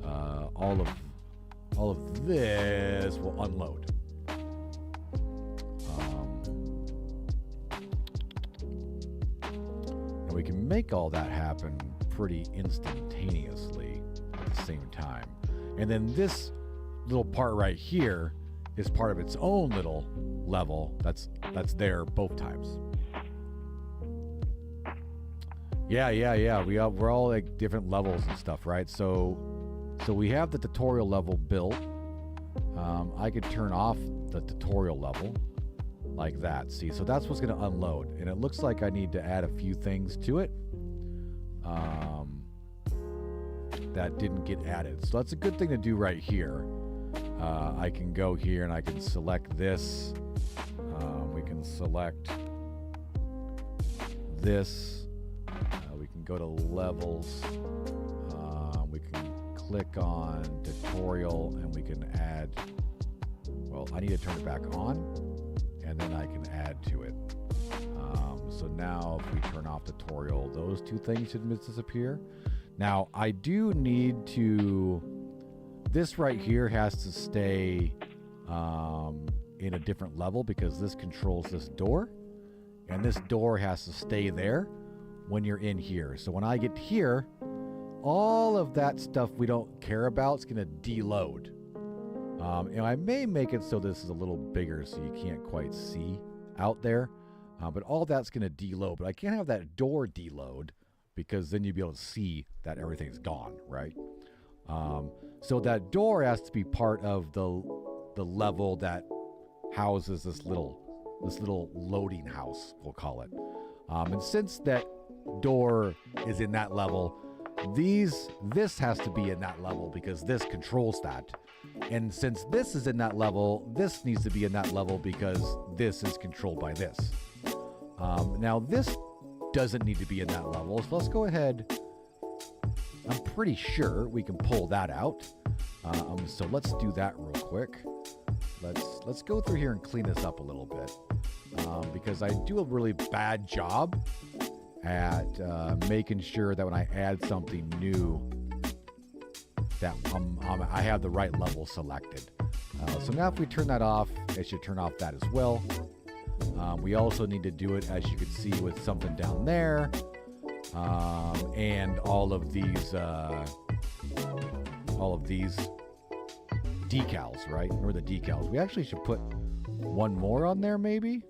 all of this will unload. And we can make all that happen pretty instantaneously at the same time. And then this little part right here is part of its own little level that's there both times. Yeah. We're all like different levels and stuff, right? So we have the tutorial level built. I could turn off the tutorial level like that. See, so that's what's going to unload. And it looks like I need to add a few things to it that didn't get added. So that's a good thing to do right here. I can go here and I can select this. We can select this. We can go to levels. We can click on tutorial and we can add, well, I need to turn it back on and then I can add to it. So now if we turn off tutorial, those two things should disappear. Now I do need to, this right here has to stay in a different level because this controls this door, and this door has to stay there when you're in here. So when I get here, all of that stuff we don't care about is going to deload. And I may make it so this is a little bigger so you can't quite see out there. But all that's going to deload. But I can't have that door deload because then you'd be able to see that everything's gone, right? So that door has to be part of the level that houses this little loading house, we'll call it. And since that door is in that level, this has to be in that level because this controls that. And since this is in that level, this needs to be in that level because this is controlled by this. Now this doesn't need to be in that level, so let's go ahead. I'm pretty sure we can pull that out. So let's do that real quick. Let's go through here and clean this up a little bit because I do a really bad job at making sure that when I add something new that I have the right level selected. So now if we turn that off, it should turn off that as well. We also need to do it, as you can see, with something down there. And all of these decals, right? Or the decals. We actually should put one more on there, maybe.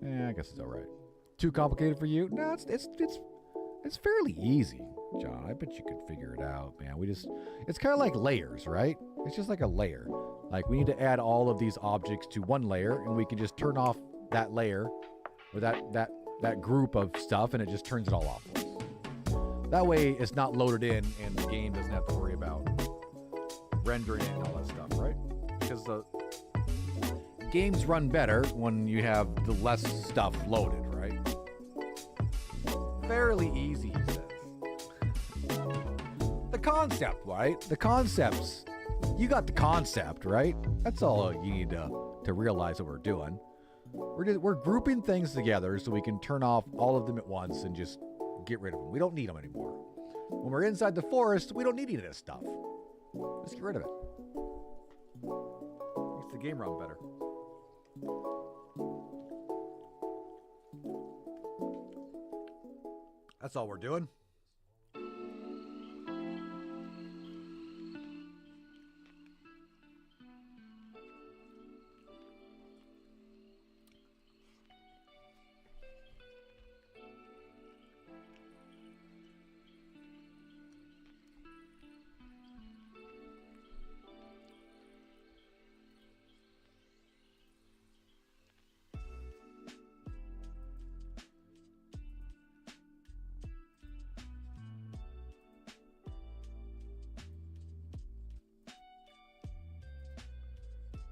I guess it's all right. Too complicated for you? No, it's fairly easy, John. I bet you could figure it out, man. It's kind of like layers, right? It's just like a layer. Like we need to add all of these objects to one layer, and we can just turn off that layer or that group of stuff, and it just turns it all off for us. That way, it's not loaded in, and the game doesn't have to worry about rendering it and all that stuff, right? Because the games run better when you have the less stuff loaded, right? Fairly easy, he says. The concept, right? The concepts. You got the concept, right? That's all you need to realize what we're doing. We're grouping things together so we can turn off all of them at once and just get rid of them. We don't need them anymore. When we're inside the forest, we don't need any of this stuff. Let's get rid of it. Makes the game run better. That's all we're doing.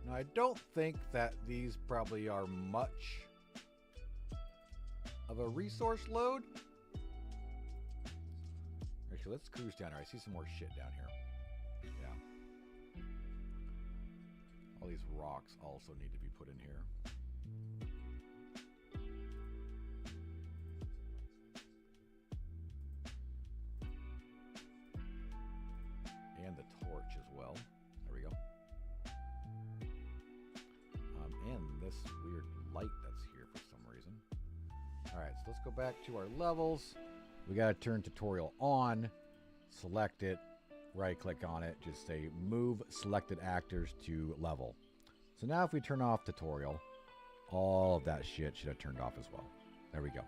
Now, I don't think that these probably are much of a resource load. Actually, let's cruise down here. I see some more shit down here. Yeah. All these rocks also need to be put in here. And the torch as well. There we go. And this weird light that's here for some reason. All right, so let's go back to our levels. We got to turn tutorial on, select it, right click on it, just say move selected actors to level. So now if we turn off tutorial, all of that shit should have turned off as well. There we go.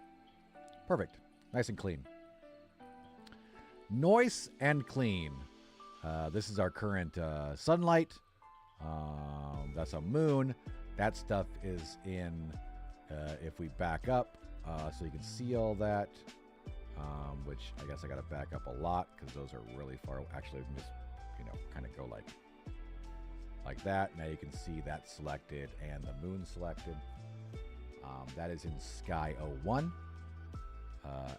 Perfect. Nice and clean. Noise and clean. This is our current sunlight. That's a moon. That stuff is in, if we back up, so you can see all that, which I guess I got to back up a lot because those are really far. Actually, we can just, you know, kind of go like that. Now you can see that selected and the moon selected. That is in Sky 01.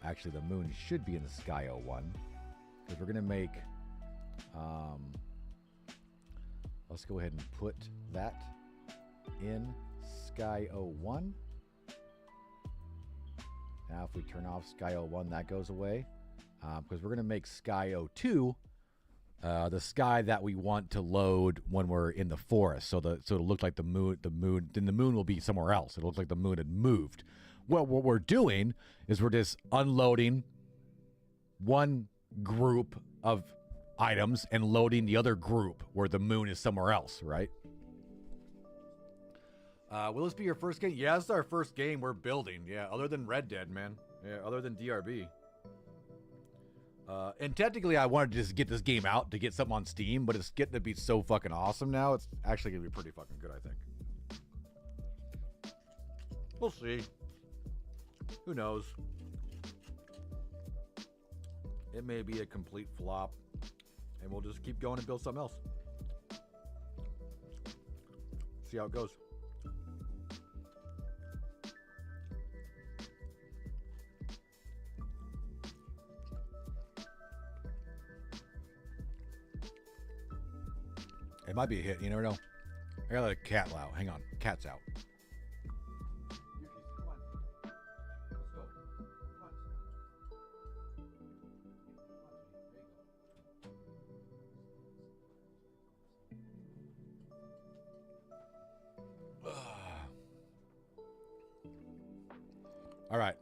Actually, the moon should be in Sky 01 because we're going to make, let's go ahead and put that in Sky 01. Now if we turn off Sky 01, that goes away. Because we're going to make Sky 02 the sky that we want to load when we're in the forest. So it'll look like the moon, then the moon will be somewhere else. It'll look like the moon had moved. Well, what we're doing is we're just unloading one group of items and loading the other group where the moon is somewhere else, right? Will this be your first game? Yeah, this is our first game we're building. Yeah, other than Red Dead, man. Yeah, other than DRB. And technically, I wanted to just get this game out to get something on Steam, but it's getting to be so fucking awesome now. It's actually going to be pretty fucking good, I think. We'll see. Who knows? It may be a complete flop, and we'll just keep going and build something else. See how it goes. It might be a hit. You never know. I gotta let a cat out. Hang on. Cat's out. All right.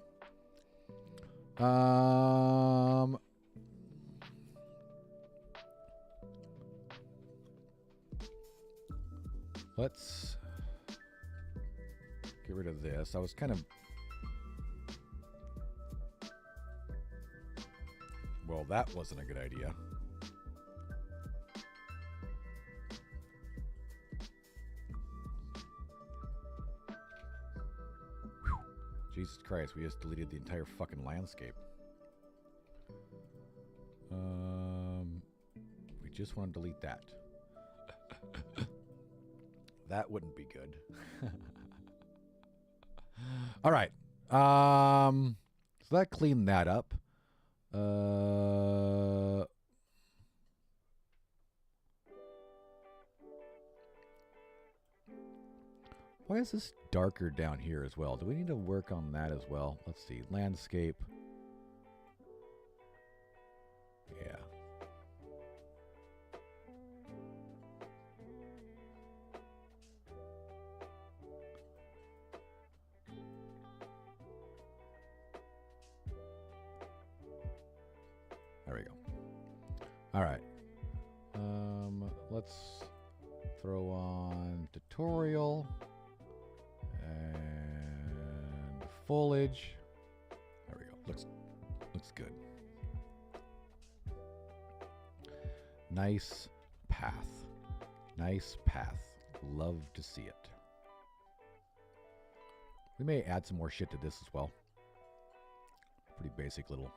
Let's get rid of this. I was kind of... Well, that wasn't a good idea. Whew. Jesus Christ, we just deleted the entire fucking landscape. We just want to delete that. That wouldn't be good. All right. So that cleaned that up. Why is this darker down here as well? Do we need to work on that as well? Let's see. Landscape. Yeah. There we go. All right. Let's throw on tutorial and foliage. There we go. Looks good. Nice path. Nice path. Love to see it. We may add some more shit to this as well. Pretty basic little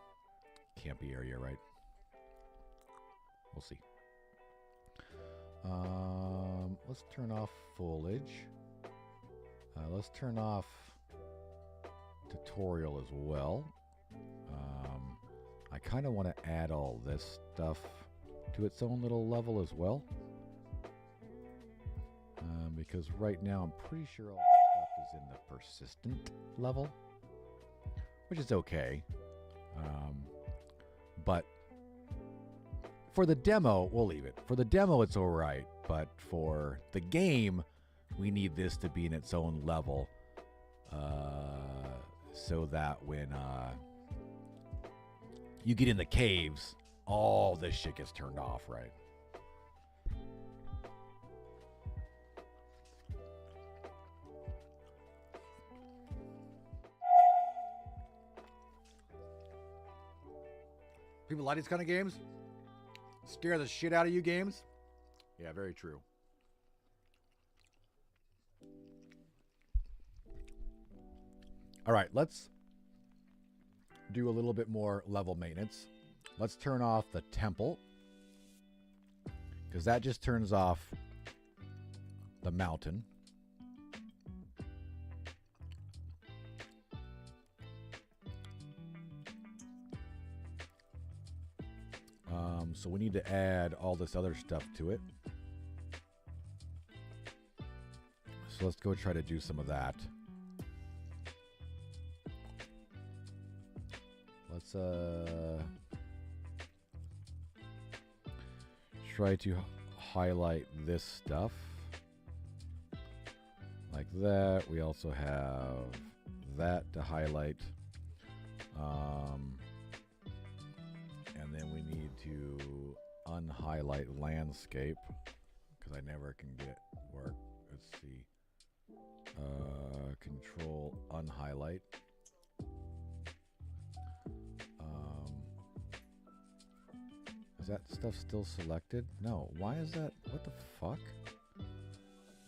campy area, right? We'll see. let's turn off foliage. Let's turn off tutorial as well. I kind of want to add all this stuff to its own little level as well. Because right now I'm pretty sure all the stuff is in the persistent level, which is okay. But for the demo, we'll leave it. For the demo, it's all right. But for the game, we need this to be in its own level, so that when you get in the caves, all this shit gets turned off, right? People like these kind of games? Scare the shit out of you games? Yeah, very true. All right, let's do a little bit more level maintenance. Let's turn off the temple, because that just turns off the mountain. So we need to add all this other stuff to it. So let's go try to do some of that. Let's try to highlight this stuff like that. We also have that to highlight. And then we need to unhighlight landscape, because I never can get work. Let's see. Control unhighlight. Is that stuff still selected? No. Why is that? What the fuck?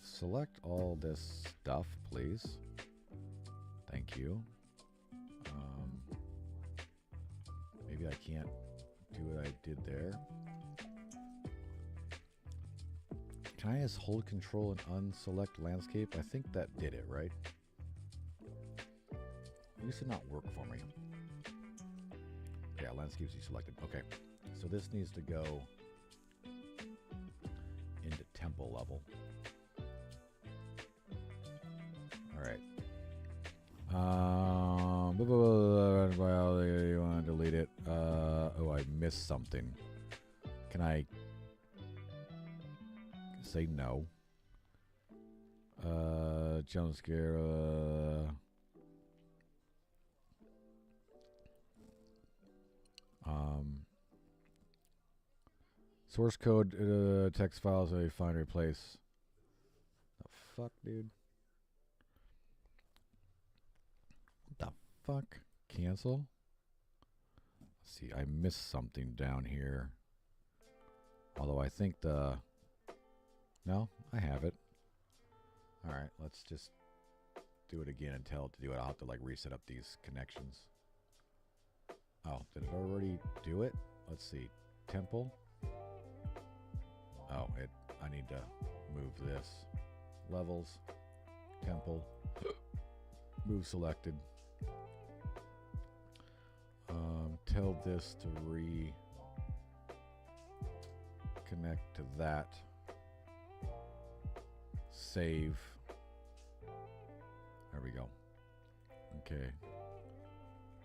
Select all this stuff, please. Thank you. Maybe I can't do what I did there. Can I just hold control and unselect landscape? I think that did it, right? It used to not work for me. Yeah, landscapes deselected. Okay. So this needs to go into temple level. All right. You want to delete it? Oh, I missed something. Can I say no? Jump scare. Source code text files. Find replace. The fuck, dude. What the fuck? Cancel? Let's see, I missed something down here. Although I think the... No, I have it. Alright, let's just do it again and tell it to do it. I'll have to like reset up these connections. Oh, did it already do it? Let's see. Temple. Oh, I need to move this. Levels. Temple. Move selected. Tell this to connect to that. Save. There we go. Okay.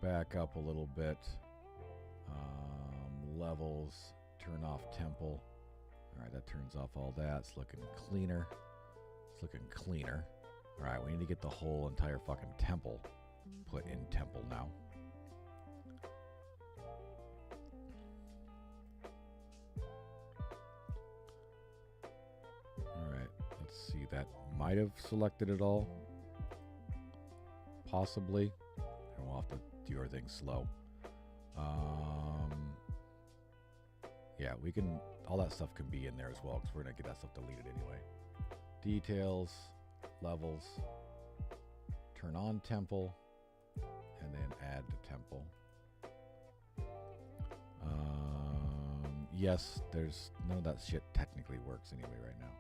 Back up a little bit. Levels. Turn off temple. Alright, that turns off all that. It's looking cleaner. It's looking cleaner. Alright, we need to get the whole entire fucking temple put in temple now. Alright, let's see. That might have selected it all. Possibly. And we'll have to do everything slow. Yeah, we can... All that stuff can be in there as well, because we're going to get that stuff deleted anyway. Details, levels, turn on temple, and then add to temple. Yes, there's... None of that shit technically works anyway right now.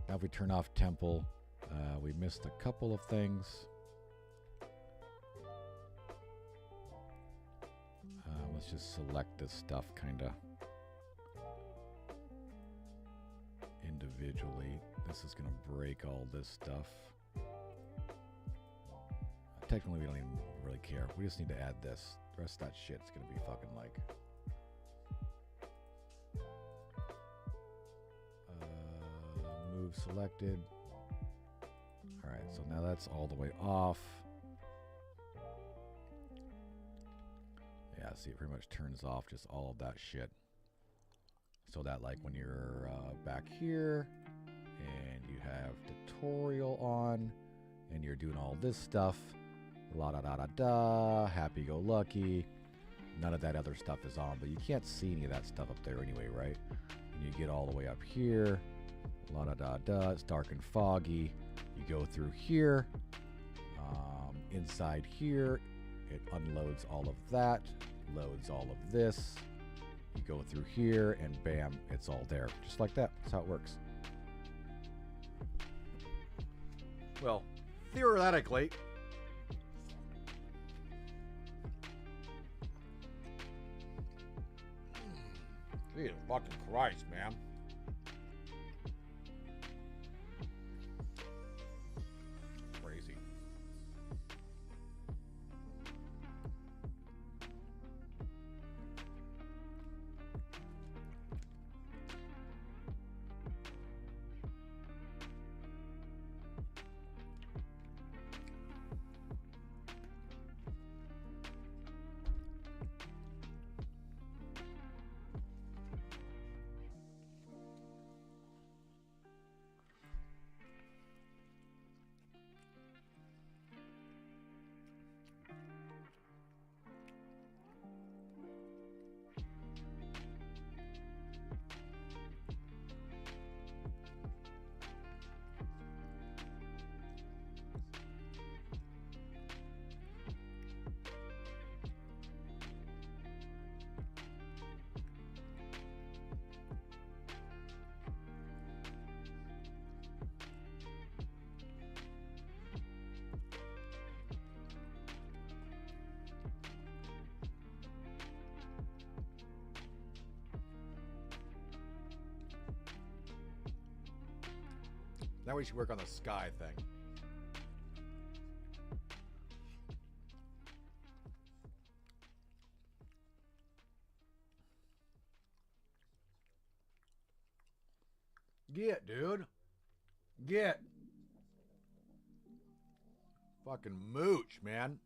Now if we turn off temple, we missed a couple of things. Let's just select this stuff kind of individually. This is going to break all this stuff. Technically, we don't even really care. We just need to add this. The rest of that shit's going to be fucking like... move selected. Alright, so now that's all the way off. Yeah, see, it pretty much turns off just all of that shit. So that, like, when you're back here and you have tutorial on and you're doing all this stuff, la da da da da, happy go lucky, none of that other stuff is on, but you can't see any of that stuff up there anyway, right? And you get all the way up here, la da da da, it's dark and foggy. You go through here, inside here, it unloads all of that, loads all of this. You go through here, and bam, it's all there. Just like that. That's how it works. Well, theoretically. Jesus fucking Christ, man. Crazy. Now we should work on the sky thing. Get, dude. Get. Fucking mooch, man.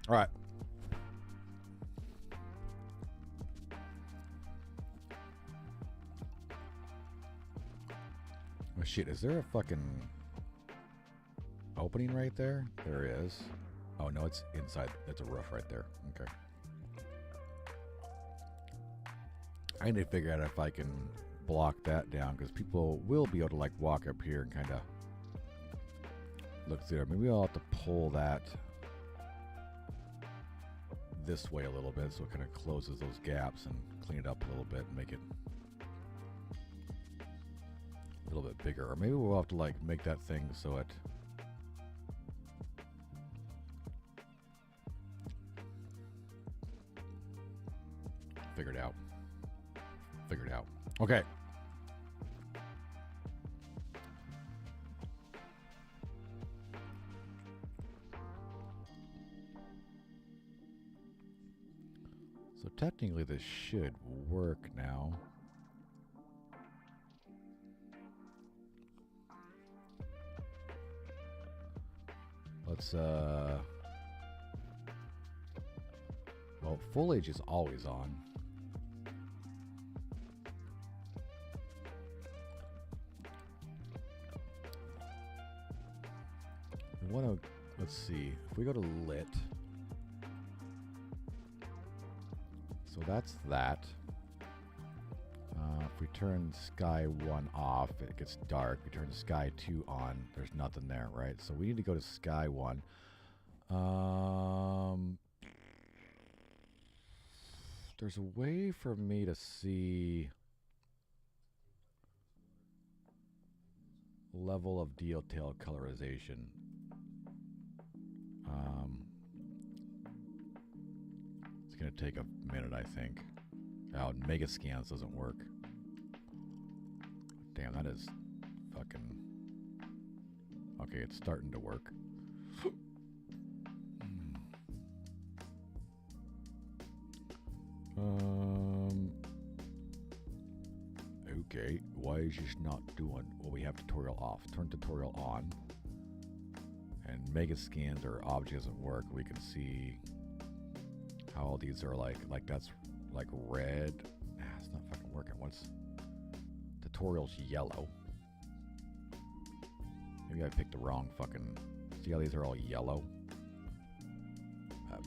All right. Oh shit, is there a fucking opening right there? There is. Oh no, it's inside. It's a roof right there. Okay. I need to figure out if I can block that down, because people will be able to like walk up here and kind of look through there. Maybe I'll have to pull that this way a little bit so it kind of closes those gaps and clean it up a little bit and make it a little bit bigger. Or maybe we'll have to like make that thing so it figured out. Okay. So technically this should work now. Let's well, foliage is always on. let's see. If we go to lit, so that's that. If we turn sky 1 off, it gets dark. We turn sky 2 on, there's nothing there, right? So we need to go to sky 1. There's a way for me to see level of detail colorization. It's going to take a minute, I think. Oh, mega scans doesn't work. Damn, that is fucking... Okay, it's starting to work. Okay, why is this not doing... Well, we have tutorial off. Turn tutorial on. And mega scans or object doesn't work. We can see how all these are like that's like red. It's not fucking working. What's tutorial's yellow? Maybe I picked the wrong fucking... See how these are all yellow?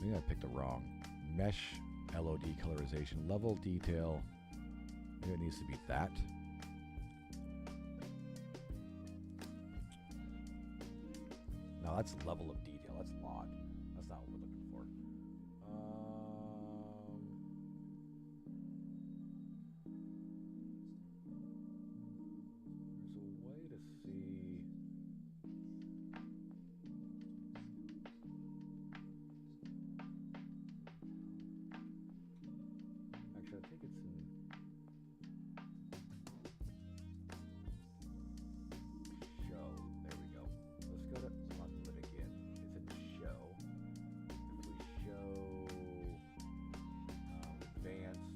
Maybe I picked the wrong. Mesh LOD colorization. Level detail. Maybe it needs to be that. No, that's level of detail. That's LOD. That's not what we're looking for. There's a way to see... Actually, I think it's in... Show. There we go. Let's go to... Not lit again. It's in show. If we show... advanced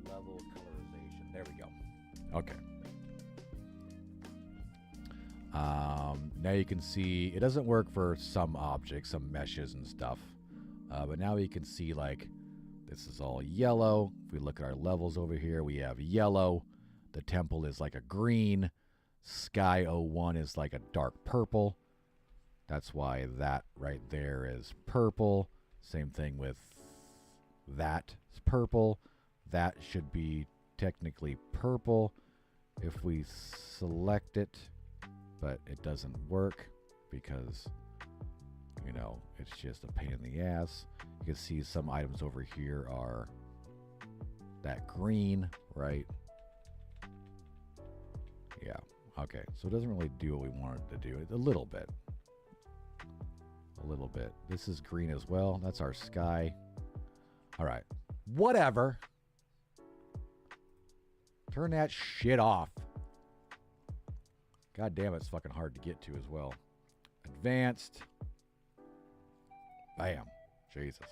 level colorization. There we go. Okay. Now you can see it doesn't work for some objects, some meshes and stuff. But now you can see like this is all yellow. If we look at our levels over here, we have yellow. The temple is like a green. Sky 01 is like a dark purple. That's why that right there is purple. Same thing with that. It's purple. That should be technically purple if we select it, but it doesn't work because, you know, it's just a pain in the ass. You can see some items over here are that green, right? Yeah, okay. So it doesn't really do what we want it to do. A little bit. A little bit. This is green as well. That's our sky. All right. Whatever. Turn that shit off. God damn it, it's fucking hard to get to as well. Advanced. Bam. Jesus.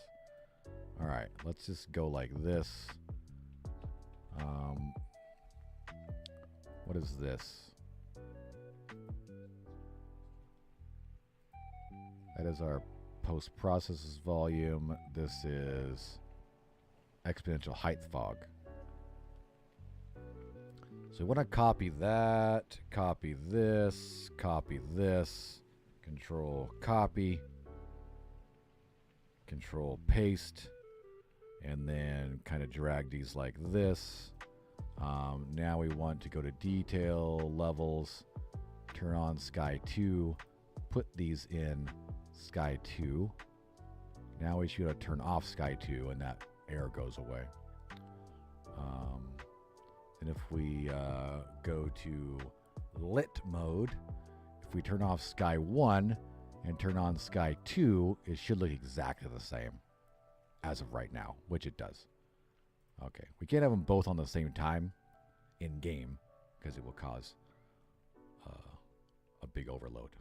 All right, let's just go like this. What is this? That is our post-processes volume. This is exponential height fog. So we want to copy that, copy this, control copy, control paste, and then kind of drag these like this. Now we want to go to detail levels, turn on sky 2, put these in sky 2. Now we should turn off sky 2 and that error goes away. And if we go to lit mode, if we turn off sky 1 and turn on sky 2, it should look exactly the same as of right now, which it does. Okay, we can't have them both on the same time in game because it will cause a big overload.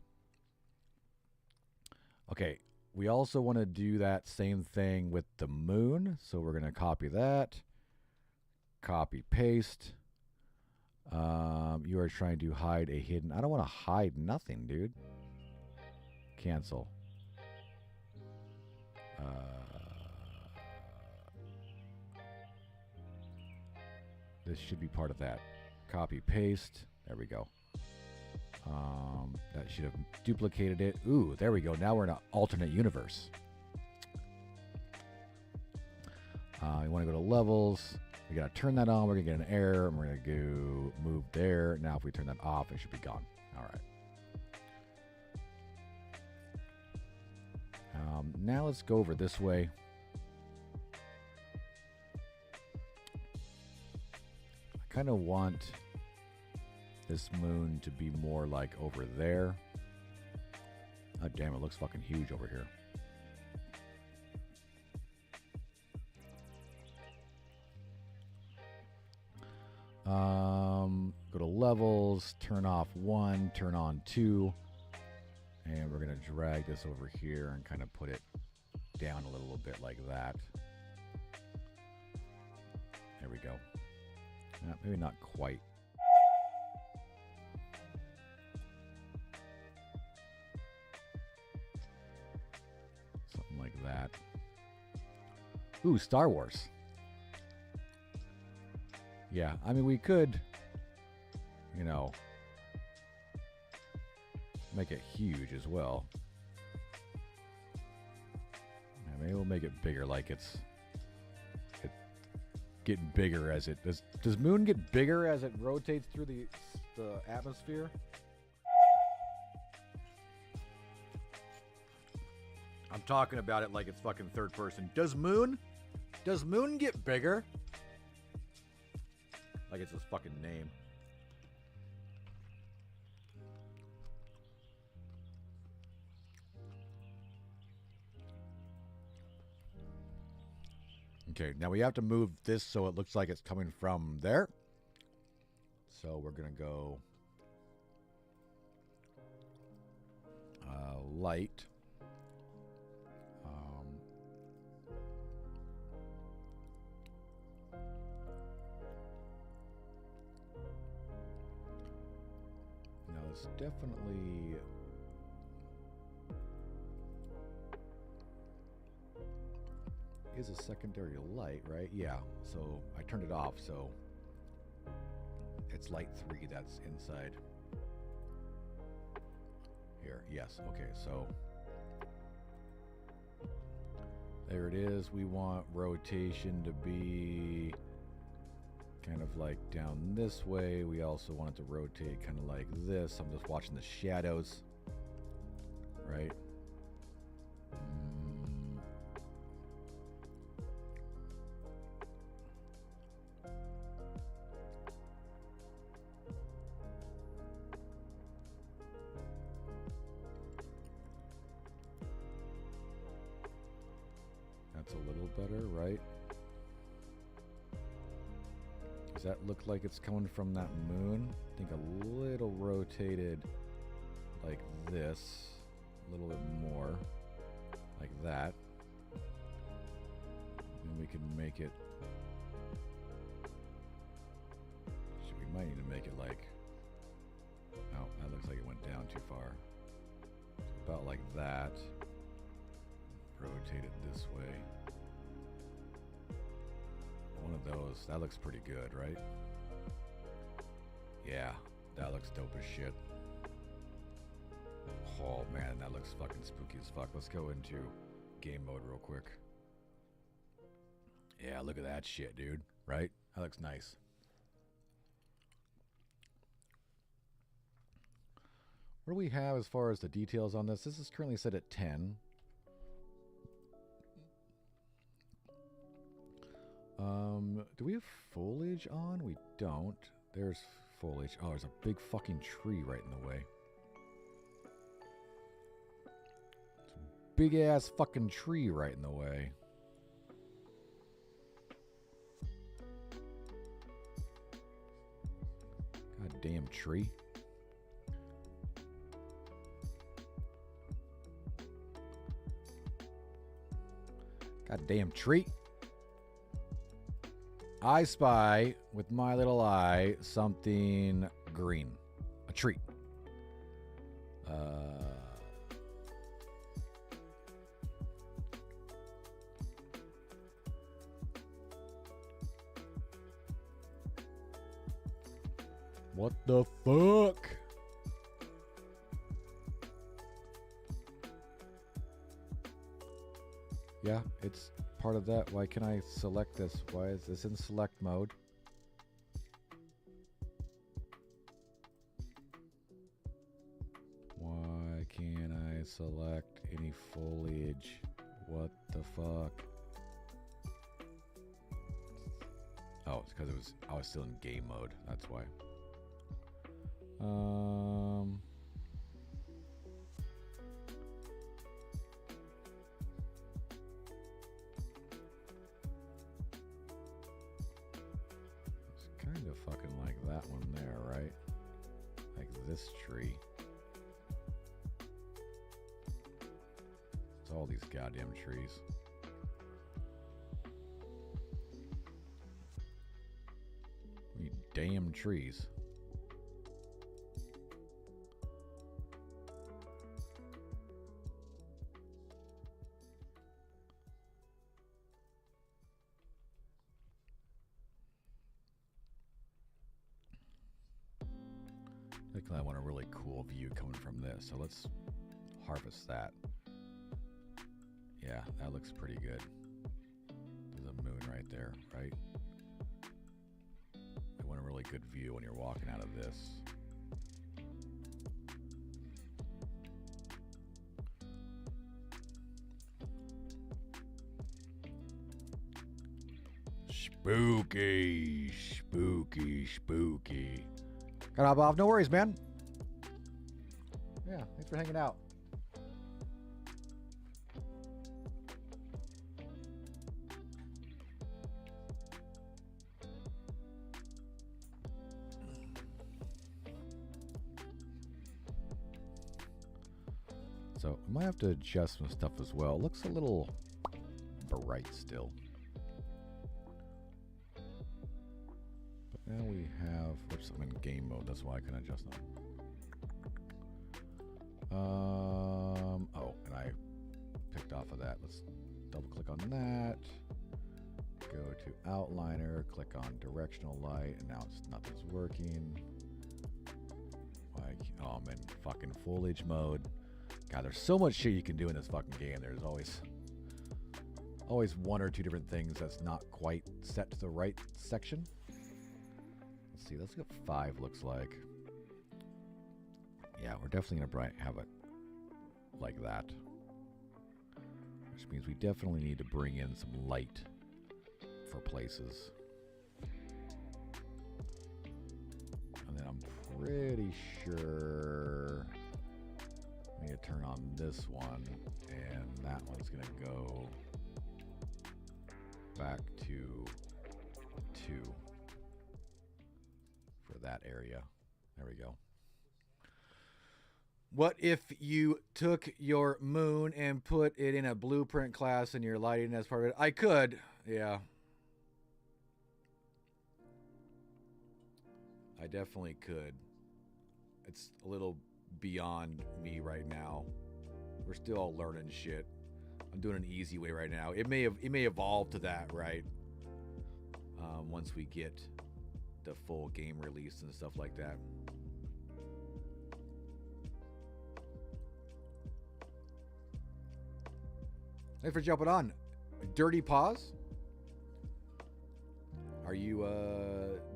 Okay, we also want to do that same thing with the moon, so we're going to copy that. Copy, paste. You are trying to hide a hidden... I don't want to hide nothing, dude. Cancel. This should be part of that. Copy, paste. There we go. That should have duplicated it. Ooh, there we go. Now we're in an alternate universe. We want to go to levels. We got to turn that on. We're going to get an error. And we're going to go move there. Now if we turn that off, it should be gone. All right. Now let's go over this way. I kind of want this moon to be more like over there. Oh, damn, it looks fucking huge over here. Go to levels, turn off 1, turn on 2. And we're going to drag this over here and kind of put it down a little bit like that. There we go. Maybe not quite. Something like that. Ooh, Star Wars. Yeah, I mean, we could, you know, make it huge as well. Yeah, maybe we'll make it bigger, like it's getting bigger as it does moon get bigger as it rotates through the atmosphere? I'm talking about it like it's fucking third person. Does moon get bigger? Like it's his fucking name. Okay, now we have to move this so it looks like it's coming from there. So we're going to go light. Now it's definitely... is a secondary light, right? Yeah, so I turned it off, so it's light 3 that's inside here. Yes, okay, so there it is. We want rotation to be kind of like down this way. We also want it to rotate kind of like this. I'm just watching the shadows, right? That's a little better, right? Does that look like it's coming from that moon? I think a little rotated like this, a little bit more like that. And we can make it, we might need to make it like, oh, that looks like it went down too far. About like that. Rotate it this way. One of those. That looks pretty good, right? Yeah, that looks dope as shit. Oh man, that looks fucking spooky as fuck. Let's go into game mode real quick. Yeah, look at that shit, dude. Right? That looks nice. What do we have as far as the details on this? This is currently set at 10. Do we have foliage on? We don't. There's foliage. Oh, there's a big fucking tree right in the way. It's a big ass fucking tree right in the way. Goddamn tree. Goddamn tree. I spy, with my little eye, something green. A tree. What the fuck? Yeah, it's part of that. Why can I select this? Why is this in select mode? Why can't I select any foliage? What the fuck? Oh, it's because I was still in game mode. That's why. It's kind of fucking like that one there, right? Like this tree. It's all these goddamn trees. You damn trees. I want a really cool view coming from this, so let's harvest that. Yeah, that looks pretty good. There's a moon right there, right? I want a really good view when you're walking out of this. Spooky, spooky, spooky. Gotta hop off. No worries, man. Yeah, thanks for hanging out. So, I might have to adjust some stuff as well. It looks a little bright still. But now we have, oops, I'm in game mode. That's why I can adjust them. Oh, and I picked off of that. Let's double click on that. Go to outliner, click on directional light, and now nothing's working. Oh, I'm in fucking foliage mode. God, there's so much shit you can do in this fucking game. There's always one or two different things that's not quite set to the right section. Let's see, let's see what 5 looks like. Yeah, we're definitely going to have it like that. Which means we definitely need to bring in some light for places. And then I'm pretty sure I need to turn on this one, and that one's going to go back to 2 for that area. There we go. What if you took your moon and put it in a blueprint class and you're lighting as part of it? I could, yeah. I definitely could. It's a little beyond me right now. We're still all learning shit. I'm doing an easy way right now. It may evolve to that, right? Once we get the full game release and stuff like that. Thanks for jumping on. Dirty Paws? Are you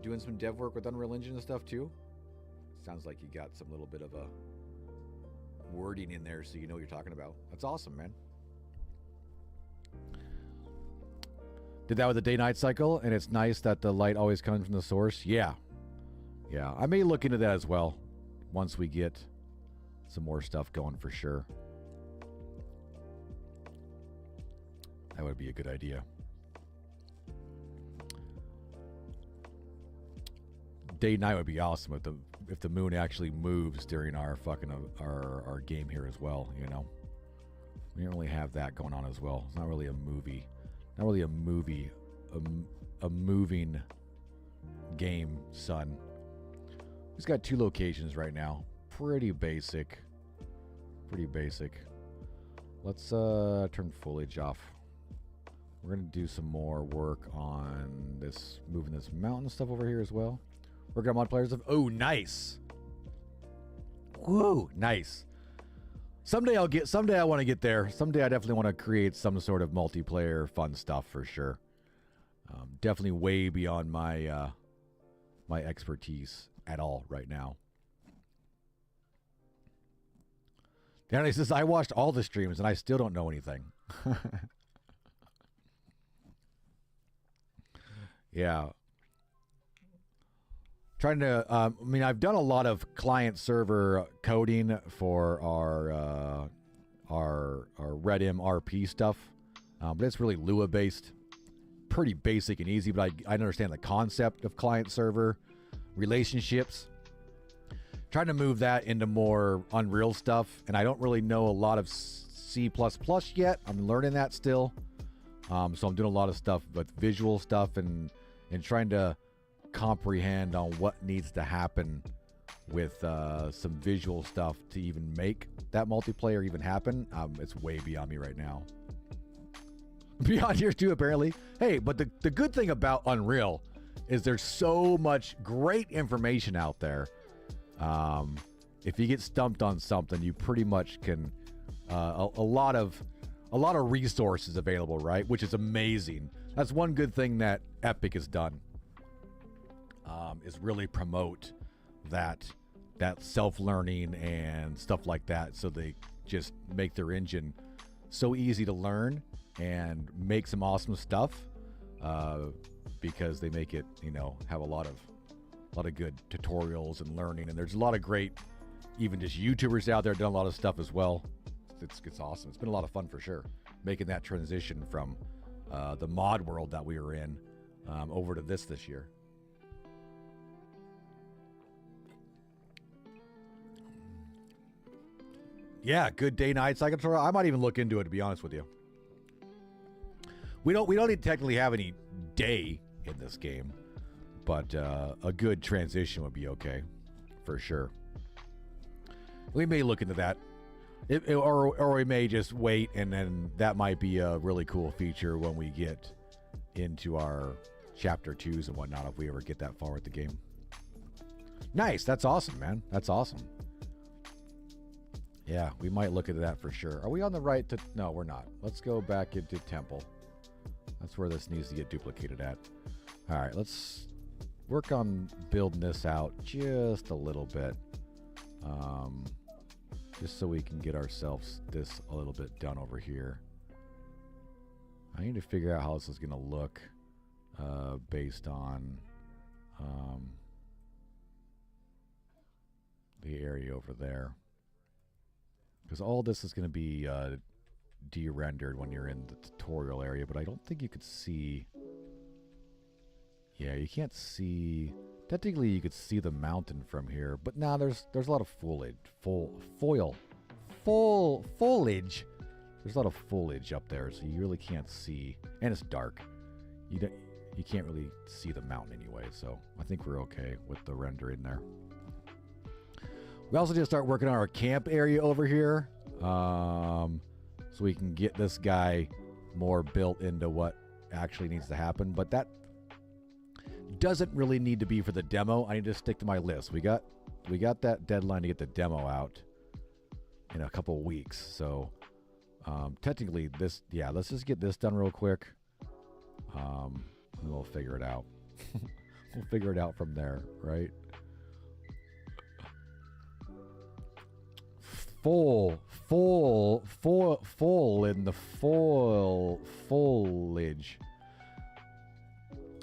doing some dev work with Unreal Engine and stuff too? Sounds like you got some little bit of a wording in there so you know what you're talking about. That's awesome, man. Did that with the day-night cycle, and it's nice that the light always comes from the source. Yeah. Yeah, I may look into that as well once we get some more stuff going for sure. That would be a good idea. Day night would be awesome if the moon actually moves during our fucking our game here as well, you know. We don't really have that going on as well. It's not really a movie. Not really a movie. A moving game, son. He's got 2 locations right now. Pretty basic. Pretty basic. Let's turn foliage off. We're going to do some more work on this, moving this mountain stuff over here as well. Working on mod players of, oh, nice. Whoa, nice. Someday I want to get there. Someday I definitely want to create some sort of multiplayer fun stuff for sure. Definitely way beyond my my expertise at all right now. Danny says, I watched all the streams and I still don't know anything. Yeah. Trying to, I mean, I've done a lot of client server coding for our Redim RP stuff, but it's really Lua based. Pretty basic and easy, but I understand the concept of client server relationships. Trying to move that into more Unreal stuff, and I don't really know a lot of C++ yet. I'm learning that still. So I'm doing a lot of stuff with visual stuff and trying to comprehend on what needs to happen with some visual stuff to even make that multiplayer even happen. It's way beyond me right now. Beyond yours too, apparently. Hey, but the good thing about Unreal is there's so much great information out there. If you get stumped on something, you pretty much can a lot of resources available, right? Which is amazing. That's one good thing that Epic has done. Is really promote that self-learning and stuff like that, so they just make their engine so easy to learn and make some awesome stuff, because they make it, you know, have a lot of good tutorials and learning, and there's a lot of great, even just YouTubers out there doing a lot of stuff as well. It's awesome. It's been a lot of fun for sure, making that transition from the mod world that we were in over to this year. Yeah, good day-night cycle control. I might even look into it, to be honest with you. We don't need to technically have any day in this game, but a good transition would be okay, for sure. We may look into that, or we may just wait, and then that might be a really cool feature when we get into our chapter 2s and whatnot, if we ever get that far with the game. Nice, that's awesome, man. That's awesome. Yeah, we might look into that for sure. Are we on the right to... No, we're not. Let's go back into Temple. That's where this needs to get duplicated at. All right, let's work on building this out just a little bit. Just so we can get ourselves this a little bit done over here. I need to figure out how this is going to look based on the area over there. Because all this is going to be de-rendered when you're in the tutorial area, but I don't think you could see... Yeah, you can't see... Technically, you could see the mountain from here, but now there's a lot of foliage. Foliage. There's a lot of foliage up there, so you really can't see, and it's dark. You can't really see the mountain anyway, so I think we're okay with the render in there. We also need to start working on our camp area over here, so we can get this guy more built into what actually needs to happen. But that doesn't really need to be for the demo. I need to stick to my list. We got that deadline to get the demo out in a couple of weeks. So technically, let's just get this done real quick, and we'll figure it out. We'll figure it out from there, right? Full in the foliage.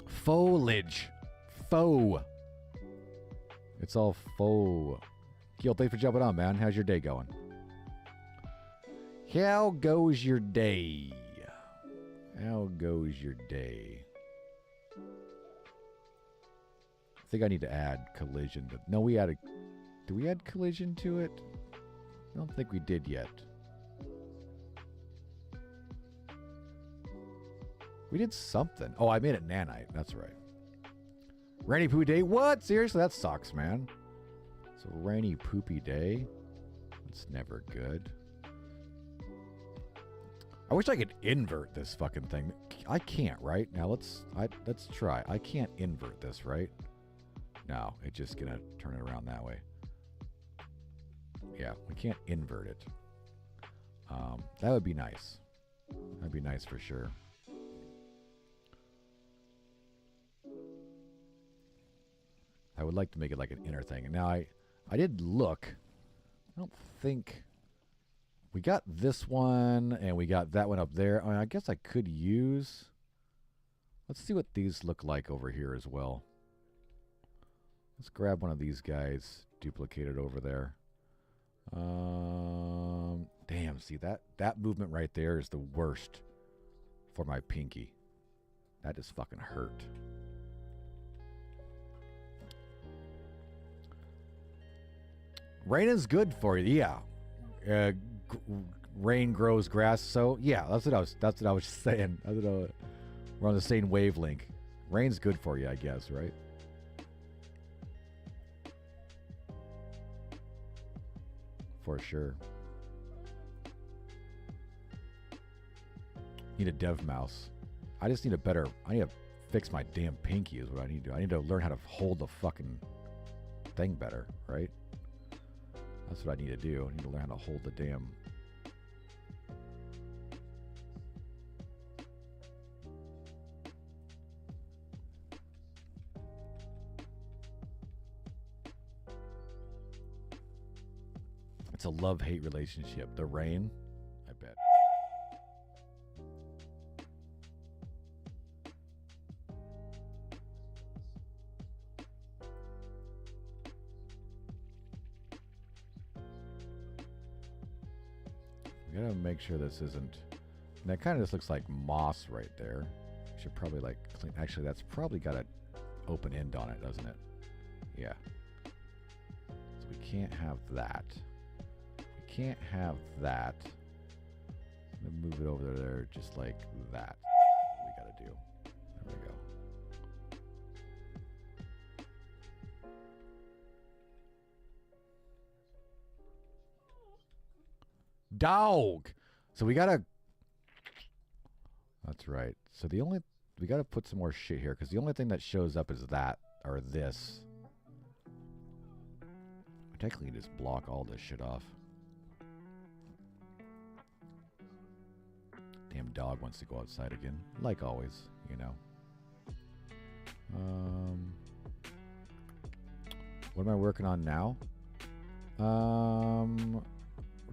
Faux. It's all faux. Gil, thanks for jumping on, man. How's your day going? How goes your day? How goes your day? I think I need to add collision to... No, we added... Do we add collision to it? I don't think we did yet. We did something. Oh, I made it nanite. That's right. Rainy poo day. What? Seriously? That sucks, man. It's a rainy poopy day. That's never good. I wish I could invert this fucking thing. I can't, right? Now let's try. I can't invert this, right? No, it's just gonna turn it around that way. Yeah, we can't invert it. That would be nice. That'd be nice for sure. I would like to make it like an inner thing. Now, I did look. I don't think... We got this one, and we got that one up there. I guess I could use... Let's see what these look like over here as well. Let's grab one of these guys, duplicate it over there. Damn, see, that movement right there is the worst for my pinky. That just fucking hurt. Rain is good for you, yeah. Rain grows grass, so yeah, that's what I was saying. We're on the same wavelength. Rain's good for you, I guess, right? For sure. Need a dev mouse. I just need I need to fix my damn pinky is what I need to do. I need to learn how to hold the fucking thing better, right? That's what I need to do. I need to learn how to hold the damn... It's a love-hate relationship. The rain, I bet. We gotta make sure this isn't... That kind of just looks like moss right there. We should probably like clean... Actually, that's probably got an open end on it, doesn't it? Yeah. So we can't have that. Can't have that. I'm gonna move it over there just like that. What we gotta do. There we go. Dog. So we gotta. That's right. So we gotta put some more shit here because the only thing that shows up is that or this. I technically just block all this shit off. Damn dog wants to go outside again, like always, you know. What am I working on now? We're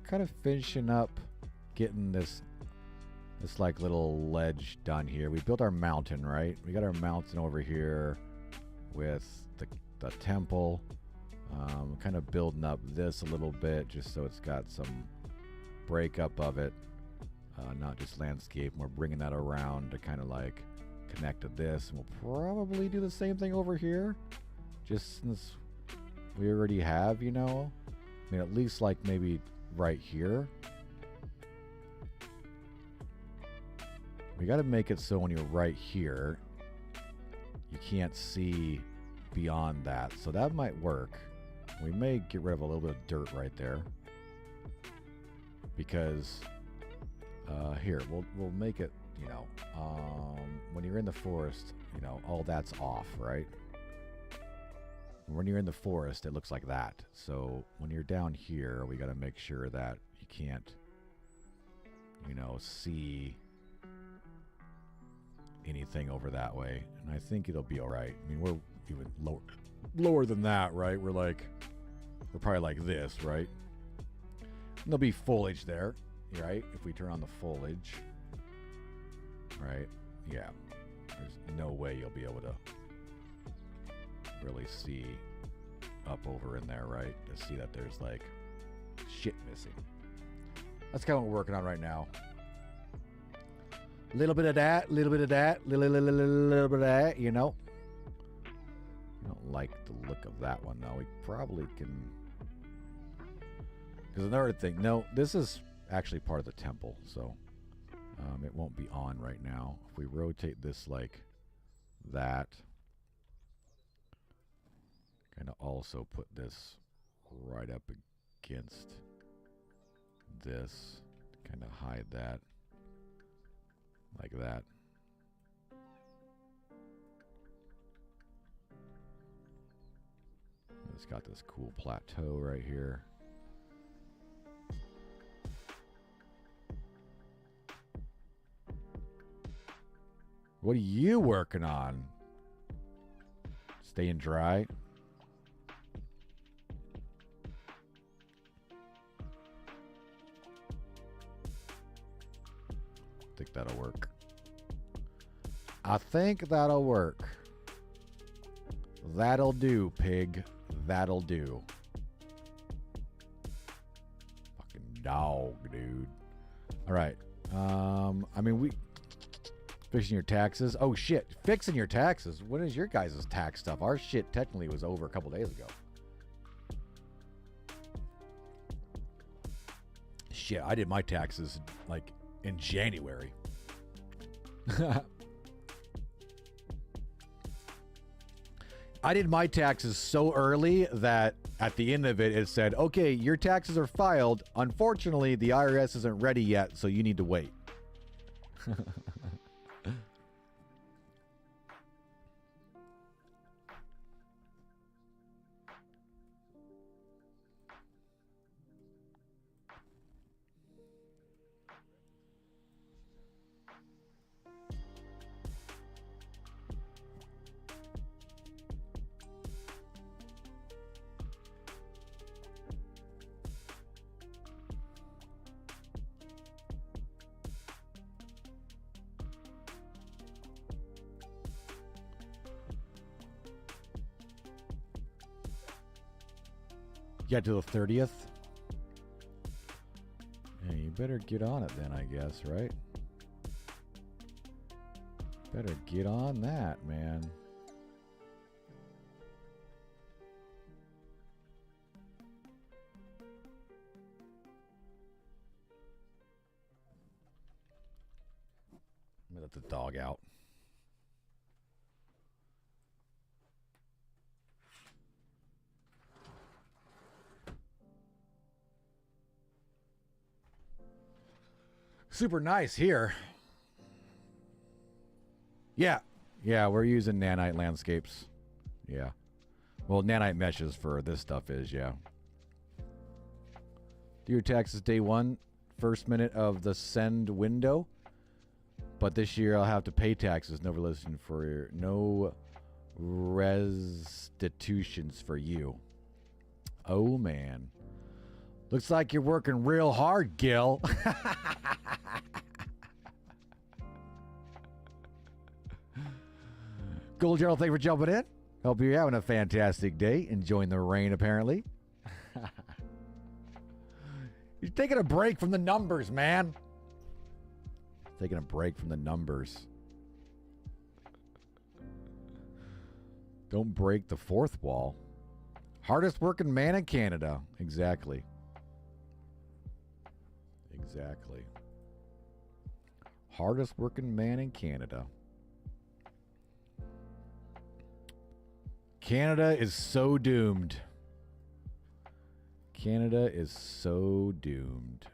kind of finishing up getting this like little ledge done here. We built our mountain, right? We got our mountain over here with the temple. Kind of building up this a little bit just so it's got some breakup of it. Not just landscape. We're bringing that around to kind of like connect to this. And we'll probably do the same thing over here. Just since we already have, you know. I mean, at least like maybe right here. We got to make it so when you're right here, you can't see beyond that. So that might work. We may get rid of a little bit of dirt right there. Because... here, we'll make it, you know, when you're in the forest, you know, all that's off, right? When you're in the forest, it looks like that. So when you're down here, we got to make sure that you can't, you know, see anything over that way. And I think it'll be all right. I mean, we're even lower than that, right? We're probably like this, right? And there'll be foliage there. Right? If we turn on the foliage, right? Yeah. There's no way you'll be able to really see up over in there, right? To see that there's like shit missing. That's kind of what we're working on right now. A little bit of that, little bit of that, little bit of that, you know? I don't like the look of that one, though. We probably can... Because another thing, no, this is... actually part of the temple, so it won't be on right now. If we rotate this like that, kind of also put this right up against this, kind of hide that like that. It's got this cool plateau right here. What are you working on? Staying dry? I think that'll work. I think that'll work. That'll do, pig. That'll do. Fucking dog, dude. All right. I mean, we... Fixing your taxes. Oh, shit. Fixing your taxes. When is your guys' tax stuff? Our shit technically was over a couple days ago. Shit, I did my taxes, like, in January. I did my taxes so early that at the end of it, it said, okay, your taxes are filed. Unfortunately, the IRS isn't ready yet, so you need to wait. Yeah, to the 30th. Yeah, you better get on it then, I guess, right? Better get on that, man. Let me let the dog out. Super nice here. Yeah. Yeah, we're using nanite landscapes. Yeah. Well, nanite meshes for this stuff is, yeah. Do your taxes day one, first minute of the send window. But this year I'll have to pay taxes. No relation for no restitutions for you. Oh, man. Looks like you're working real hard, Gil. Gold General, thank you for jumping in. Hope you're having a fantastic day. Enjoying the rain, apparently. You're taking a break from the numbers, man. Taking a break from the numbers. Don't break the fourth wall. Hardest working man in Canada. Exactly. Exactly. Hardest working man in Canada. Canada is so doomed. Canada is so doomed.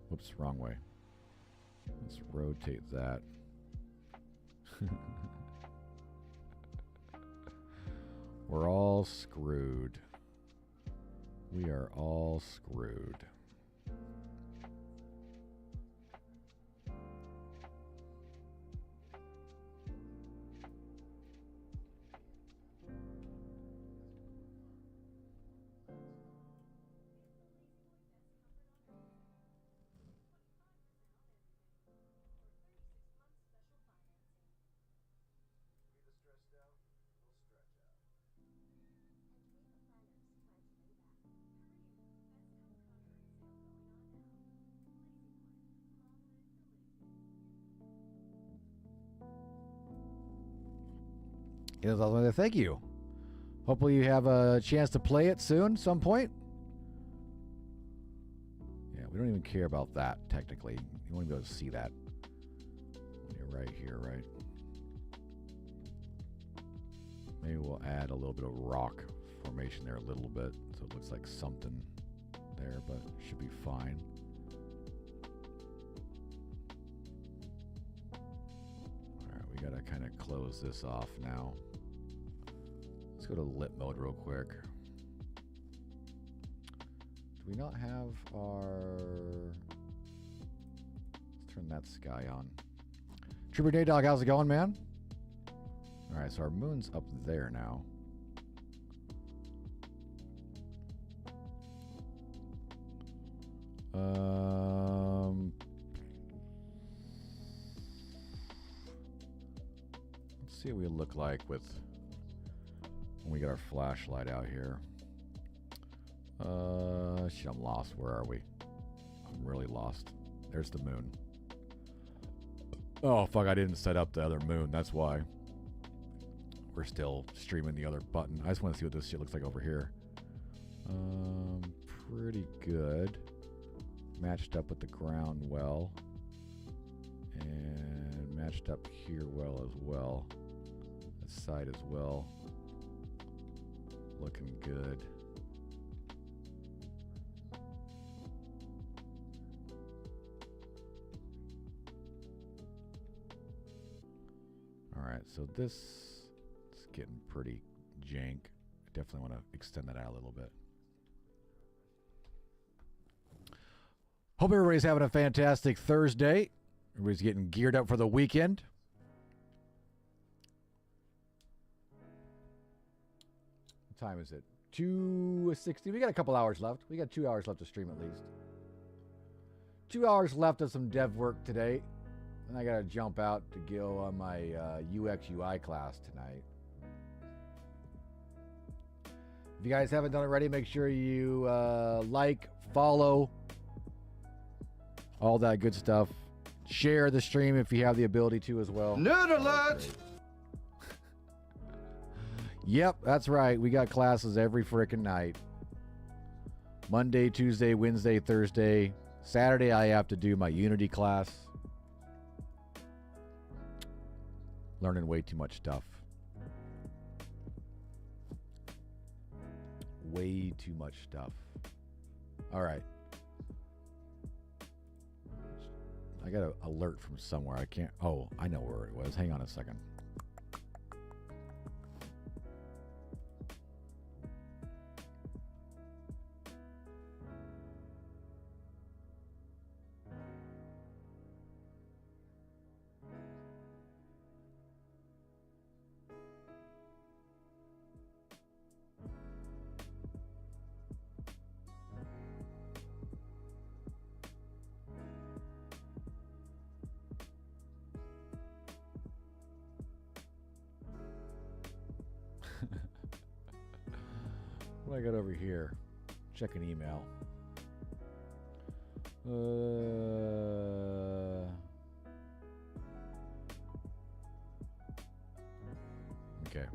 Whoops, wrong way. Let's rotate that. We're all screwed. We are all screwed. Yes, I was going to thank you. Hopefully you have a chance to play it soon, some point. Yeah, we don't even care about that, technically. You won't be able to see that. You're right here, right? Maybe we'll add a little bit of rock formation there a little bit, so it looks like something there, but it should be fine. All right, we got to kind of close this off now. Let's go to lit mode real quick. Do we not have our... Let's turn that sky on. Trooper Day Dog, how's it going, man? All right, so our moon's up there now. Let's see what we look like with when we get our flashlight out here. Shit, I'm lost. Where are we? I'm really lost. There's the moon. Oh, fuck, I didn't set up the other moon. That's why. We're still streaming the other button. I just want to see what this shit looks like over here. Pretty good. Matched up with the ground well. And matched up here well as well. This side as well. Looking good. Alright, so this is getting pretty jank. I definitely want to extend that out a little bit. Hope everybody's having a fantastic Thursday. Everybody's getting geared up for the weekend. What time is it? 2:60. We got a couple hours left. We got 2 hours left to stream at least. 2 hours left of some dev work today. And I got to jump out to go on my UX UI class tonight. If you guys haven't done it already, make sure you like, follow, all that good stuff. Share the stream if you have the ability to as well. Nerd alert! Yep, that's right. We got classes every frickin' night. Monday, Tuesday, Wednesday, Thursday. Saturday, I have to do my Unity class. Learning way too much stuff. Way too much stuff. All right. I got an alert from somewhere. I can't. Oh, I know where it was. Hang on a second. What do I got over here? Check an email. Okay.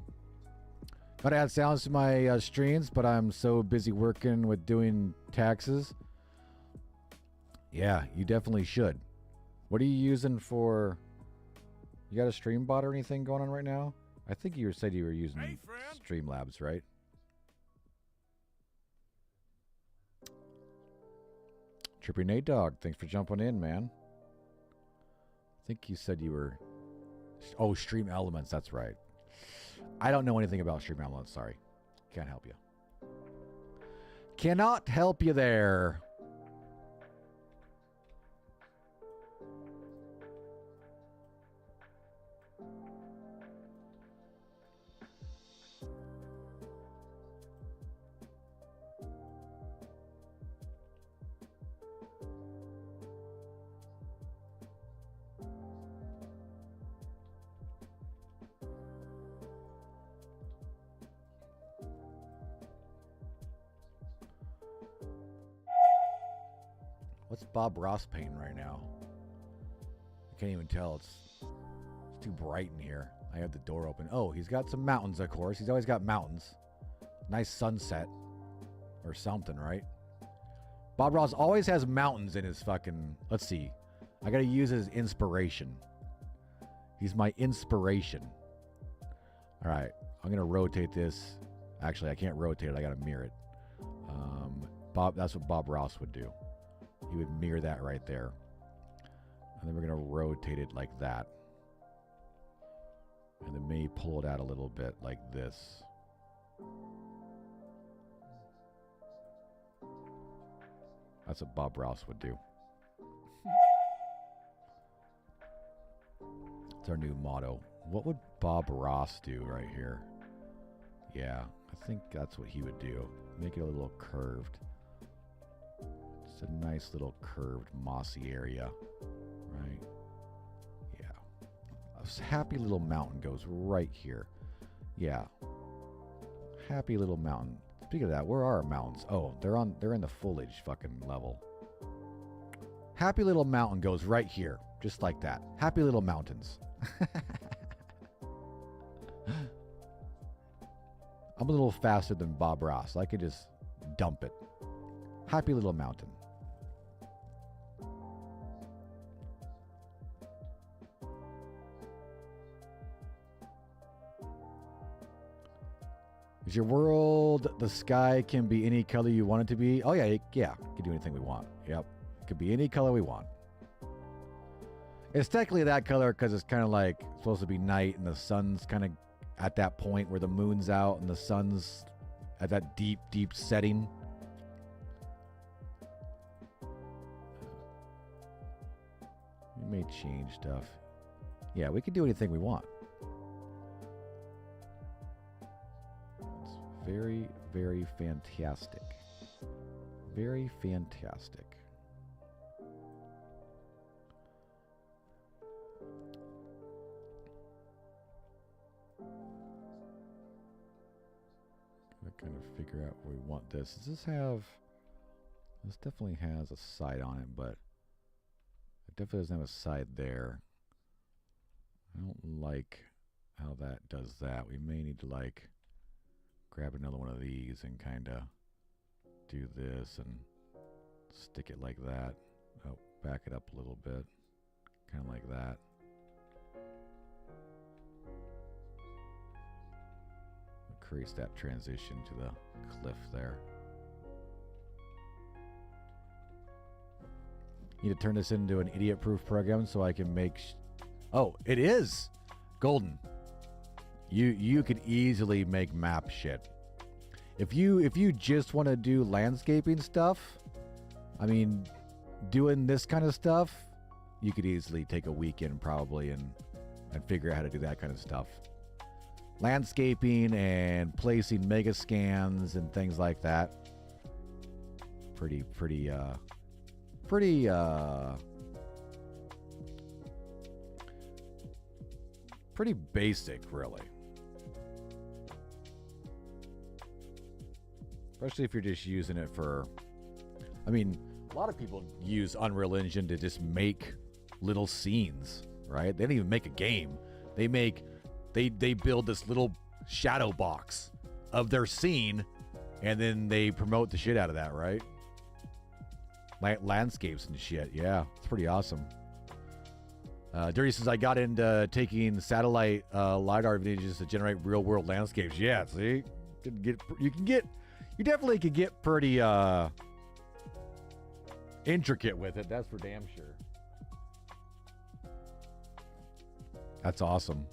Gotta add sounds to my streams, but I'm so busy working with doing taxes. Yeah, you definitely should. What are you using for... You got a stream bot or anything going on right now? I think you said you were using Streamlabs, right? Trippy Nate Dog, thanks for jumping in, man. I think you said you were... Oh, Stream Elements, that's right. I don't know anything about Stream Elements, sorry. Can't help you. Cannot help you there. What's Bob Ross painting right now? I can't even tell. It's too bright in here. I have the door open. Oh, he's got some mountains, of course. He's always got mountains. Nice sunset. Or something, right? Bob Ross always has mountains in his fucking... Let's see. I gotta use his inspiration. He's my inspiration. Alright. I'm gonna rotate this. Actually, I can't rotate it. I gotta mirror it. That's what Bob Ross would do. He would mirror that right there. And then we're going to rotate it like that. And then maybe pull it out a little bit like this. That's what Bob Ross would do. It's our new motto. What would Bob Ross do right here? Yeah, I think that's what he would do. Make it a little curved. It's a nice little curved mossy area, right? Yeah. A happy little mountain goes right here. Yeah. Happy little mountain. Speaking of that, where are our mountains? Oh, they're in the foliage fucking level. Happy little mountain goes right here, just like that. Happy little mountains. I'm a little faster than Bob Ross. I could just dump it. Happy little mountain. Is your world the sky can be any color you want it to be? Oh, yeah. Yeah. We can do anything we want. Yep. It could be any color we want. It's technically that color because it's kind of like supposed to be night and the sun's kind of at that point where the moon's out and the sun's at that deep, deep setting. We may change stuff. Yeah, we can do anything we want. It's very, very fantastic. Very fantastic. Kind of figure out where we want this. Does this have... This definitely has a side on it, but it definitely doesn't have a side there. I don't like how that does that. We may need to like grab another one of these and kind of do this and stick it like that. Oh, back it up a little bit. Kind of like that. Creates that transition to the cliff there. Need to turn this into an idiot-proof program so I can make... Oh, it is! Golden. You could easily make map shit. If you just want to do landscaping stuff, I mean, doing this kind of stuff, you could easily take a weekend probably and figure out how to do that kind of stuff. Landscaping and placing mega scans and things like that. Pretty basic, really. Especially if you're just using it for... I mean, a lot of people use Unreal Engine to just make little scenes, right? They don't even make a game. They build this little shadow box of their scene, and then they promote the shit out of that, right? Landscapes and shit. Yeah, it's pretty awesome. Dirty says, I got into taking satellite LiDAR images to generate real-world landscapes. Yeah, see? You definitely could get pretty intricate with it. That's for damn sure. That's awesome.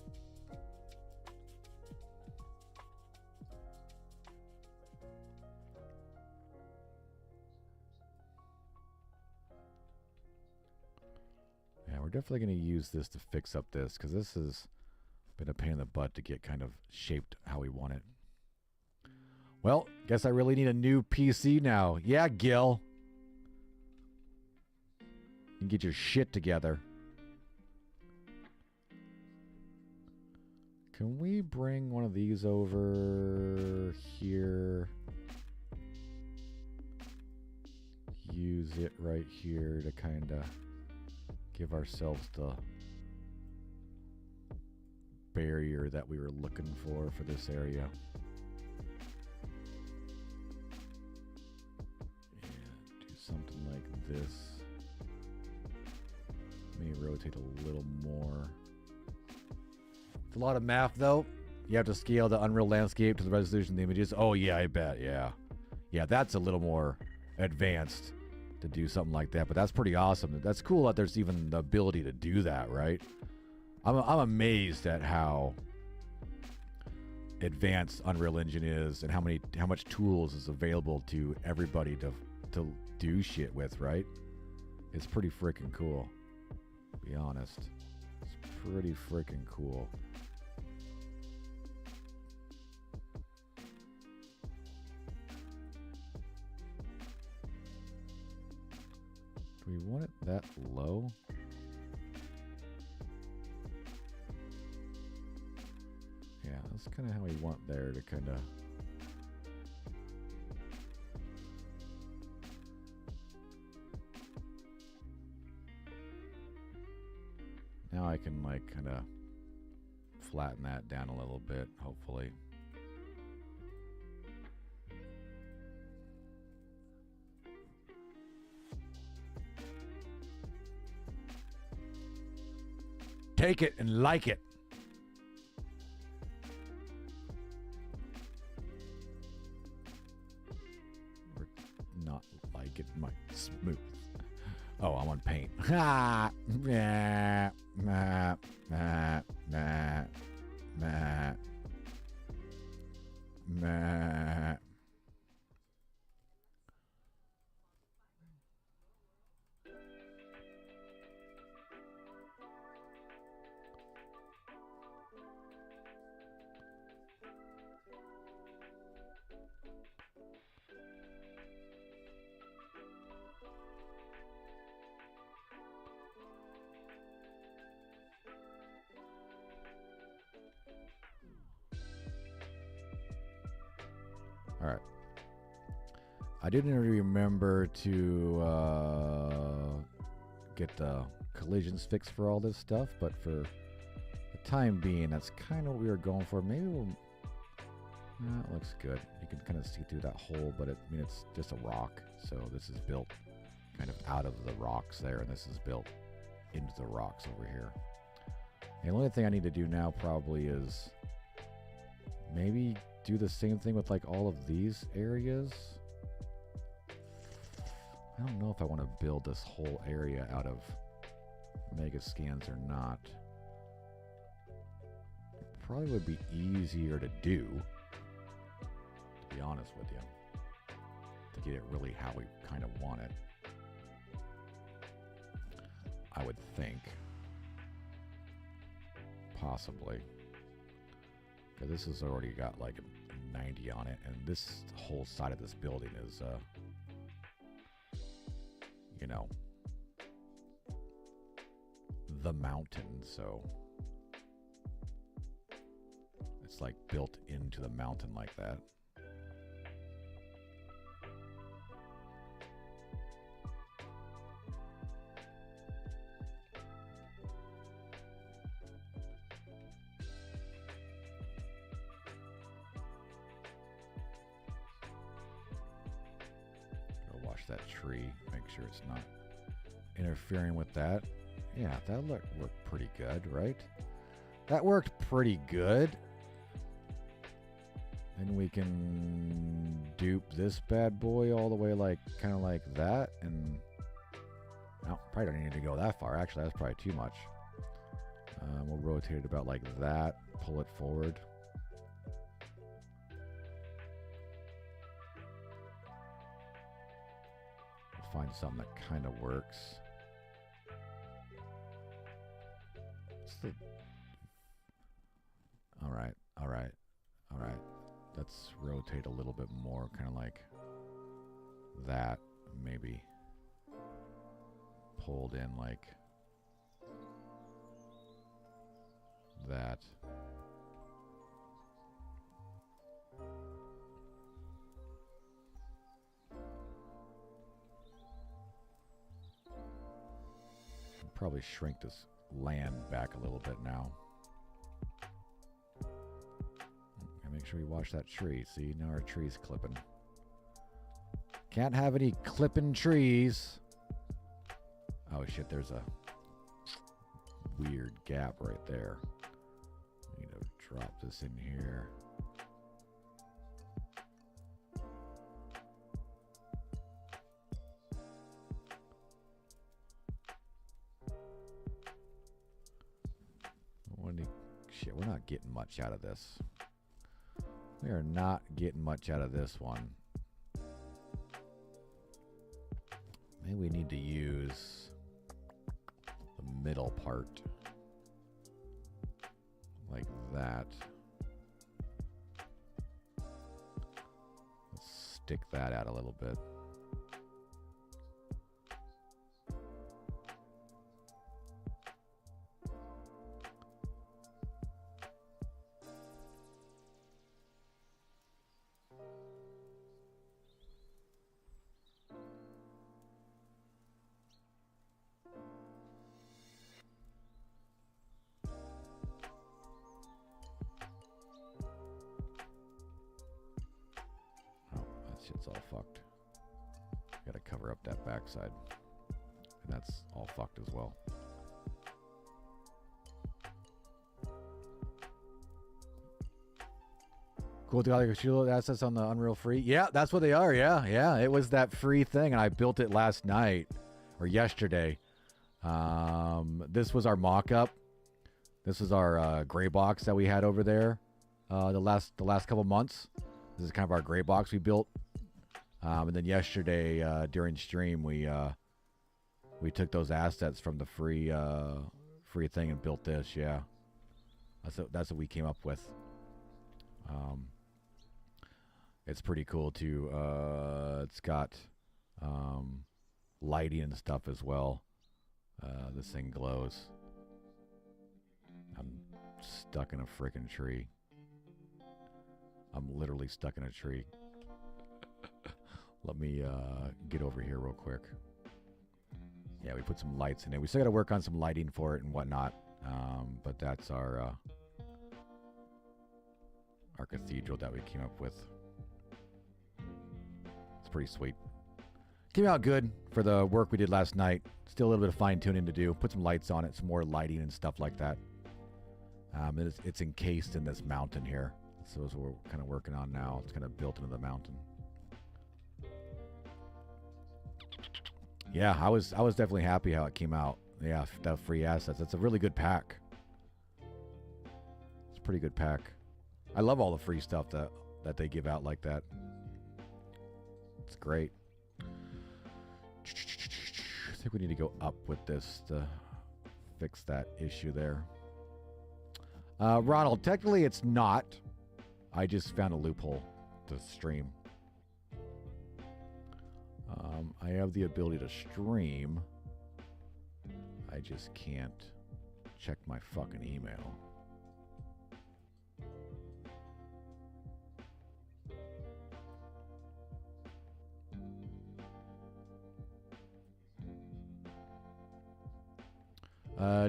Yeah, we're definitely going to use this to fix up this, because this has been a pain in the butt to get kind of shaped how we want it. Well, guess I really need a new PC now. Yeah, Gil. You can get your shit together. Can we bring one of these over here? Use it right here to kind of give ourselves the barrier that we were looking for this area. Yeah, do something like this. Maybe rotate a little more. It's a lot of math, though. You have to scale the Unreal landscape to the resolution of the images. Oh, yeah, I bet, yeah. Yeah, that's a little more advanced to do something like that, but that's pretty awesome. That's cool that there's even the ability to do that, right? I'm amazed at how advanced Unreal Engine is and how much tools is available to everybody to do shit with, right? It's pretty freaking cool, to be honest. It's pretty freaking cool. Do we want it that low? Yeah, that's kind of how we want there to kind of... Now I can like kind of flatten that down a little bit, hopefully. Take it and like it. Or not like it, might smooth. Oh, I'm on paint. Ha! Nah, nah, nah, nah, nah, nah. All right. I didn't remember to get the collisions fixed for all this stuff, but for the time being, that's kind of what we were going for. Maybe we'll... No, it looks good. You can kind of see through that hole, but I mean, it's just a rock. So this is built kind of out of the rocks there, and this is built into the rocks over here. And the only thing I need to do now probably is maybe do the same thing with like all of these areas. I don't know if I want to build this whole area out of mega scans or not. It probably would be easier to do, to be honest with you, to get it really how we kind of want it. I would think. Possibly. Because this has already got like a 90 on it, and this whole side of this building is, you know, the mountain, so it's like built into the mountain like that. That tree, make sure it's not interfering with that. Yeah, that worked pretty good, right? That worked pretty good. Then we can dupe this bad boy all the way like kind of like that, and no, probably don't need to go that far. Actually, that's probably too much. We'll rotate it about like that, pull it forward. Find something that kind of works. All right. Let's rotate a little bit more, kind of like that, maybe pulled in like that. Probably shrink this land back a little bit now. And make sure we watch that tree. See, now our tree's clipping. Can't have any clipping trees. Oh shit, there's a weird gap right there. Need to drop this in here. Shit, we're not getting much out of this. We are not getting much out of this one. Maybe we need to use the middle part. that. Let's stick that out a little bit. Shit's all fucked. Gotta cover up that backside. And that's all fucked as well. Cool to the assets on the Unreal Free. Yeah, that's what they are. Yeah, yeah. It was that free thing, and I built it last night or yesterday. This was our mock-up. This was our gray box that we had over there the last couple months. This is kind of our gray box we built. And then yesterday during stream, we took those assets from the free thing and built this. Yeah, that's what we came up with. It's pretty cool too. It's got lighting and stuff as well. This thing glows. I'm stuck in a freaking tree. I'm literally stuck in a tree. Let me get over here real quick. Yeah, we put some lights in it. We still got to work on some lighting for it and whatnot. But that's our cathedral that we came up with. It's pretty sweet. Came out good for the work we did last night. Still a little bit of fine tuning to do. Put some lights on it, some more lighting and stuff like that. It's encased in this mountain here. So that's what we're kind of working on now. It's kind of built into the mountain. Yeah, I was definitely happy how it came out. Yeah, the free assets. It's a really good pack. It's a pretty good pack. I love all the free stuff that they give out like that. It's great. I think we need to go up with this to fix that issue there. Ronald, technically it's not. I just found a loophole to stream. I have the ability to stream. I just can't check my fucking email.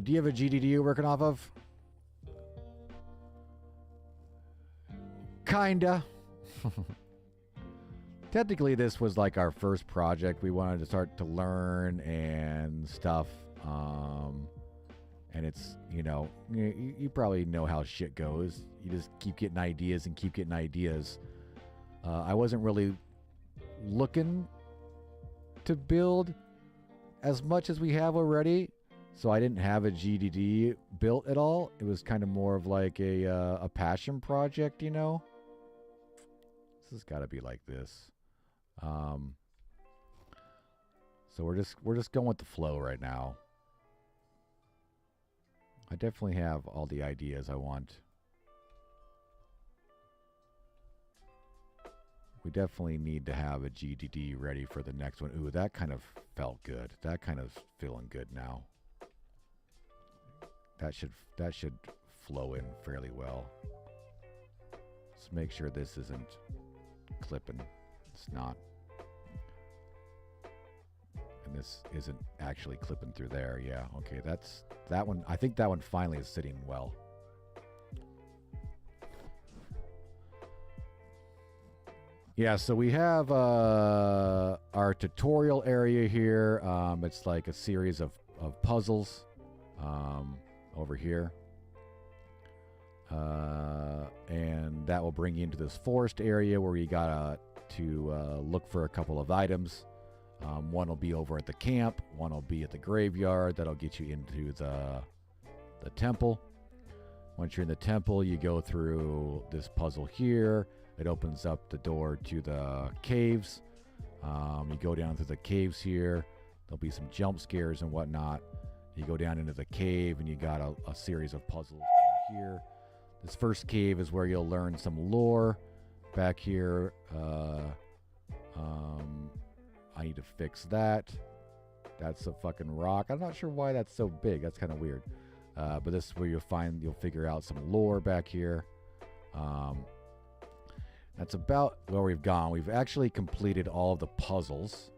Do you have a GDD you're working off of? Kinda. Technically, this was like our first project. We wanted to start to learn and stuff. And it's, you know, you probably know how shit goes. You just keep getting ideas and keep getting ideas. I wasn't really looking to build as much as we have already. So I didn't have a GDD built at all. It was kind of more of like a passion project, you know. This has got to be like this. So we're just going with the flow right now. I definitely have all the ideas I want. We definitely need to have a GDD ready for the next one. Ooh, that kind of felt good. That kind of feeling good now. That should flow in fairly well. Let's make sure this isn't clipping. It's not. And this isn't actually clipping through there. Yeah, okay, that's that one. I think that one finally is sitting well. Yeah, so we have our tutorial area here. It's like a series of puzzles over here. And that will bring you into this forest area where you gotta look for a couple of items. One will be over at the camp, one will be at the graveyard. That'll get you into the temple. Once you're in the temple, you go through this puzzle here. It opens up the door to the caves. You go down through the caves here. There'll be some jump scares and whatnot. You go down into the cave and you got a series of puzzles down here. This first cave is where you'll learn some lore. Back here, I need to fix that. That's a fucking rock. I'm not sure why that's so big. That's kind of weird. But this is where you'll figure out some lore back here. That's about where we've gone. We've actually completed all of the puzzles.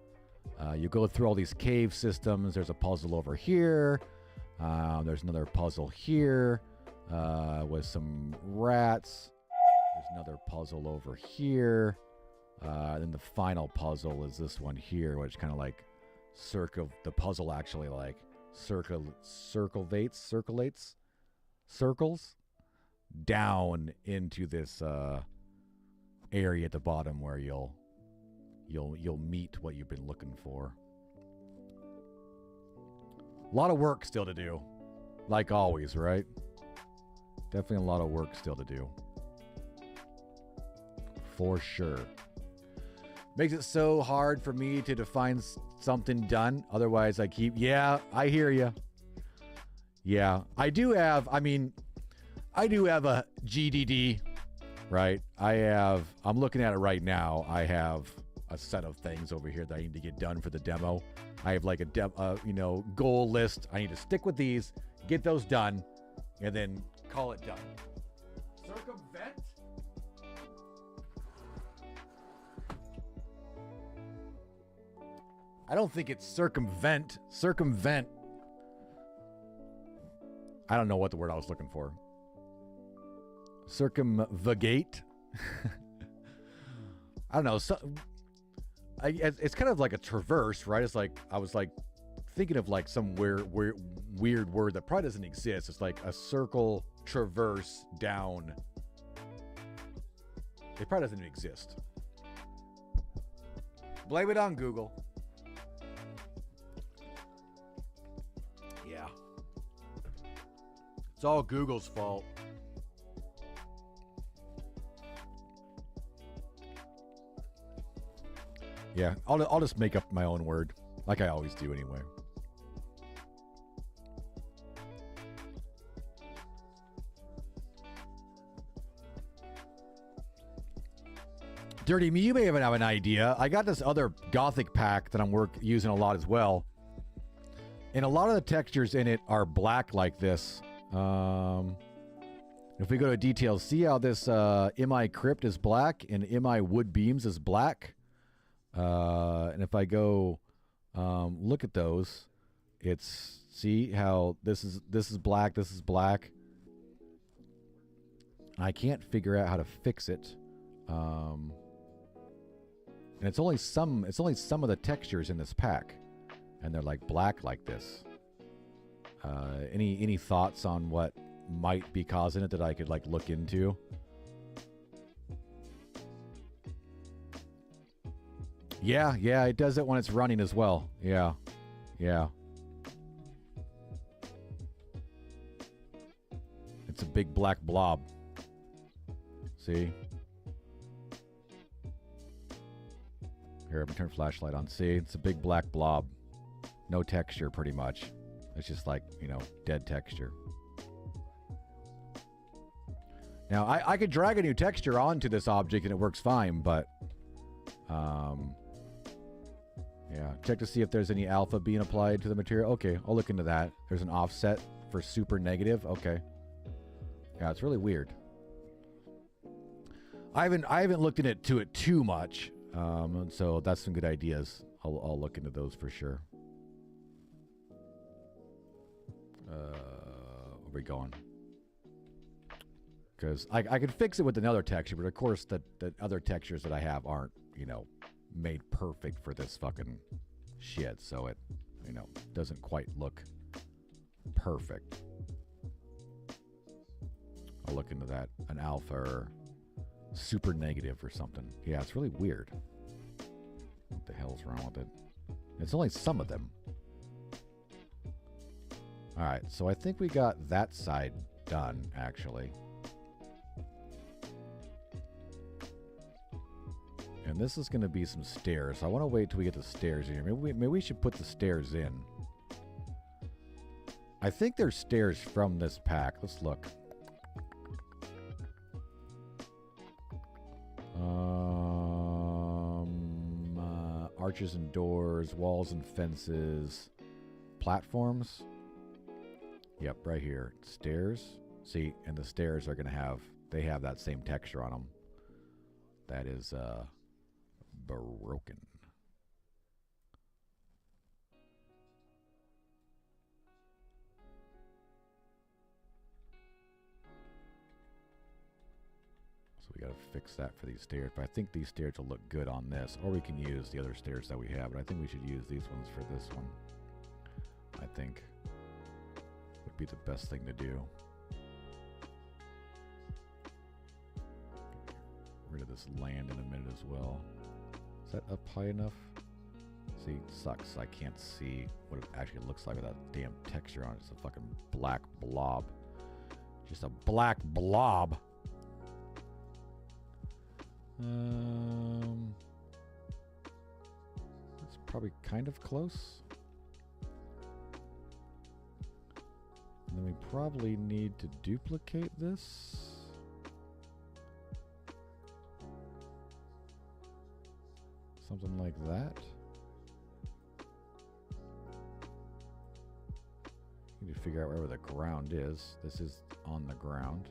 You go through all these cave systems. There's a puzzle over here. There's another puzzle here with some rats. There's another puzzle over here. Then the final puzzle is this one here, which kind of like the puzzle actually like circles down into this area at the bottom where you'll meet what you've been looking for. A lot of work still to do, like always, right? Definitely a lot of work still to do, for sure. Makes it so hard for me to define something done. Otherwise, I hear you. Yeah, I do have a GDD, right? I'm looking at it right now. I have a set of things over here that I need to get done for the demo. I have like a goal list. I need to stick with these, get those done, and then call it done. Circumvent? I don't think it's circumvent. Circumvent. I don't know what the word I was looking for. Circumvagate. I don't know. It's kind of like a traverse, right? It's like I was like thinking of like some weird word that probably doesn't exist. It's like a circle traverse down. It probably doesn't even exist. Blame it on Google. Yeah. It's all Google's fault. Yeah, I'll just make up my own word, like I always do anyway. Dirty Me, you may even have an idea. I got this other Gothic pack that I'm using a lot as well. And a lot of the textures in it are black like this. If we go to details, see how this MI Crypt is black and MI Wood Beams is black? And if I go look at those, see how this is black, this is black. I can't figure out how to fix it. And it's only some of the textures in this pack, and they're like black like this. Any thoughts on what might be causing it that I could like look into? Yeah, it does it when it's running as well. Yeah. It's a big black blob. See? Here, I'm gonna turn flashlight on. See, it's a big black blob. No texture, pretty much. It's just like, dead texture. Now, I could drag a new texture onto this object and it works fine, but... yeah, check to see if there's any alpha being applied to the material. Okay, I'll look into that. There's an offset for super negative. Okay. Yeah, it's really weird. I haven't looked into it too much. So that's some good ideas. I'll look into those for sure. Where are we going? Because I could fix it with another texture, but of course the other textures that I have aren't, made perfect for this fucking shit, so it doesn't quite look perfect. I'll look into that. An alpha or super negative or something. Yeah, it's really weird. What the hell's wrong with it? It's only some of them. Alright, so I think we got that side done, actually. And this is going to be some stairs. I want to wait till we get the stairs in here. Maybe we should put the stairs in. I think there's stairs from this pack. Let's look. arches and doors, walls and fences, platforms. Yep, right here. Stairs. See, and the stairs are going to have, they have that same texture on them. That is broken. So we got to fix that for these stairs. But I think these stairs will look good on this. Or we can use the other stairs that we have. But I think we should use these ones for this one. I think would be the best thing to do. Get rid of this land in a minute as well. Is that up high enough? See, sucks. I can't see what it actually looks like with that damn texture on it. It's a fucking black blob. Just a black blob. It's probably kind of close. And then we probably need to duplicate this. Something like that. Need to figure out where the ground is. This is on the ground.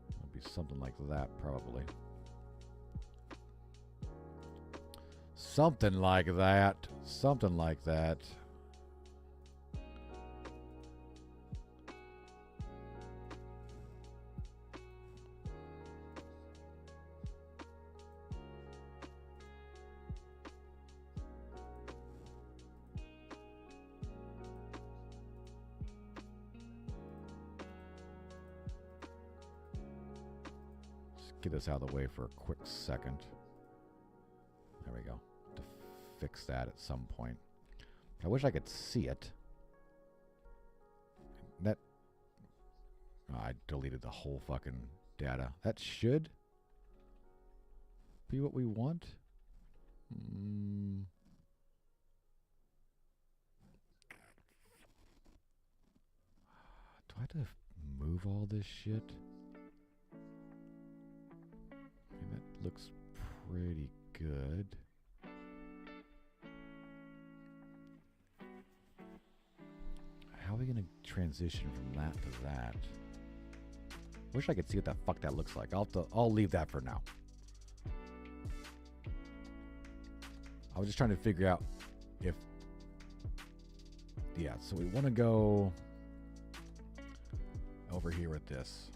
It'll be something like that, probably. Something like that. Something like that. Get this out of the way for a quick second. There we go. To fix that at some point. I wish I could see it. That... Oh, I deleted the whole fucking data. That should be what we want. Do I have to move all this shit? That looks pretty good. How are we going to transition from that to that? Wish I could see what the fuck that looks like. I'll leave that for now. I was just trying to figure out if... Yeah, so we want to go over here with this.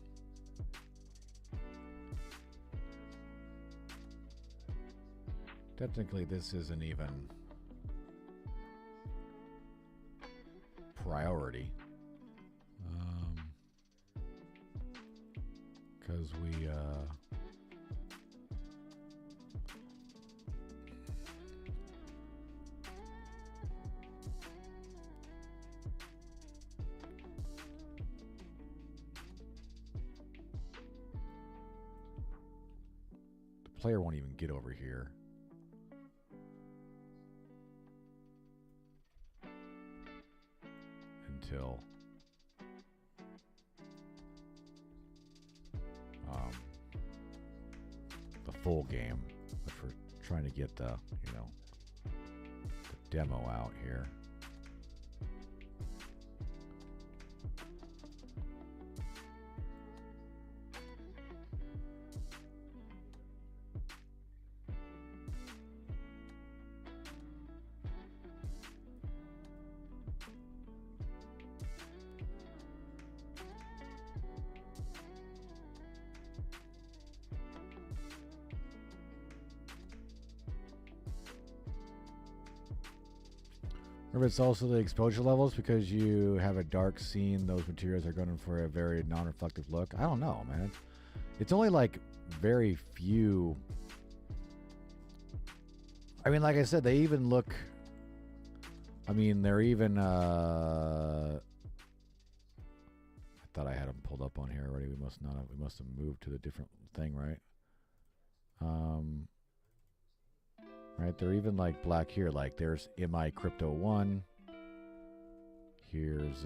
Technically, this isn't even priority. Because we... the player won't even get over here. Until the full game, but we're trying to get the, you know, the demo out here. Remember, it's also the exposure levels. Because you have a dark scene, those materials are going for a very non-reflective look. I don't know, man. It's only like very few. I mean, like I said, they even look... I mean, they're even... I thought I had them pulled up on here already. We must not have. We must have moved to the different thing, right? Right, they're even like black here. Like there's MI Crypto 1. Here's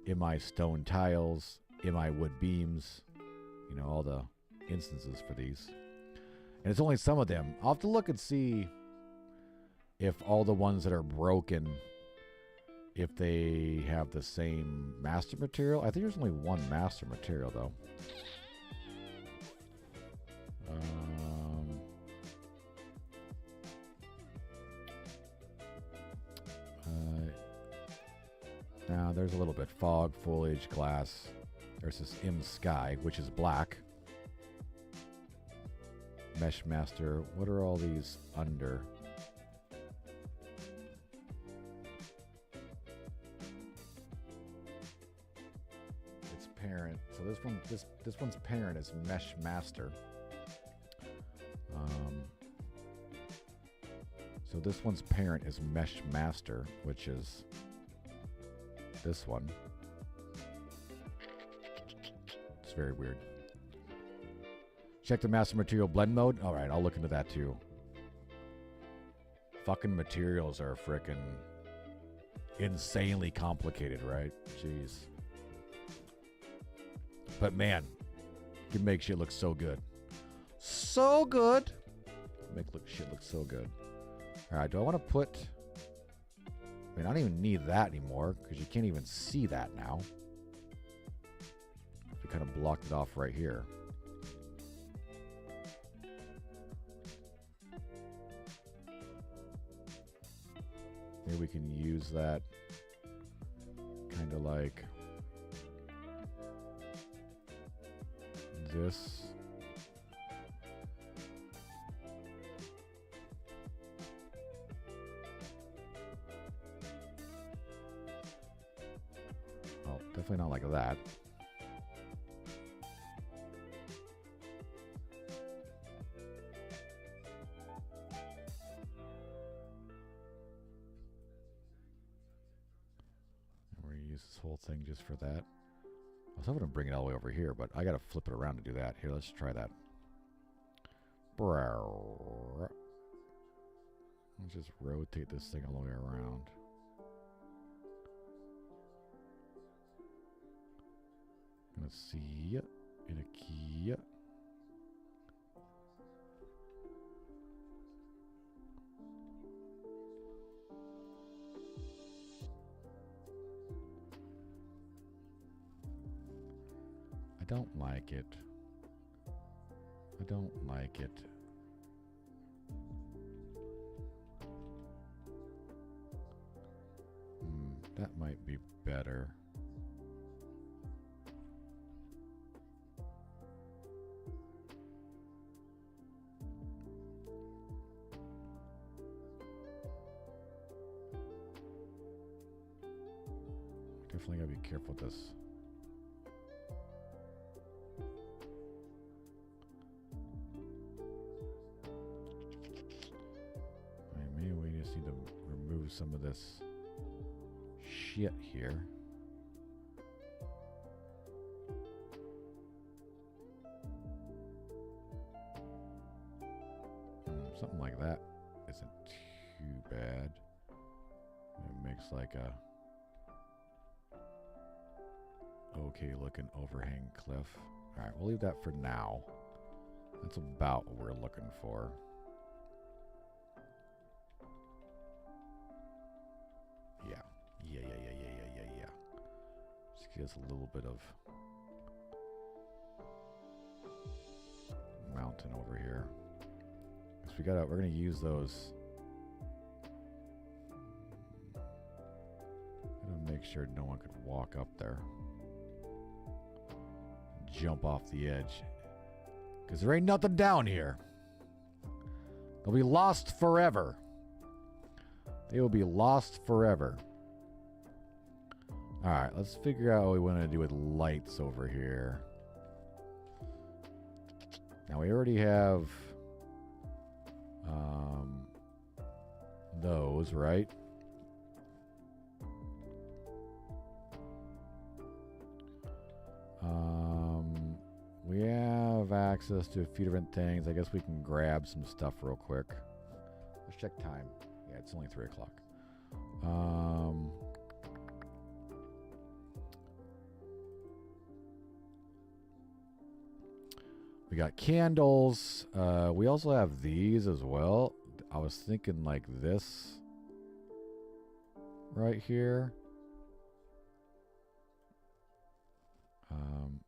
MI Stone Tiles, MI Wood Beams. You know, all the instances for these. And it's only some of them. I'll have to look and see if all the ones that are broken, if they have the same master material. I think there's only one master material, though. Now there's a little bit. Fog, foliage, glass. There's this sky, which is black. Mesh master. What are all these under? It's parent. So this one's parent is mesh master. So this one's parent is mesh master, which is this one. It's very weird. Check the master material blend mode. All right, I'll look into that too. Fucking materials are frickin' insanely complicated, right? Jeez. But man, you can make shit look so good. So good. Make shit look so good. All right, do I want to put... I mean, I don't even need that anymore because you can't even see that now. We kind of blocked it off right here. Maybe we can use that kind of like this. Oh, definitely not like that. We're gonna use this whole thing just for that. I was hoping to bring it all the way over here, but I gotta flip it around to do that. Here, let's try that. Let's just rotate this thing all the way around. Gonna see in a key. I don't like it. I don't like it. That might be better. Definitely gotta be careful with this. Maybe we just need to remove some of this shit here. Something like that isn't too bad. It makes like a okay looking overhang cliff. All right, we'll leave that for now. That's about what we're looking for. Yeah. Just give us a little bit of mountain over here. So we're gonna use those. Gotta make sure no one could walk up there. Jump off the edge. Because there ain't nothing down here. They'll be lost forever. They will be lost forever. Alright, let's figure out what we want to do with lights over here. Now we already have those, right? We have access to a few different things. I guess we can grab some stuff real quick. Let's check time. Yeah, it's only 3 o'clock. We got candles. We also have these as well. I was thinking like this right here.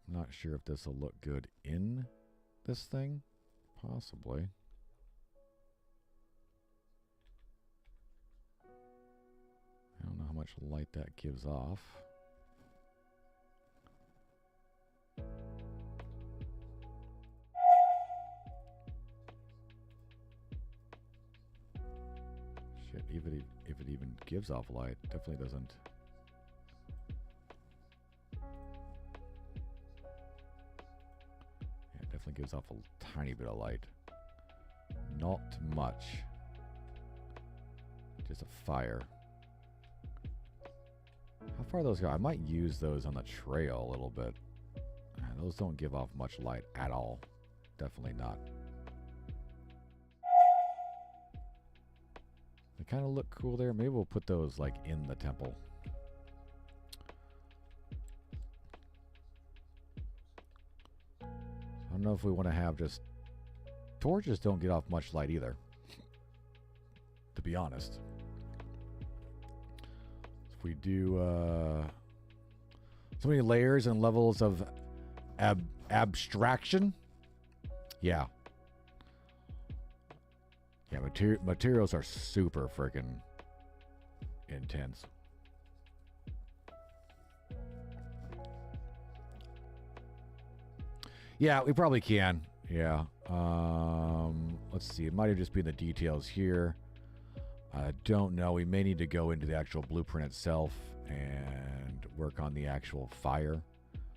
Not sure if this will look good in this thing. Possibly. I don't know how much light that gives off. Shit, even if it even gives off light, definitely doesn't. Yeah, it definitely gives off a tiny bit of light. Not much. Just a fire. How far those go? I might use those on the trail a little bit. Those don't give off much light at all. Definitely not. They kind of look cool there. Maybe we'll put those like in the temple. I don't know if we want to have just... Torches don't get off much light either, to be honest. If we do so many layers and levels of abstraction, yeah. Yeah, materials are super freaking intense. Yeah, we probably can. Yeah. Let's see. It might have just been the details here. I don't know. We may need to go into the actual blueprint itself and work on the actual fire.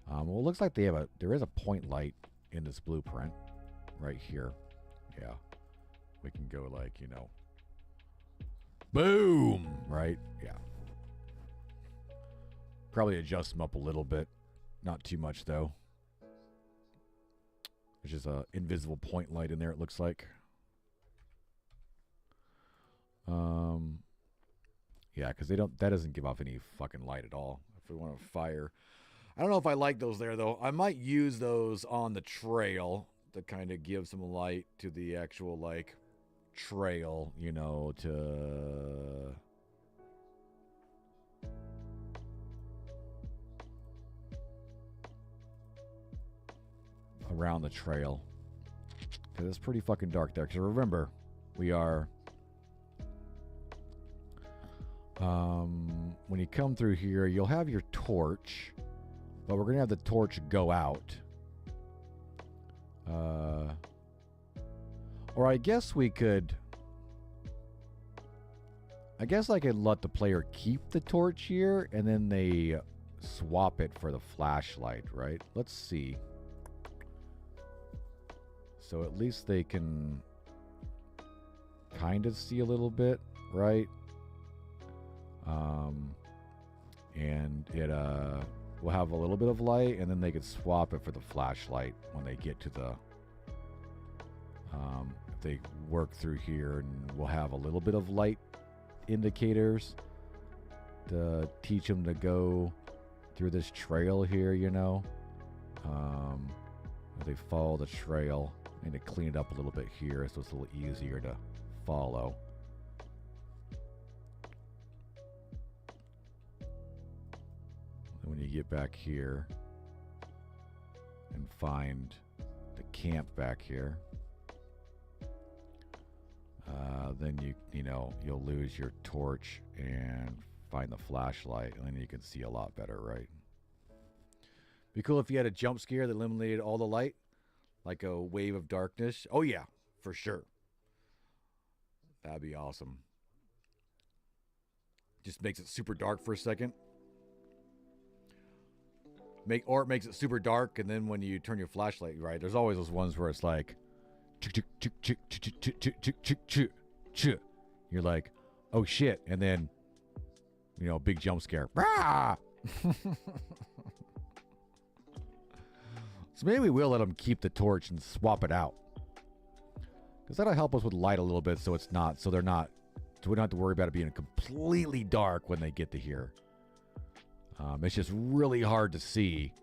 Well, it looks like there is a point light in this blueprint right here. Yeah. We can go like, you know, boom, right? Yeah. Probably adjust them up a little bit. Not too much, though. There's just an invisible point light in there, it looks like. Yeah, because that doesn't give off any fucking light at all. If we want to fire. I don't know if I like those there, though. I might use those on the trail to kind of give some light to the actual, like, trail, you know, to... around the trail. Because it's pretty fucking dark there. Because remember, we are... when you come through here, you'll have your torch, but we're going to have the torch go out. Or I guess we could... I guess I could let the player keep the torch here, and then they swap it for the flashlight, right? Let's see. So at least they can kind of see a little bit, right? And it will have a little bit of light, and then they could swap it for the flashlight when they get to the if they work through here, and we'll have a little bit of light indicators to teach them to go through this trail here, you know. If they follow the trail, I need to clean it up a little bit here so it's a little easier to follow. When you get back here and find the camp back here, then you'll lose your torch and find the flashlight, and then you can see a lot better, right? Be cool if you had a jump scare that eliminated all the light, like a wave of darkness. Oh yeah, for sure. That'd be awesome. Just makes it super dark for a second. Or it makes it super dark, and then when you turn your flashlight, right, there's always those ones where it's like, you're like, oh shit, and then, big jump scare. So maybe we will let them keep the torch and swap it out, because that'll help us with light a little bit, so we don't have to worry about it being completely dark when they get to here. It's just really hard to see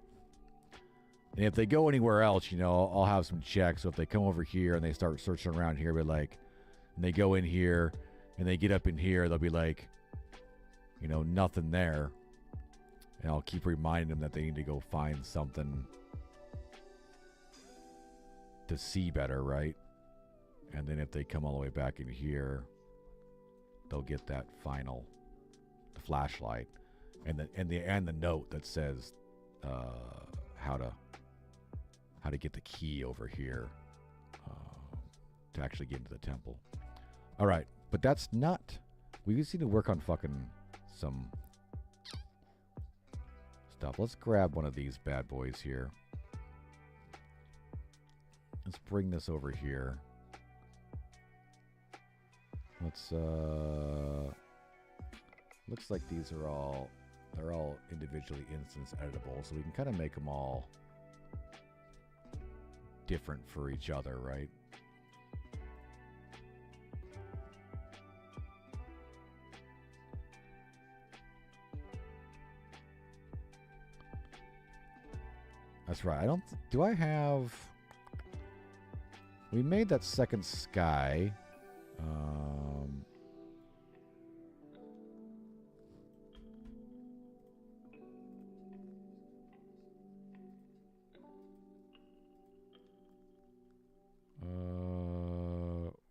And if they go anywhere else, you know, I'll have some checks. So if they come over here and they start searching around here, be like, and they go in here and they get up in here, they'll be like, you know, nothing there. And I'll keep reminding them that they need to go find something to see better, right? And then if they come all the way back in here, they'll get that final flashlight and the note that says how to get the key over here to actually get into the temple. All right, but that's not. We just need to work on fucking some stuff. Let's grab one of these bad boys here. Let's bring this over here. Let's looks like these are all, they're all individually instance editable, so we can kind of make them all different for each other, right? That's right. Do I have... We made that second sky.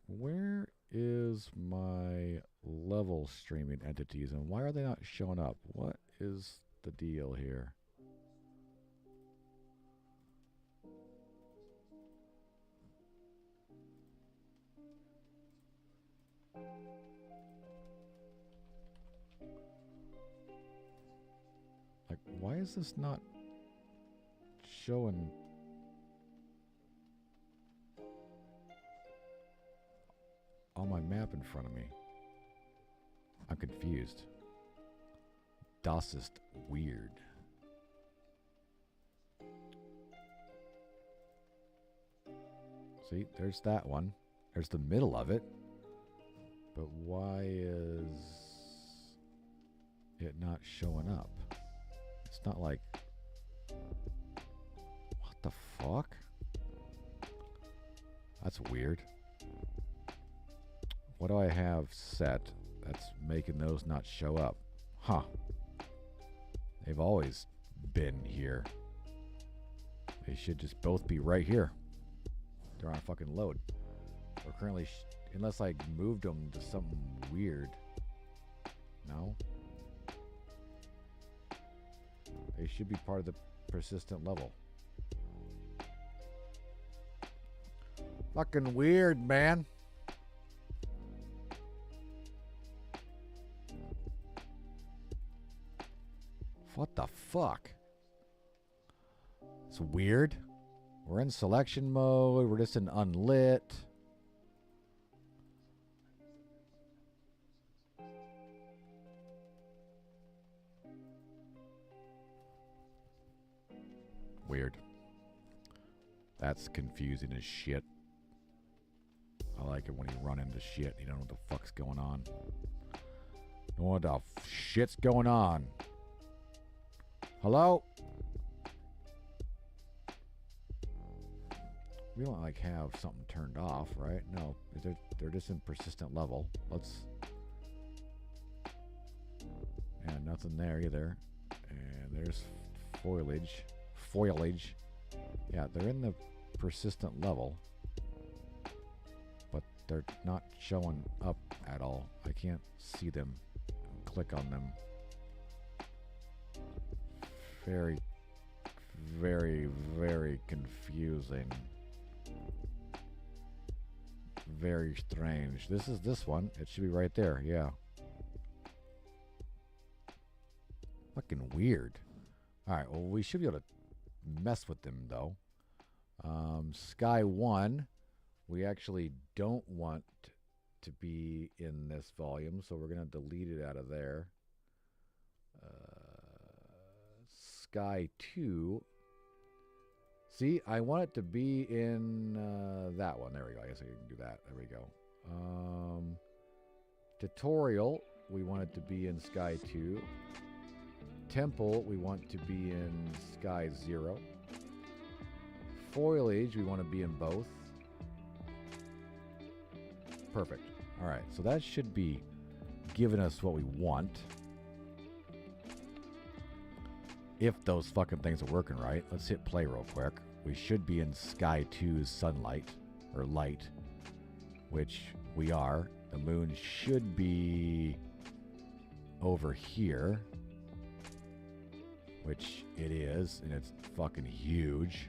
Where is my level streaming entities and why are they not showing up? What is the deal here? Like, why is this not showing on my map in front of me? I'm confused. Das ist weird. See, there's that one. There's the middle of it. But why is it not showing up? It's not like... What the fuck? That's weird. What do I have set that's making those not show up? Huh. They've always been here. They should just both be right here. They're on a fucking load. We're currently... unless I moved them to something weird. No? They should be part of the persistent level. Fucking weird, man. What the fuck? It's weird. We're in selection mode. We're just in unlit. Weird. That's confusing as shit. I like it when you run into shit. You don't know what the fuck's going on. Know what the shit's going on? Hello? We don't like have something turned off, right? No, they're just in persistent level. Let's... And nothing there either. And there's foliage. Foliage. Yeah, they're in the persistent level. But they're not showing up at all. I can't see them. Click on them. Very, very, very confusing. Very strange. This is this one. It should be right there. Yeah. Fucking weird. Alright, well, we should be able to mess with them, though. Sky 1, we actually don't want to be in this volume, so we're going to delete it out of there. Sky 2. See, I want it to be in that one. There we go. I guess I can do that. There we go. Tutorial, we want it to be in Sky 2. Temple, we want to be in Sky 0. foliage, we want to be in both. Perfect. All right, so that should be giving us what we want. If those fucking things are working right. Let's hit play real quick. We should be in Sky 2's sunlight, or light, which we are. The moon should be over here, which it is, and it's fucking huge.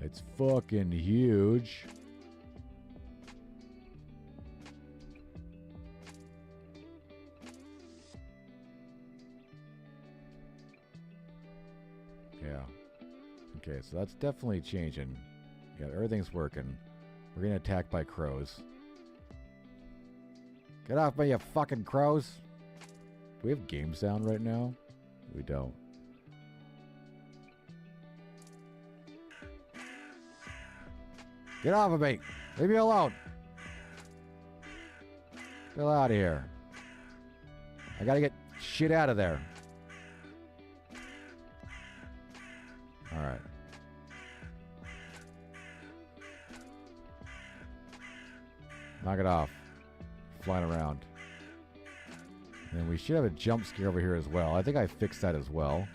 It's fucking huge. Yeah. Okay, so that's definitely changing. Yeah, everything's working. We're getting attacked by crows. Get off me, you fucking crows. Do we have game sound right now? We don't. Get off of me. Leave me alone. Get out of here. I gotta get shit out of there. Alright. Knock it off. Flying around. And we should have a jump scare over here as well. I think I fixed that as well.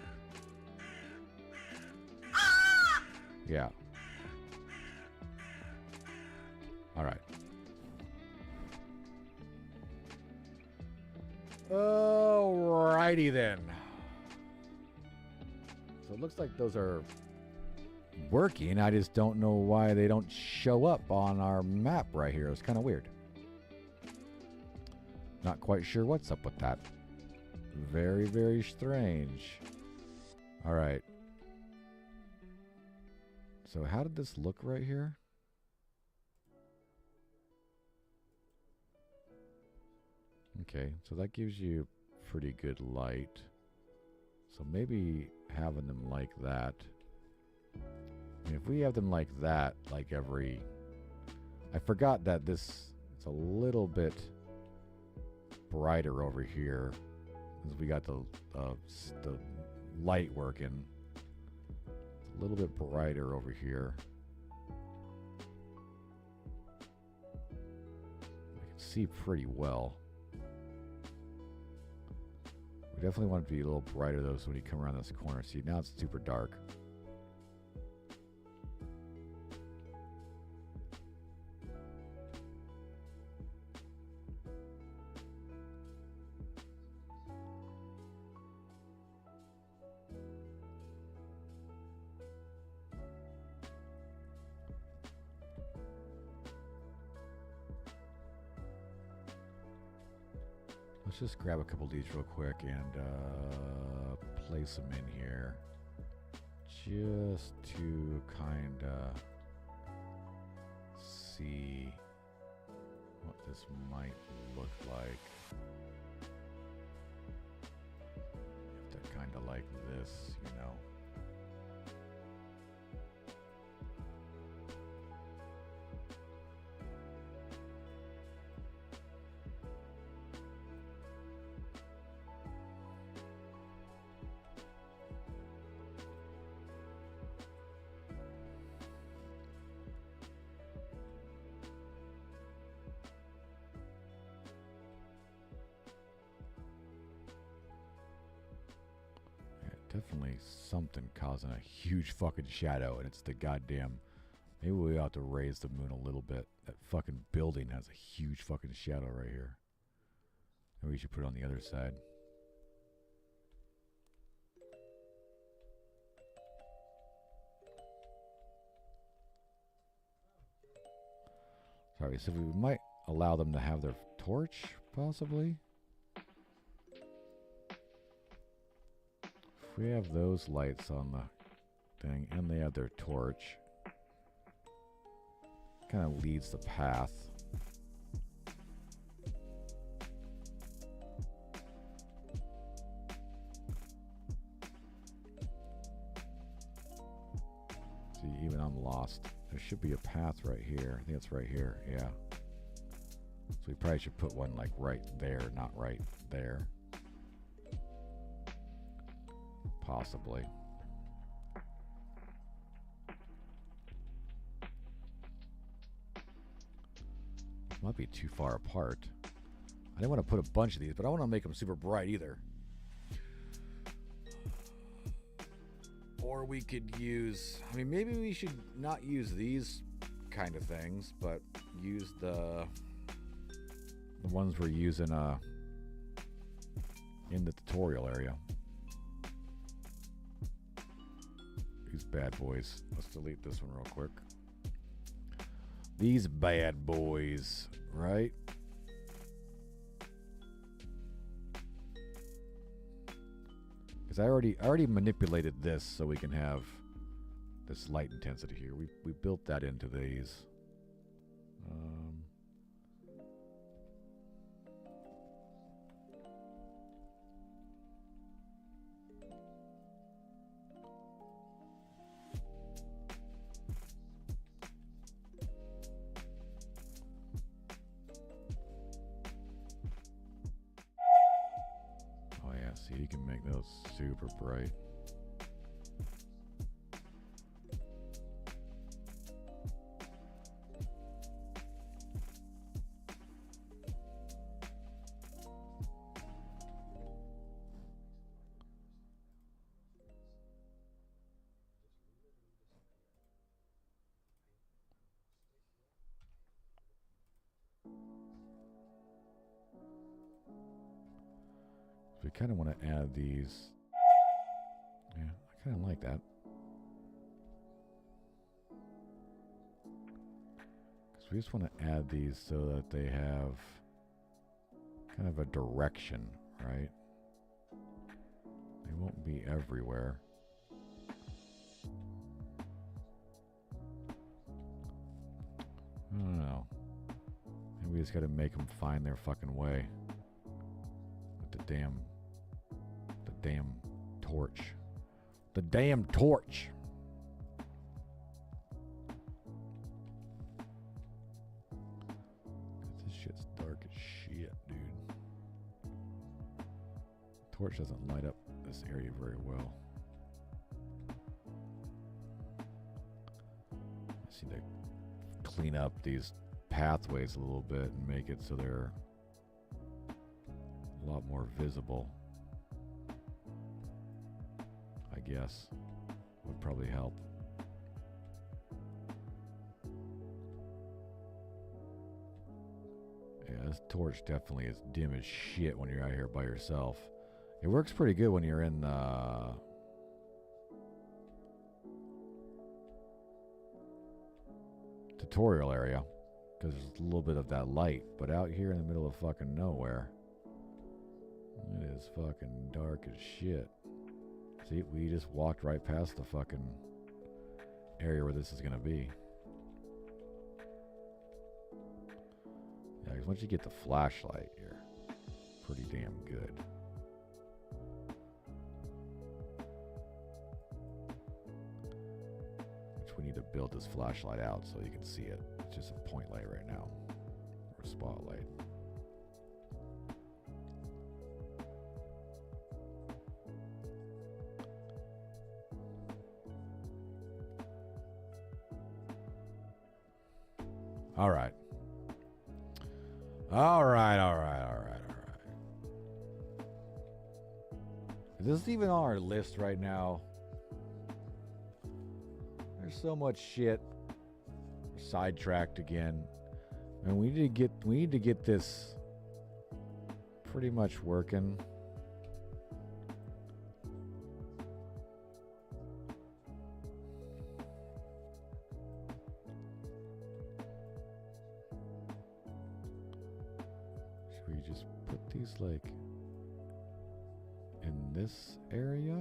Yeah. Alright. Alrighty then. So it looks like those are working. I just don't know why they don't show up on our map right here. It's kind of weird. Not quite sure what's up with that. Very, very strange. Alright. So how did this look right here? Okay, so that gives you pretty good light. So maybe having them like that. I mean, if we have them like that, like every... I forgot that this is a little bit brighter over here. Because we got the light working. It's a little bit brighter over here. I can see pretty well. We definitely want it to be a little brighter though, so when you come around this corner, see now it's super dark. Let's just grab a couple of these real quick and place them in here just to kind of see what this might look like. You have to kind of like this, you know. Definitely something causing a huge fucking shadow, and it's the goddamn... Maybe we ought to raise the moon a little bit. That fucking building has a huge fucking shadow right here. Maybe we should put it on the other side. Sorry, so we might allow them to have their torch, possibly? If we have those lights on the thing and they have their torch, kind of leads the path. See, even I'm lost. There should be a path right here. I think it's right here, yeah. So we probably should put one like right there, not right there. Possibly. might be too far apart. I didn't want to put a bunch of these, but I don't want to make them super bright either. Or we could use, I mean, maybe we should not use these kind of things, but use the ones we're using in the tutorial area. These bad boys. Let's delete this one real quick. These bad boys, right? Because I already manipulated this so we can have this light intensity here. We built that into these. Oh yeah, see, you can make those super bright. We kind of want to add these. Yeah, I kind of like that. Because we just want to add these so that they have kind of a direction, right? They won't be everywhere. I don't know. Maybe we just got to make them find their fucking way. With the damn torch. The damn torch. This shit's dark as shit, dude. Torch doesn't light up this area very well. I just need to clean up these pathways a little bit and make it so they're a lot more visible. I guess would probably help. Yeah, this torch definitely is dim as shit when you're out here by yourself. It works pretty good when you're in the tutorial area because there's a little bit of that light, but out here in the middle of fucking nowhere, it is fucking dark as shit. See, we just walked right past the fucking area where this is going to be. Yeah, because once you get the flashlight, you're pretty damn good. Which we need to build this flashlight out so you can see it. It's just a point light right now. Or a spotlight. All right. All right, all right, all right, all right. Is this even on our list right now? There's so much shit. We're sidetracked again. And we need to get this pretty much working. Should we just put these like in this area?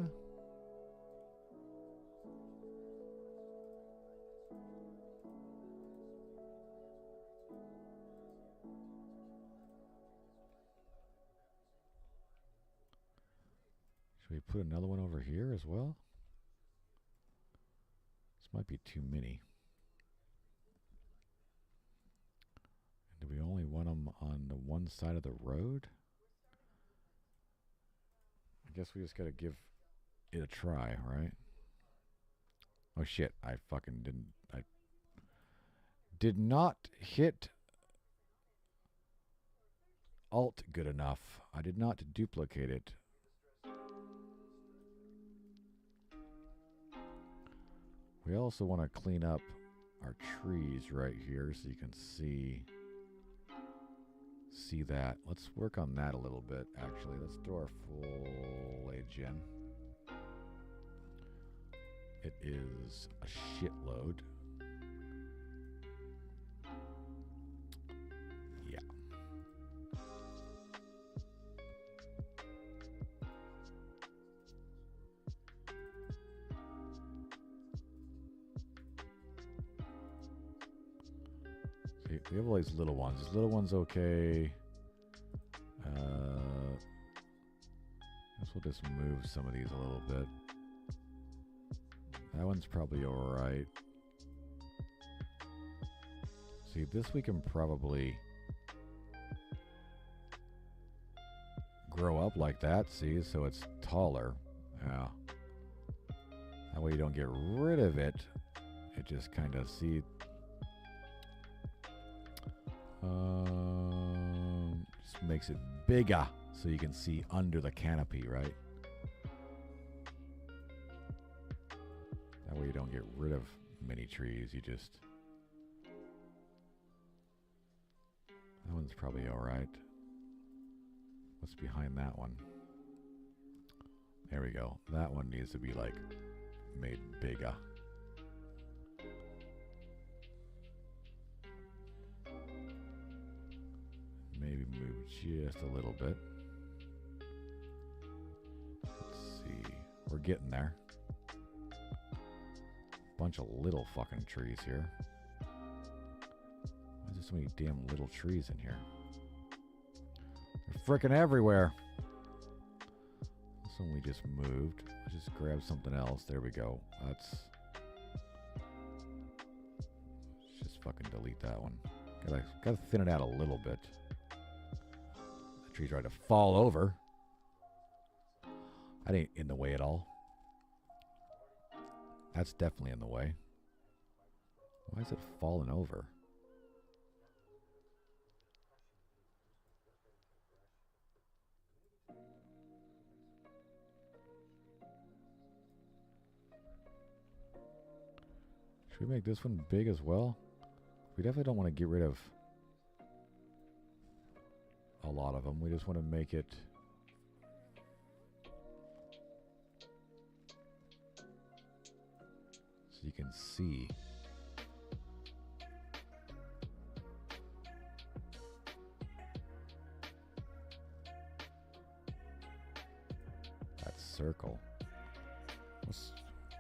Should we put another one over here as well? This might be too many. And do we only want them on the one side of the road? I guess we just gotta give it a try, right? Oh shit, I fucking didn't. I did not hit Alt good enough? I did not duplicate it. We also want to clean up our trees right here so you can see that. Let's work on that a little bit, actually. Let's throw our foliage in. It is a shitload. Yeah. See, we have all these little ones. This little one's okay. Guess we'll just move some of these a little bit. That one's probably alright. See, this we can probably grow up like that, see? So it's taller. Yeah. That way you don't get rid of it. It just kind of, see... just makes it bigger so you can see under the canopy, right? That way you don't get rid of many trees. You just... That one's probably alright. What's behind that one? There we go. That one needs to be, like, made bigger. Maybe move just a little bit. Let's see. We're getting there. Bunch of little fucking trees here. Why is there so many damn little trees in here? They're frickin' everywhere. This one we just moved. Let's just grab something else. There we go. Let's just fucking delete that one. Gotta thin it out a little bit. The tree's ready to fall over. That ain't in the way at all. That's definitely in the way. Why is it falling over? Should we make this one big as well? We definitely don't want to get rid of a lot of them. We just want to make it... so you can see. That circle.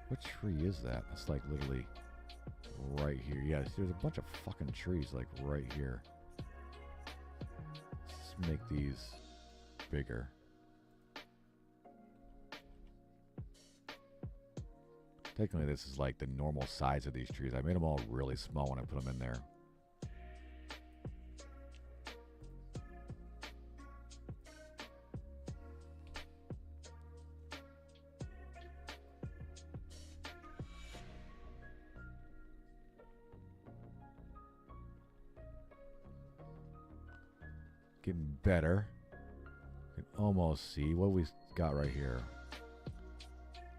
What tree is that? It's like literally right here. Yeah, there's a bunch of fucking trees like right here. Let's make these bigger. Technically, this is like the normal size of these trees. I made them all really small when I put them in there. Getting better. You can almost see what we got right here.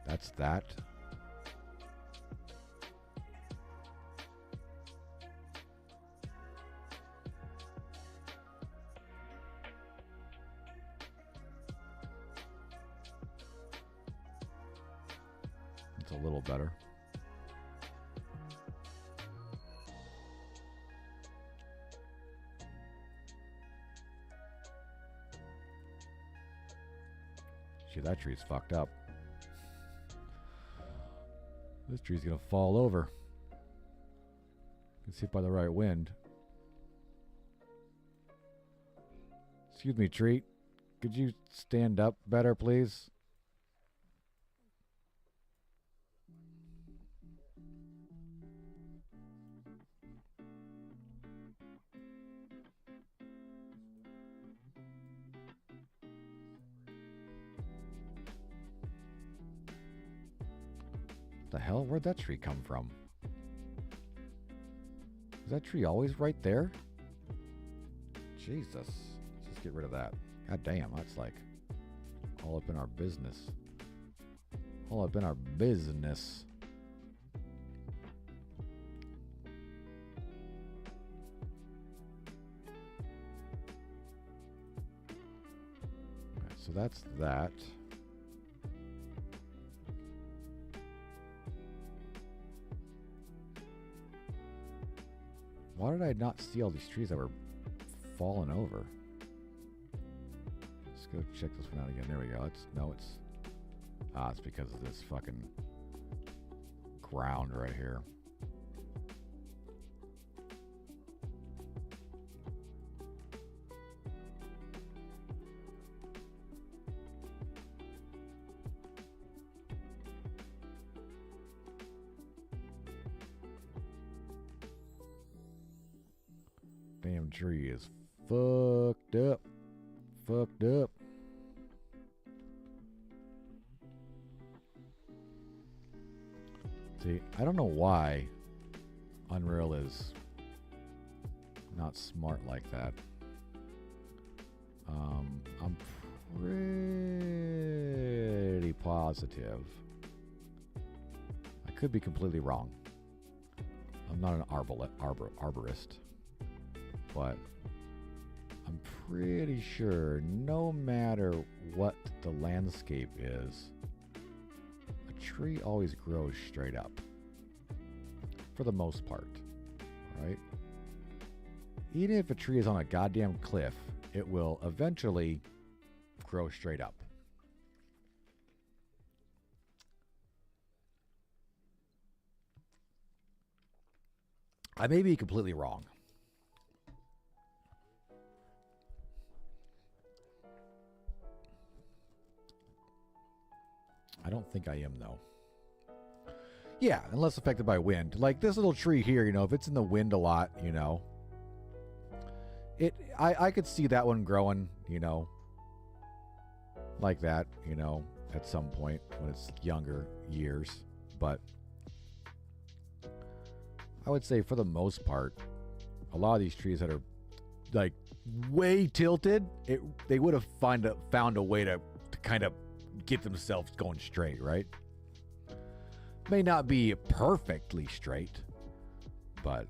That's that. It's a little better. Shit, that tree's fucked up. This tree's gonna fall over. You can see it by the right wind. Excuse me, tree. Could you stand up better, please? The hell? Where'd that tree come from? Is that tree always right there? Jesus. It's just get rid of that. God damn, that's like all up in our business. All up in our business. So that's that. Why did I not see all these trees that were falling over? Let's go check this one out again. There we go. It's because of this fucking ground right here. Damn tree is fucked up. Fucked up. See, I don't know why Unreal is not smart like that. I'm pretty positive. I could be completely wrong. I'm not an arborist. But I'm pretty sure no matter what the landscape is, a tree always grows straight up. For the most part, right? Even if a tree is on a goddamn cliff, it will eventually grow straight up. I may be completely wrong. I don't think I am, though. Yeah, unless affected by wind. Like this little tree here, if it's in the wind a lot, I could see that one growing, like that, at some point when it's younger years. But I would say for the most part, a lot of these trees that are like way tilted, they would have found a way to kind of get themselves going straight, right? May not be perfectly straight, but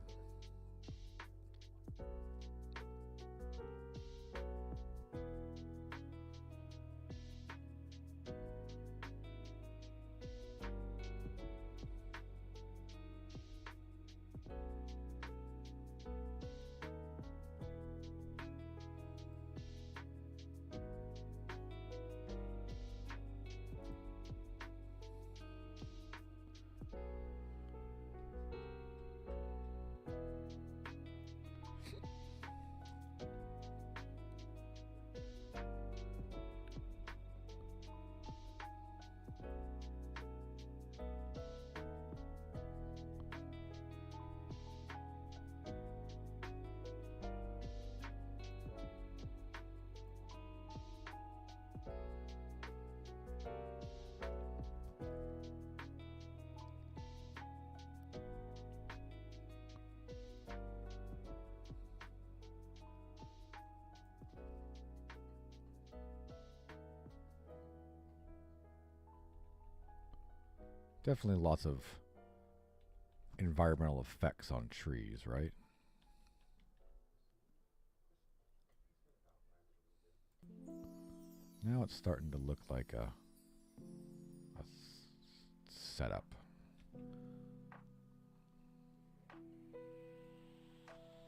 definitely lots of environmental effects on trees, right? Now it's starting to look like a setup.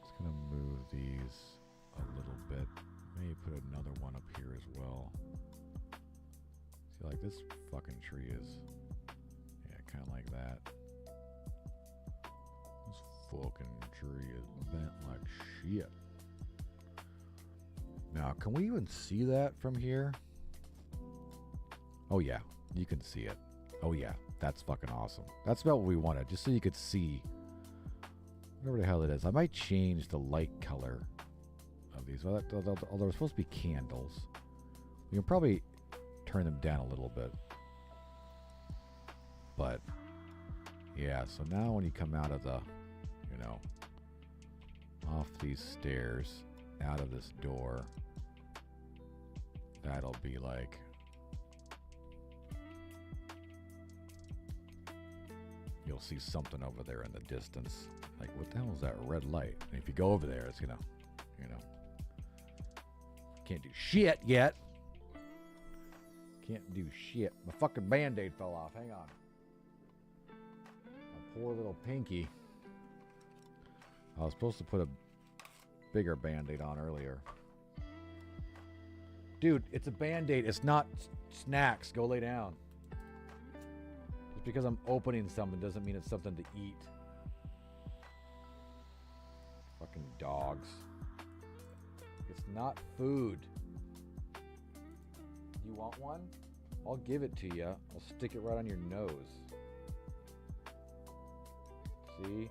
Just gonna move these a little bit. Maybe put another one up here as well. See, like this fucking tree is, yeah, kind of like that. This fucking tree is bent like shit. Now, can we even see that from here? Oh yeah, you can see it. Oh yeah, that's fucking awesome. That's about what we wanted, just so you could see whatever the hell it is. I might change the light color of these. Although they're supposed to be candles, we can probably turn them down a little bit. But yeah, so now when you come out of the, off these stairs, out of this door, That'll be like... You'll see something over there in the distance. Like, what the hell is that red light? And if you go over there, it's gonna, you know... Can't do shit yet. Can't do shit. My fucking Band-Aid fell off. Hang on. My poor little pinky. I was supposed to put a bigger Band-Aid on earlier. Dude, it's a Band-Aid. It's not snacks. Go lay down. Just because I'm opening something doesn't mean it's something to eat. Fucking dogs. It's not food. You want one? I'll give it to you. I'll stick it right on your nose. See?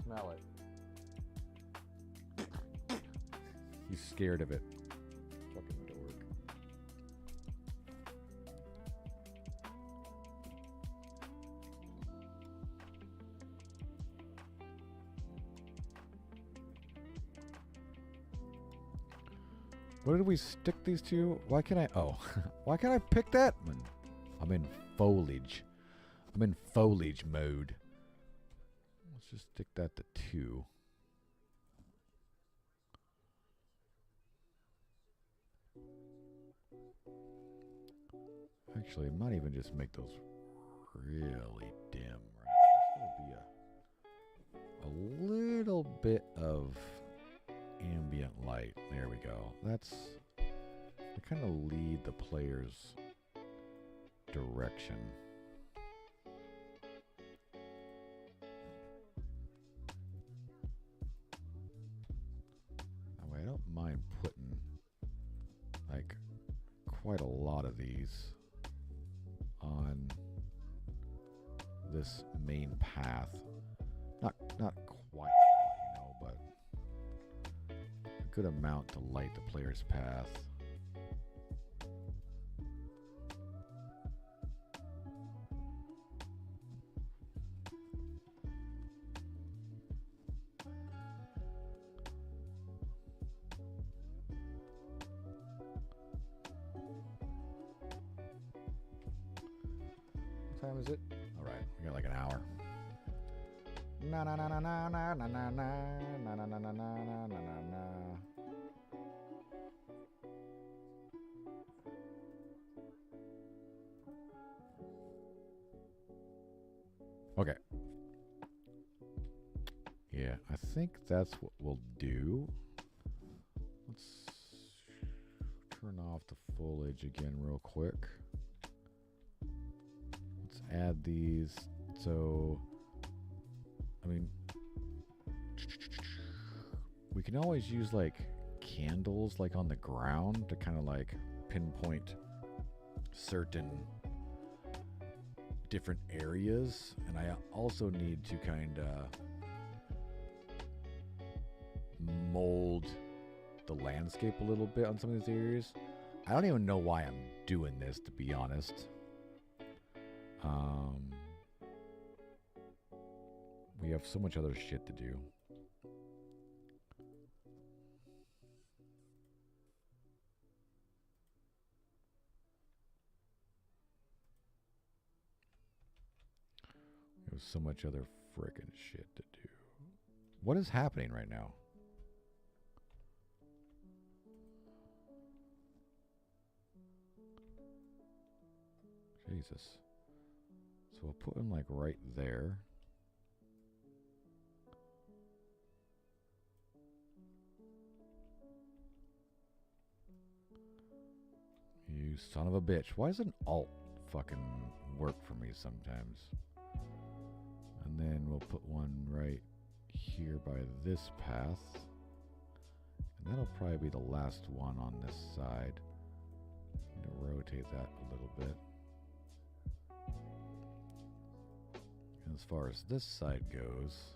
Smell it. He's scared of it. Fucking dork. What did we stick these to? Why can't I? Oh, why can't I pick that? I'm in foliage. I'm in foliage mode. Let's just stick that to 2. Actually, I might even just make those really dim. Right? There's gonna be a little bit of ambient light. There we go. That's to kind of lead the player's direction. That way, I don't mind putting like quite a lot of these on this main path. Not quite, you know, but a good amount to light the player's path. What time is it? All right, we got like an hour. Na na na na na na na na na na na na na na na na. Okay. Yeah, I think that's what we'll do. Let's turn off the foliage again real quick. Let's add these. So, I mean, we can always use like candles like on the ground to kind of like pinpoint certain different areas. And I also need to kind of mold the landscape a little bit on some of these areas. I don't even know why I'm doing this, to be honest. We have so much other shit to do. We have so much other frickin' shit to do. What is happening right now? Jesus. So we'll put him like right there. You son of a bitch. Why doesn't Alt fucking work for me sometimes? And then we'll put one right here by this path. And that'll probably be the last one on this side. I'm going to rotate that a little bit. And as far as this side goes,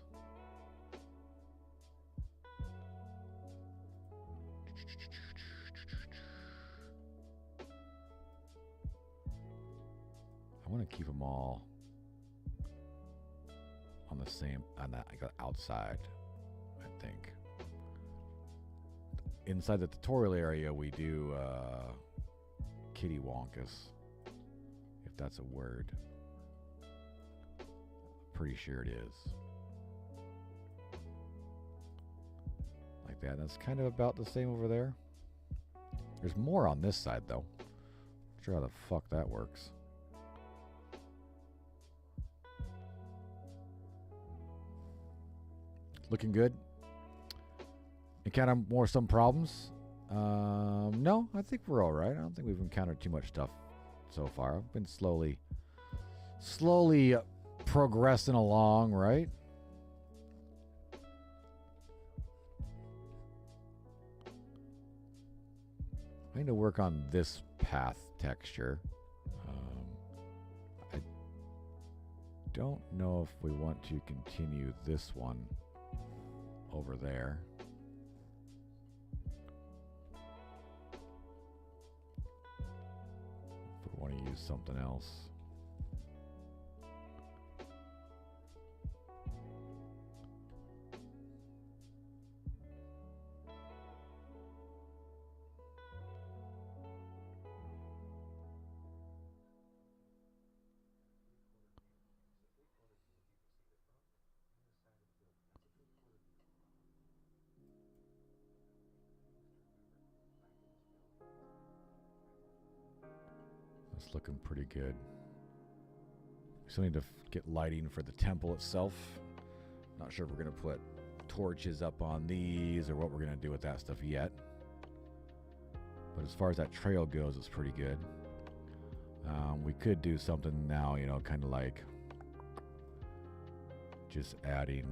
I want to keep them all on the same, on that, I got outside, I think. Inside the tutorial area, we do 𝐑𝐞𝐬𝐢𝐧𝐝𝐞𝐫𝐬, if that's a word. Pretty sure it is. Like that. That's kind of about the same over there. There's more on this side though. Not sure how the fuck that works. Looking good. Encounter some problems? No, I think we're all right. I don't think we've encountered too much stuff so far. I've been slowly progressing along, right? I need to work on this path texture. I don't know if we want to continue this one over there. If we want to use something else. It's looking pretty good. We still need to get lighting for the temple itself. Not sure if we're going to put torches up on these or what we're going to do with that stuff yet. But as far as that trail goes, it's pretty good. We could do something now, you know, kind of like just adding,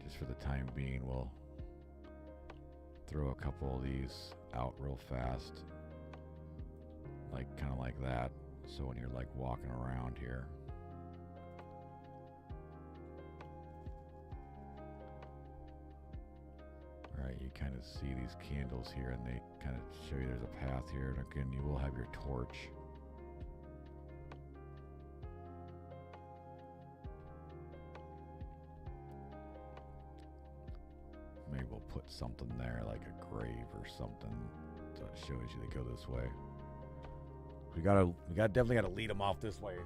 just for the time being, we'll throw a couple of these out real fast. Like kind of like that, so when you're like walking around here, all right, you kind of see these candles here and they kind of show you there's a path here, and again you will have your torch. Maybe we'll put something there like a grave or something so it shows you they go this way. We definitely gotta lead them off this way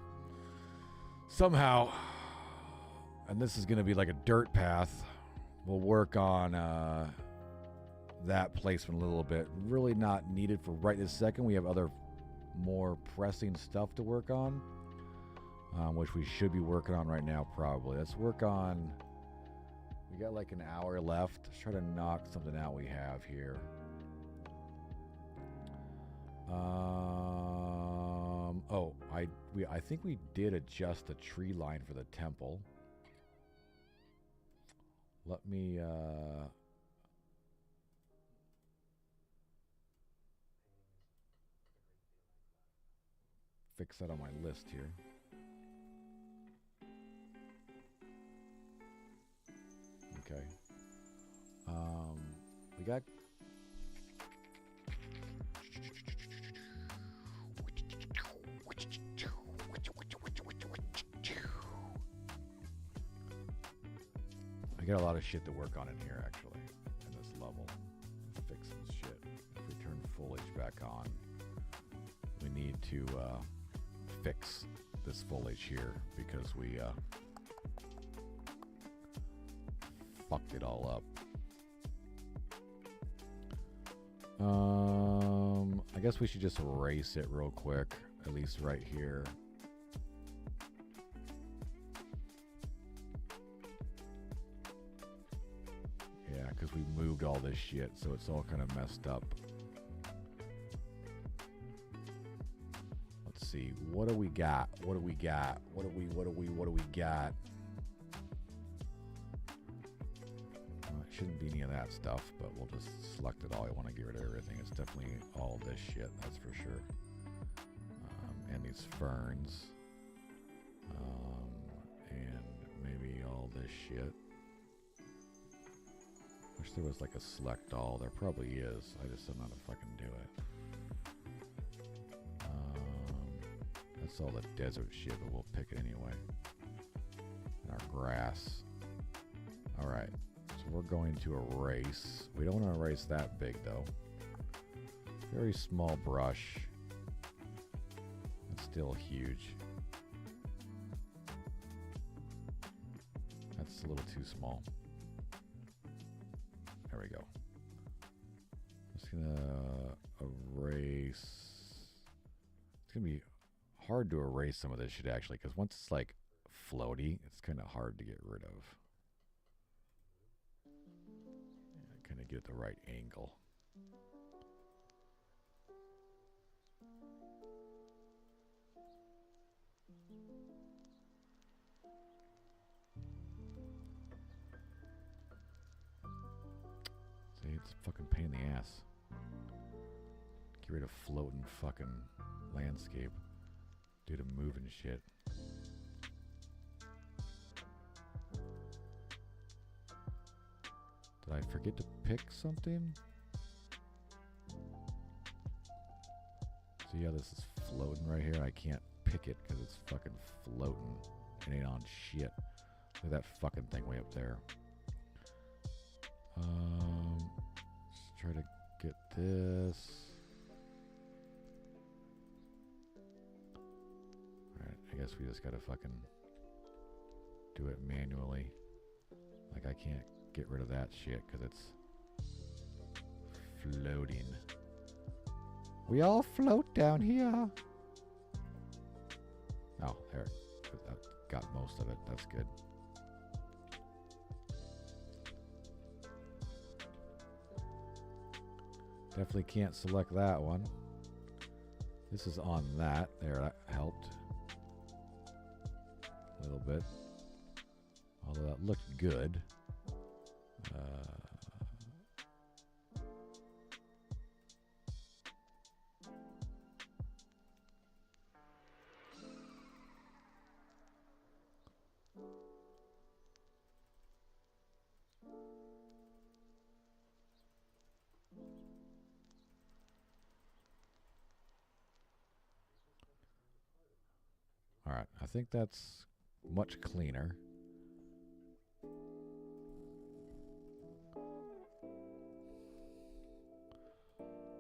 somehow. And this is gonna be like a dirt path. We'll work on that placement a little bit. Really not needed for right this second. We have other more pressing stuff to work on, which we should be working on right now probably. Let's work on, we got like an hour left. Let's try to knock something out we have here. I think we did adjust the tree line for the temple. Let me fix that on my list here. Okay. We got a lot of shit to work on in here, actually, in this level. Fix some shit. If we turn foliage back on, we need to fix this foliage here because we fucked it all up. I guess we should just erase it real quick, at least right here. Because we moved all this shit, so it's all kind of messed up. Let's see, what do we got? What do we got? What do we got? Well, it shouldn't be any of that stuff, but we'll just select it all. I want to get rid of everything. It's definitely all this shit, that's for sure. And these ferns. And maybe all this shit. Wish there was like a select all. There probably is. I just don't know how to fucking do it. That's all the desert shit, but we'll pick it anyway. And our grass. Alright. So we're going to erase. We don't want to erase that big though. Very small brush. It's still huge. That's a little too small. There we go. Just gonna erase. It's gonna be hard to erase some of this shit actually, because once it's like floaty, it's kind of hard to get rid of. Kind of get the right angle. See, it's a fucking pain in the ass. Get rid of floating fucking landscape due to moving shit. Did I forget to pick something? See how this is floating right here? I can't pick it because it's fucking floating. It ain't on shit. Look at that fucking thing way up there. Let's try to get this. Alright, I guess we just gotta fucking do it manually. Like I can't get rid of that shit because it's floating. We all float down here. Oh, there. That got most of it. That's good. Definitely can't select that one. This is on that. There, that helped. A little bit. Although that looked good. All right, I think that's much cleaner.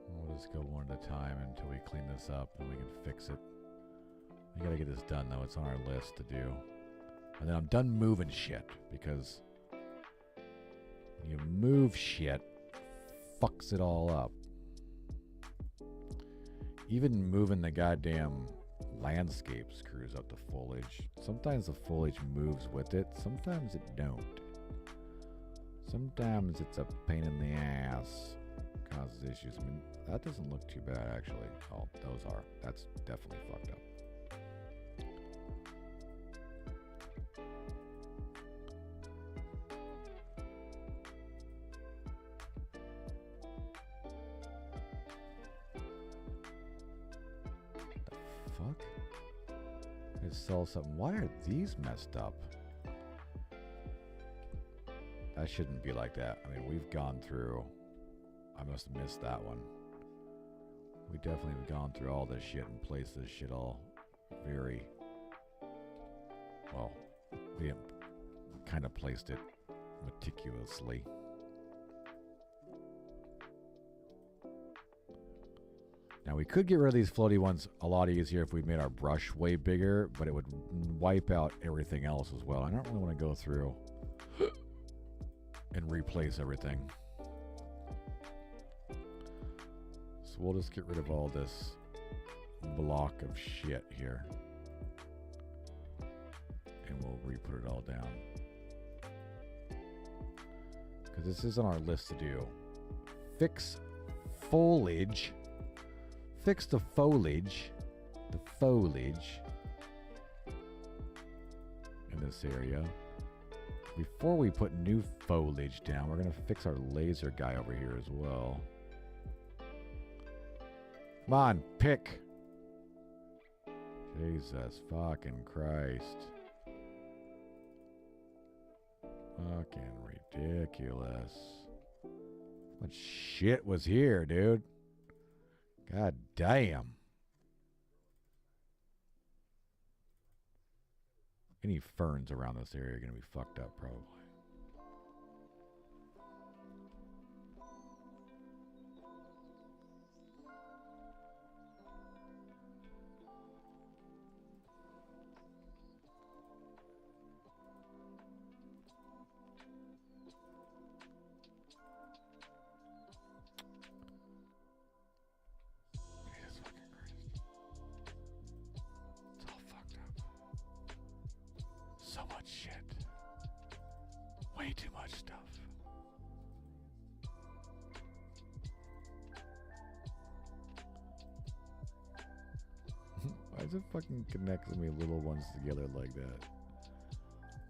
We'll just go one at a time until we clean this up and we can fix it. We gotta get this done though, it's on our list to do. And then I'm done moving shit, because when you move shit, fucks it all up. Even moving the goddamn landscape screws up the foliage. Sometimes the foliage moves with it, sometimes it don't. Sometimes it's a pain in the ass, causes issues. I mean, that doesn't look too bad actually. Oh, those are. That's definitely fucked up. Fuck? I saw something. Why are these messed up? That shouldn't be like that. I mean, we've gone through. I must have missed that one. We definitely have gone through all this shit and placed this shit all very well. We kind of placed it meticulously. Now we could get rid of these floaty ones a lot easier if we made our brush way bigger, but it would wipe out everything else as well. I don't really want to go through and replace everything. So we'll just get rid of all this block of shit here. And we'll re-put it all down. Because this is on our list to do. Fix foliage. Fix the foliage. The foliage. In this area. Before we put new foliage down, we're going to fix our laser guy over here as well. Come on, pick. Jesus fucking Christ. Fucking ridiculous. What shit was here, dude? God damn. Any ferns around this area are going to be fucked up, probably. way too much stuff. Why is it fucking connecting me little ones together like that?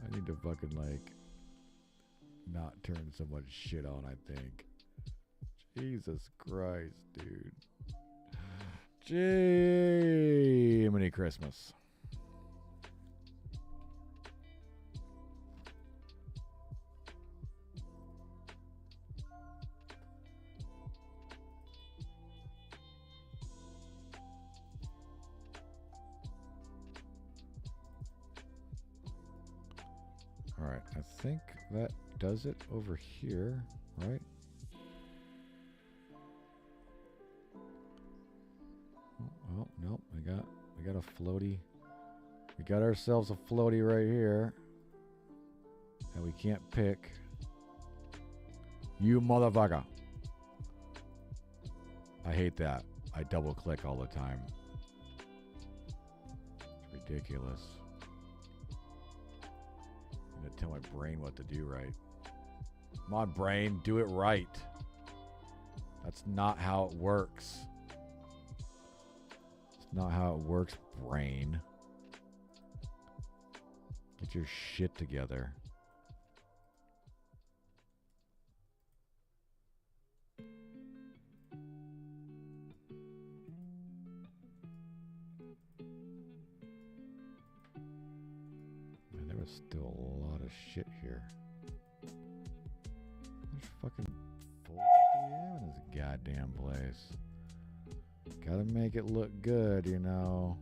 I need to fucking like not turn so much shit on, I think. Jesus Christ, dude. Jiminy Christmas. All right, I think that does it over here, right? Oh, nope, we got a floaty. We got ourselves a floaty right here that we can't pick. You motherfucker. I hate that. I double click all the time. It's ridiculous. I'm gonna tell my brain what to do right. Come on, brain, do it right. That's not how it works. It's not how it works, brain. Get your shit together. Man, there was still a lot of shit here. How much fucking folders do we have in this goddamn place? Gotta make it look good, you know.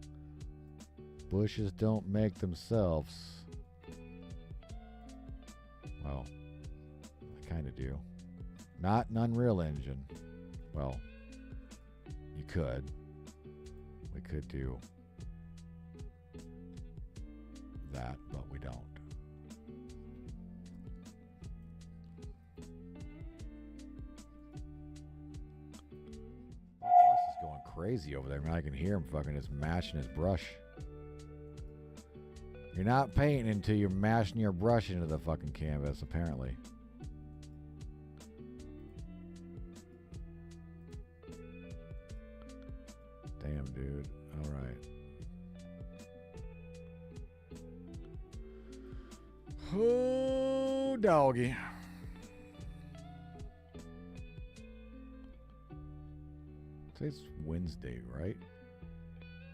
Bushes don't make themselves. Well, I kind of do. Not an Unreal Engine. Well, you could. We could do that, but we don't. My boss is going crazy over there. I mean, I can hear him fucking just mashing his brush. You're not painting until you're mashing your brush into the fucking canvas, apparently. Damn, dude. All right. Oh, doggy. Today's Wednesday, right?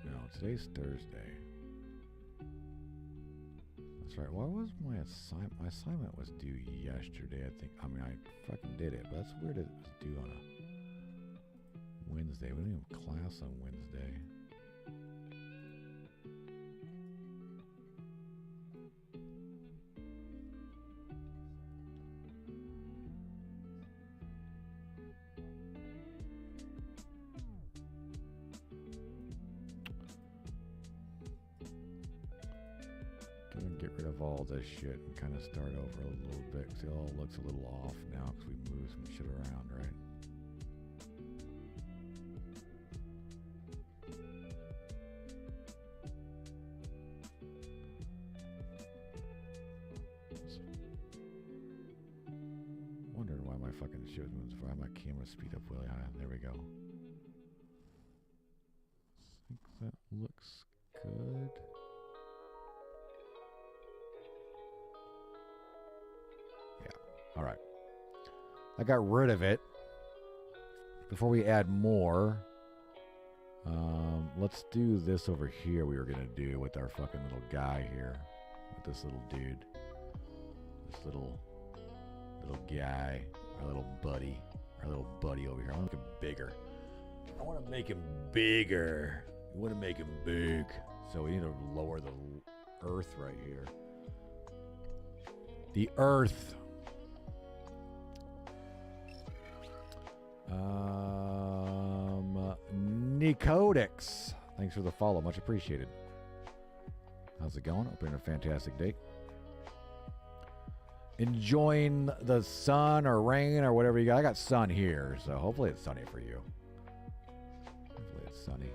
No, today's Thursday. That's right. Why was my assignment? My assignment was due yesterday, I think. I mean, I fucking did it, but that's weird it was due on a Wednesday. We didn't have class on Wednesday. Gonna get rid of all this shit and kind of start over a little bit because it all looks a little off now because we moved some shit around, right? Wondering why my fucking shit was moving so far. I have my camera speed up really high. There we go. I think that looks good. All right. I got rid of it. Before we add more, let's do this over here we were going to do with our fucking little guy here. With this little dude. This little guy. Our little buddy. Our little buddy over here. I want to make him bigger. I want to make him bigger. We want to make him big. So we need to lower the earth right here. The earth. 𝐑𝐞𝐦𝐢𝐧𝐝𝐞𝐫𝐬. Thanks for the follow. Much appreciated. How's it going? Hope you're having a fantastic day. Enjoying the sun or rain or whatever you got. I got sun here, so hopefully it's sunny for you. Hopefully it's sunny.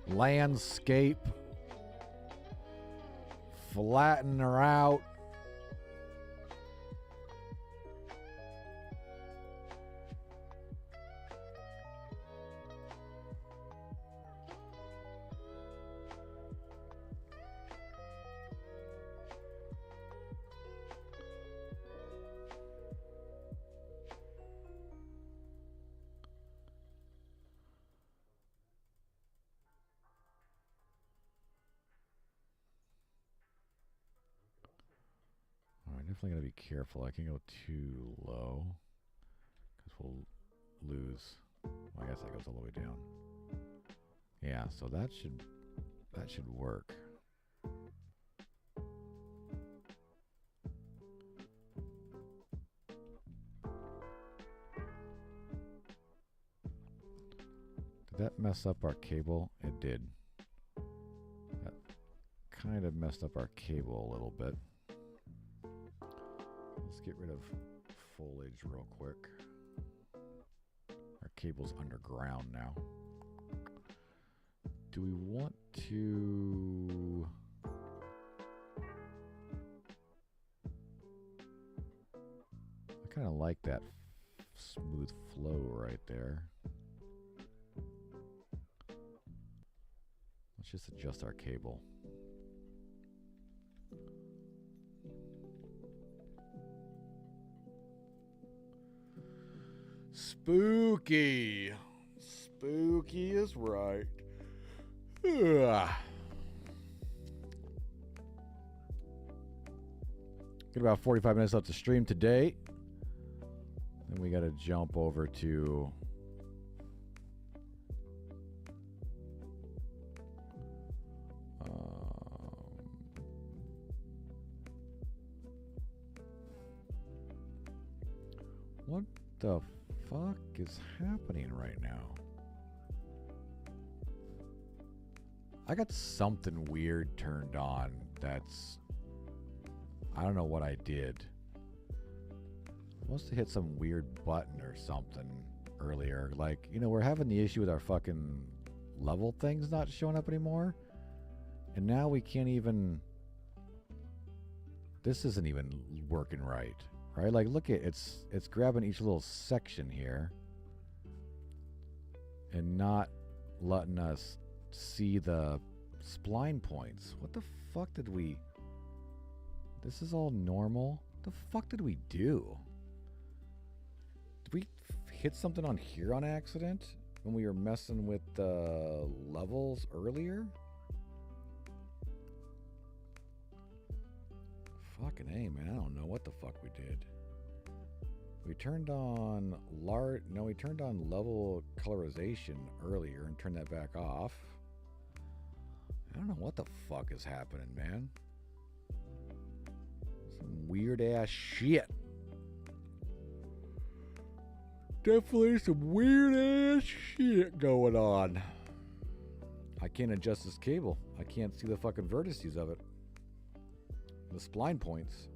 Landscape flatten her out. Definitely gotta be careful. I can't go too low because we'll lose. Well, I guess that goes all the way down. Yeah, so that should work. Did that mess up our cable? It did. That kind of messed up our cable a little bit. Let's get rid of foliage real quick. Our cable's underground now. Do we want to... I kind of like that smooth flow right there. Let's just adjust our cable. Spooky. Spooky is right. Ugh. Get about 45 minutes left to stream today. Then we got to jump over to what the fuck is happening right now? I got something weird turned on that's... I don't know what I did. I must have hit some weird button or something earlier. Like, you know, we're having the issue with our fucking level things not showing up anymore. And now we can't even... This isn't even working right. Right? Like, look at it's grabbing each little section here and not letting us see the spline points. What the fuck did we... This is all normal. What the fuck did we do? Did we hit something on here on accident when we were messing with the levels earlier? Fucking A, man. I don't know what the fuck we did. We turned on we turned on level colorization earlier and turned that back off. I don't know what the fuck is happening, man. Some weird ass shit. Definitely some weird ass shit going on. I can't adjust this cable. I can't see the fucking vertices of it. The spline points.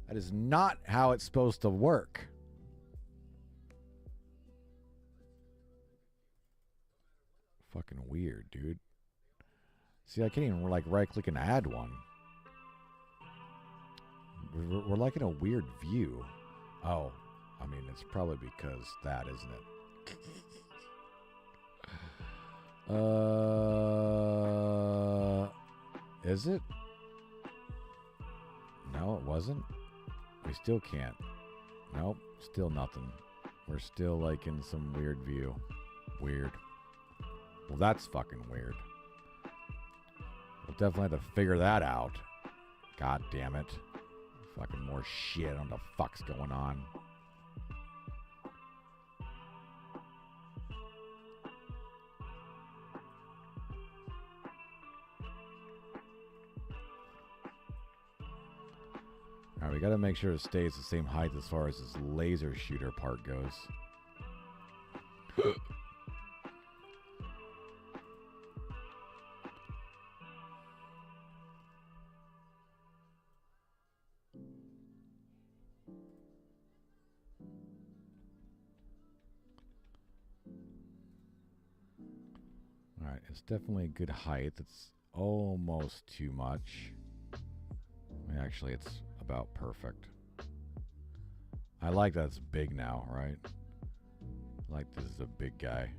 That is not how it's supposed to work. Fucking weird, dude. See, I can't even like right click and add one. We're like in a weird view. Oh, I mean, it's probably because that, isn't it? Is it? No, it wasn't. We still can't. Nope, still nothing. We're still like in some weird view. Weird. Well, that's fucking weird. We'll definitely have to figure that out. God damn it. Fucking more shit. I don't know what the fuck's going on. Alright, we gotta make sure it stays the same height as far as this laser shooter part goes. Alright, it's definitely a good height. It's almost too much. I mean, actually, it's about perfect. I like that it's big now, right? Like this is a big guy.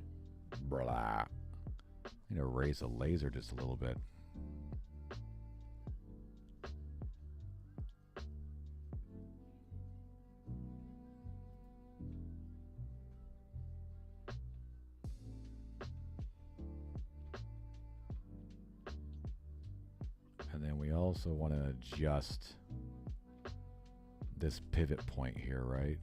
Blah. I need to raise the laser just a little bit. And then we also want to adjust this pivot point here, right?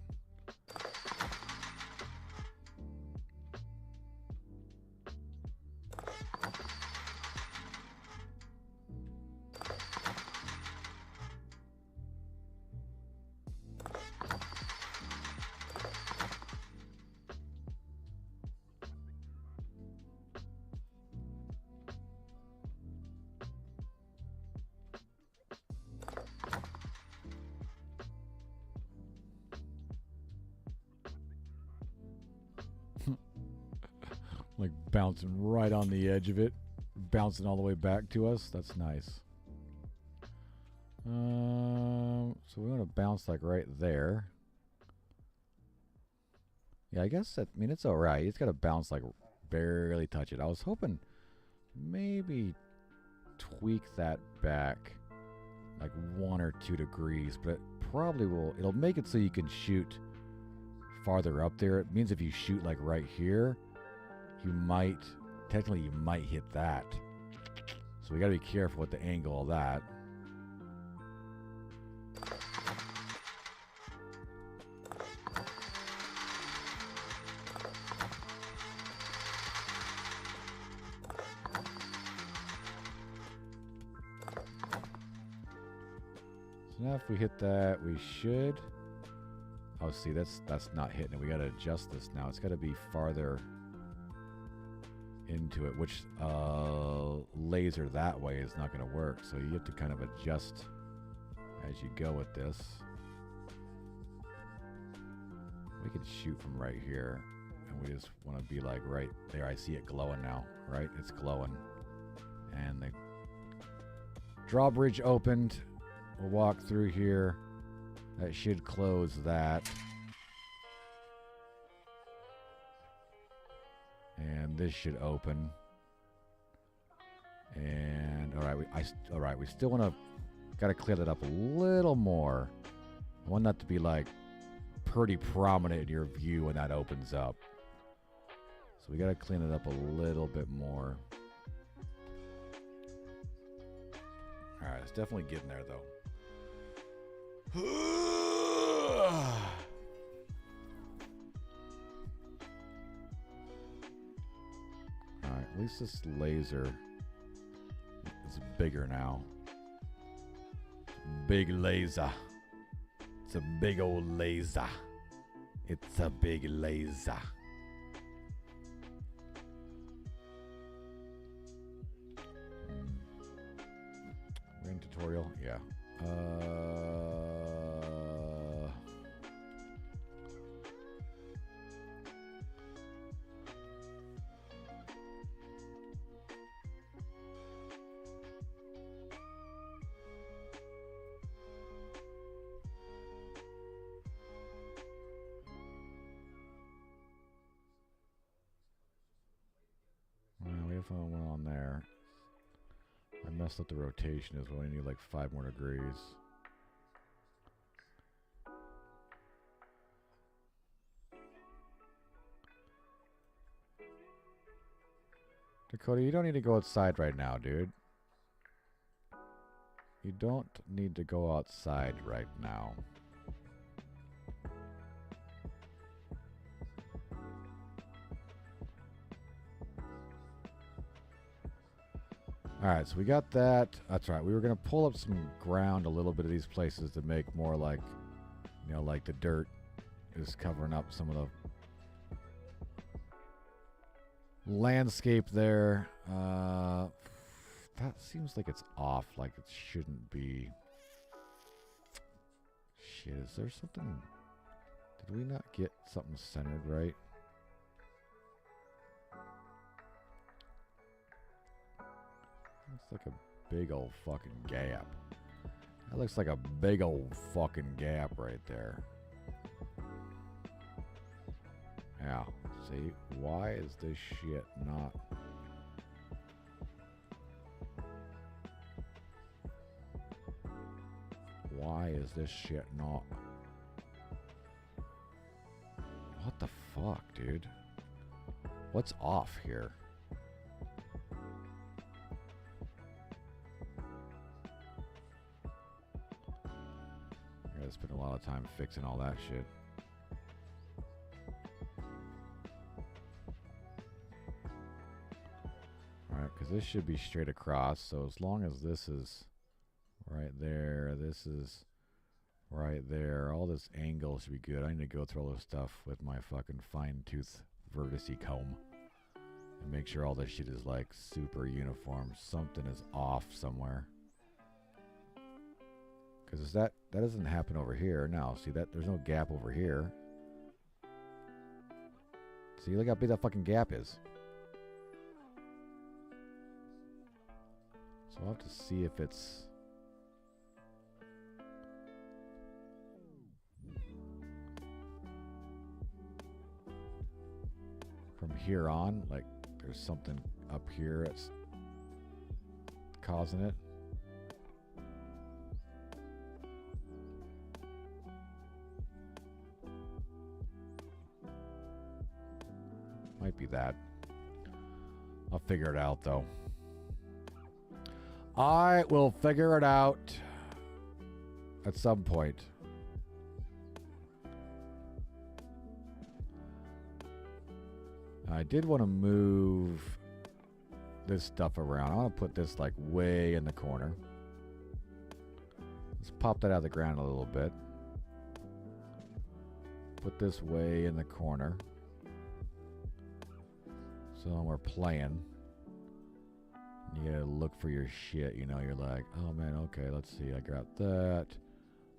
Like bouncing right on the edge of it, bouncing all the way back to us. That's nice. So we want to bounce like right there. Yeah, I guess that, I mean, it's all right. It's got to bounce like barely touch it. I was hoping maybe tweak that back like 1 or 2 degrees, but it probably will. It'll make it so you can shoot farther up there. It means if you shoot like right here, you might, technically you might hit that. So we got to be careful with the angle of that. So now if we hit that, we should. Oh, see, that's not hitting it. We got to adjust this now. It's got to be farther into it, which laser that way is not going to work. So you have to kind of adjust as you go with this. We can shoot from right here, and we just want to be like right there. I see it glowing now, right? It's glowing. And the drawbridge opened. We'll walk through here. That should close that. And this should open. And all right, we still want to gotta clear that up a little more. I want that to be like pretty prominent in your view when that opens up. So we gotta clean it up a little bit more. All right, it's definitely getting there though. Alright, at least this laser is bigger now. Big laser. It's a big old laser. It's a big laser. We're in tutorial? Yeah. We have one on there. I messed up the rotation as well. I need like 5 more degrees. Dakota, you don't need to go outside right now, dude. You don't need to go outside right now. Alright, so we got that. That's right. We were going to pull up some ground a little bit of these places to make more like, you know, like the dirt is covering up some of the landscape there. That seems like it's off, like it shouldn't be. Shit, is there something? Did we not get something centered right? Looks like a big old fucking gap. That looks like a big old fucking gap right there. Yeah. See, why is this shit not... Why is this shit not... What the fuck, dude? What's off here? I gotta spend a lot of time fixing all that shit. Alright, because this should be straight across, so as long as this is right there, this is right there, all this angle should be good. I need to go through all this stuff with my fucking fine-tooth vertice comb and make sure all this shit is like super uniform. Something is off somewhere. Because that doesn't happen over here. No, see that there's no gap over here. See, look how big that fucking gap is. So I'll have to see if it's... From here on, like there's something up here that's causing it. Might be that. I'll figure it out though. I will figure it out at some point. I did want to move this stuff around. I want to put this like way in the corner. Let's pop that out of the ground a little bit. Put this way in the corner. So when we're playing, you gotta look for your shit, you know, you're like, oh man, okay, let's see, I got that.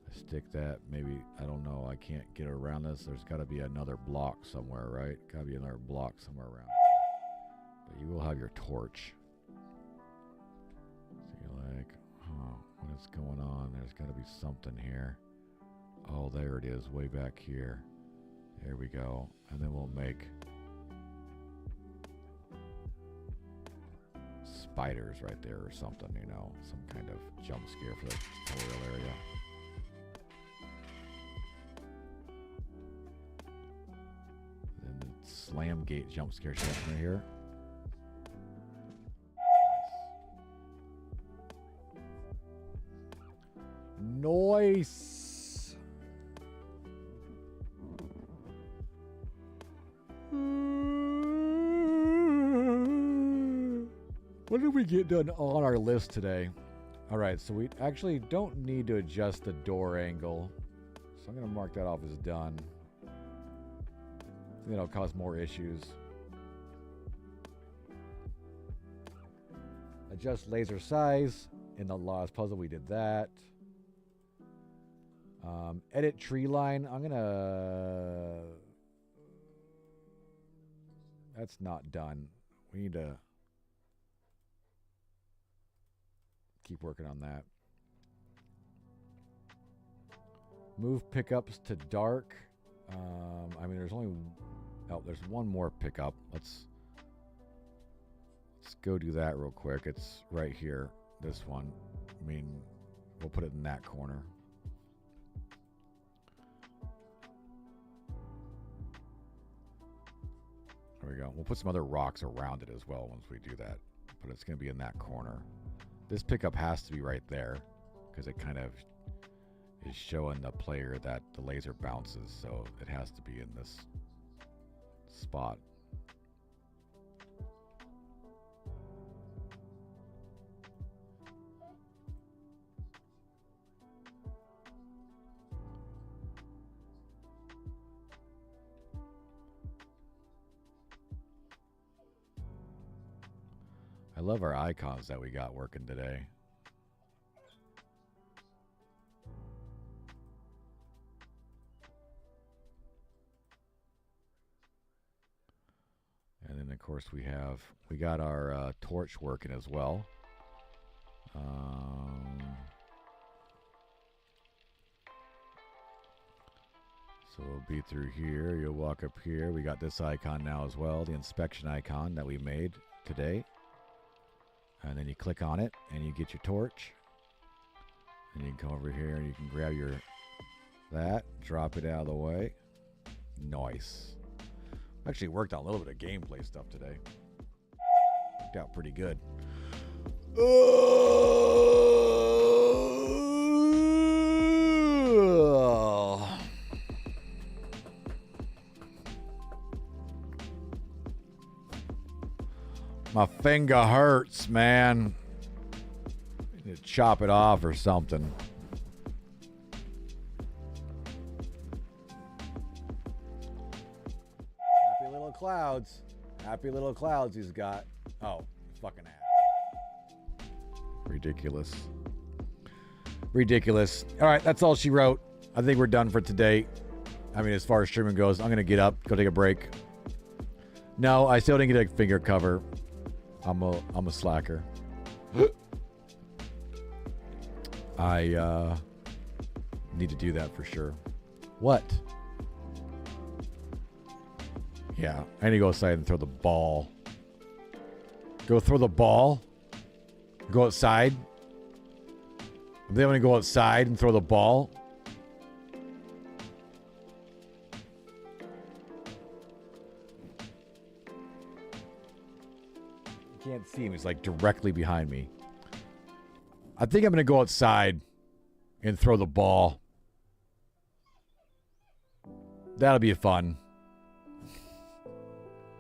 I stick that, maybe, I don't know, I can't get around this. There's gotta be another block somewhere, right? Gotta be another block somewhere around. But you will have your torch. So you're like, huh, what is going on? There's gotta be something here. Oh, there it is, way back here. There we go. And then we'll make spiders right there or something, you know, some kind of jump scare for the tutorial area. Then the slam gate jump scare shit right here. Nice. What did we get done on our list today? All right, so we actually don't need to adjust the door angle. So I'm going to mark that off as done. It'll cause more issues. Adjust laser size. In the last puzzle, we did that. Edit tree line. I'm going to... That's not done. We need to... keep working on that. Move pickups to dark. I mean, there's only... Oh, there's one more pickup. Let's go do that real quick. It's right here. This one. I mean, we'll put it in that corner. There we go. We'll put some other rocks around it as well once we do that. But it's going to be in that corner. This pickup has to be right there because it kind of is showing the player that the laser bounces, so it has to be in this spot. I love our icons that we got working today. And then of course we got our torch working as well. So we'll be through here. You'll walk up here. We got this icon now as well, the inspection icon that we made today. And then you click on it and you get your torch. And you can come over here and you can grab your drop it out of the way. Nice. Actually worked on a little bit of gameplay stuff today. Worked out pretty good. My finger hurts, man. I need to chop it off or something. Happy little clouds. Happy little clouds he's got. Oh, fucking ass. Ridiculous. Ridiculous. All right, that's all she wrote. I think we're done for today. I mean, as far as streaming goes, I'm going to get up, go take a break. No, I still didn't get a finger cover. I'm a slacker. I need to do that for sure. What? Yeah, I need to go outside and throw the ball. Go throw the ball? Go outside? They want to go outside and throw the ball? Can't see him. He's like directly behind me. I think I'm going to go outside and throw the ball. That'll be fun.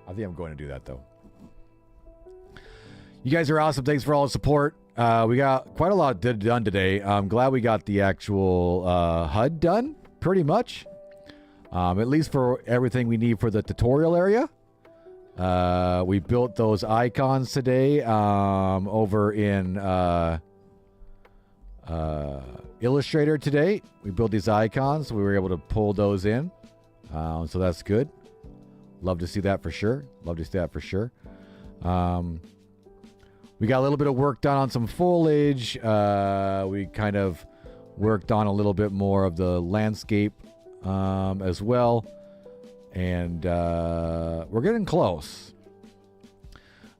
I think I'm going to do that, though. You guys are awesome. Thanks for all the support. We got quite a lot done today. I'm glad we got the actual HUD done, pretty much. At least for everything we need for the tutorial area. We built those icons today over in Illustrator today. We built these icons. We were able to pull those in. So that's good. Love to see that for sure. Love to see that for sure. We got a little bit of work done on some foliage. We kind of worked on a little bit more of the landscape as well. And we're getting close.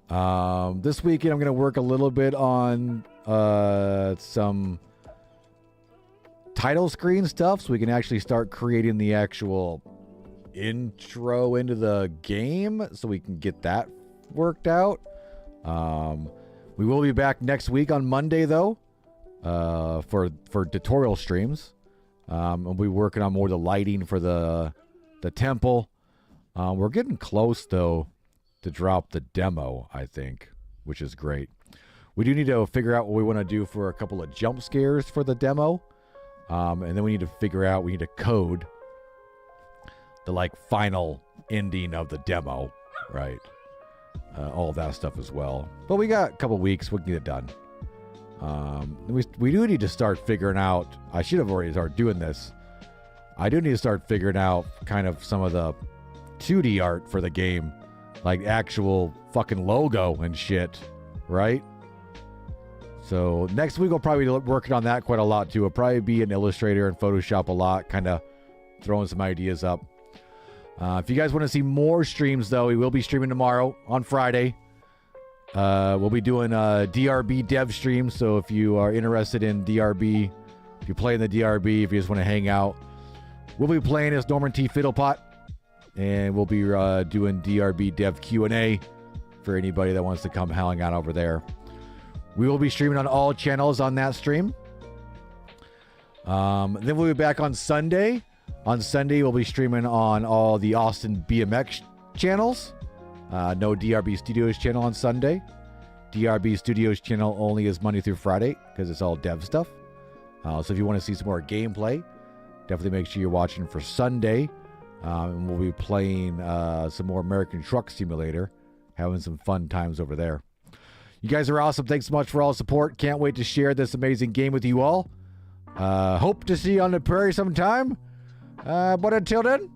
This weekend, I'm going to work a little bit on some title screen stuff so we can actually start creating the actual intro into the game so we can get that worked out. We will be back next week on Monday, though, for tutorial streams. We'll be working on more of the lighting for the temple. We're getting close, though, to drop the demo, I think, which is great. We do need to figure out what we want to do for a couple of jump scares for the demo. And then we need to figure out, we need to code the final ending of the demo, right? All of that stuff as well. But we got a couple weeks, we can get it done. We do need to start figuring out, I should have already started doing this. I do need to start figuring out kind of some of the 2D art for the game, like actual fucking logo and shit, right? So next week we'll probably be working on that quite a lot too. I'll probably be in Illustrator and Photoshop a lot, kind of throwing some ideas up. If you guys want to see more streams, though, we will be streaming tomorrow on Friday. We'll be doing a DRB dev stream, so if you are interested in DRB, if you play in the DRB, if you just want to hang out, we'll be playing as Norman T. Fiddlepot, and we'll be doing DRB dev Q&A for anybody that wants to come hang out over there. We will be streaming on all channels on that stream. Then we'll be back on Sunday. On Sunday, we'll be streaming on all the Austinbmx channels. No DRB Studios channel on Sunday. DRB Studios channel only is Monday through Friday because it's all dev stuff. So if you want to see some more gameplay, definitely make sure you're watching for Sunday. And we'll be playing some more American Truck Simulator, having some fun times over there. You guys are awesome. Thanks so much for all the support. Can't wait to share this amazing game with you all. Hope to see you on the prairie sometime. But until then,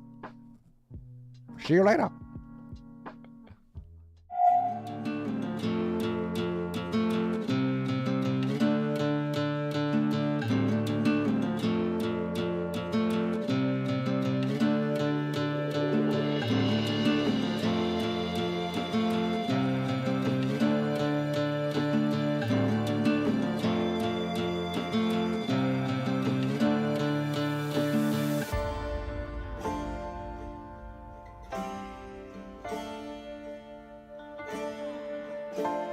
see you later. Bye.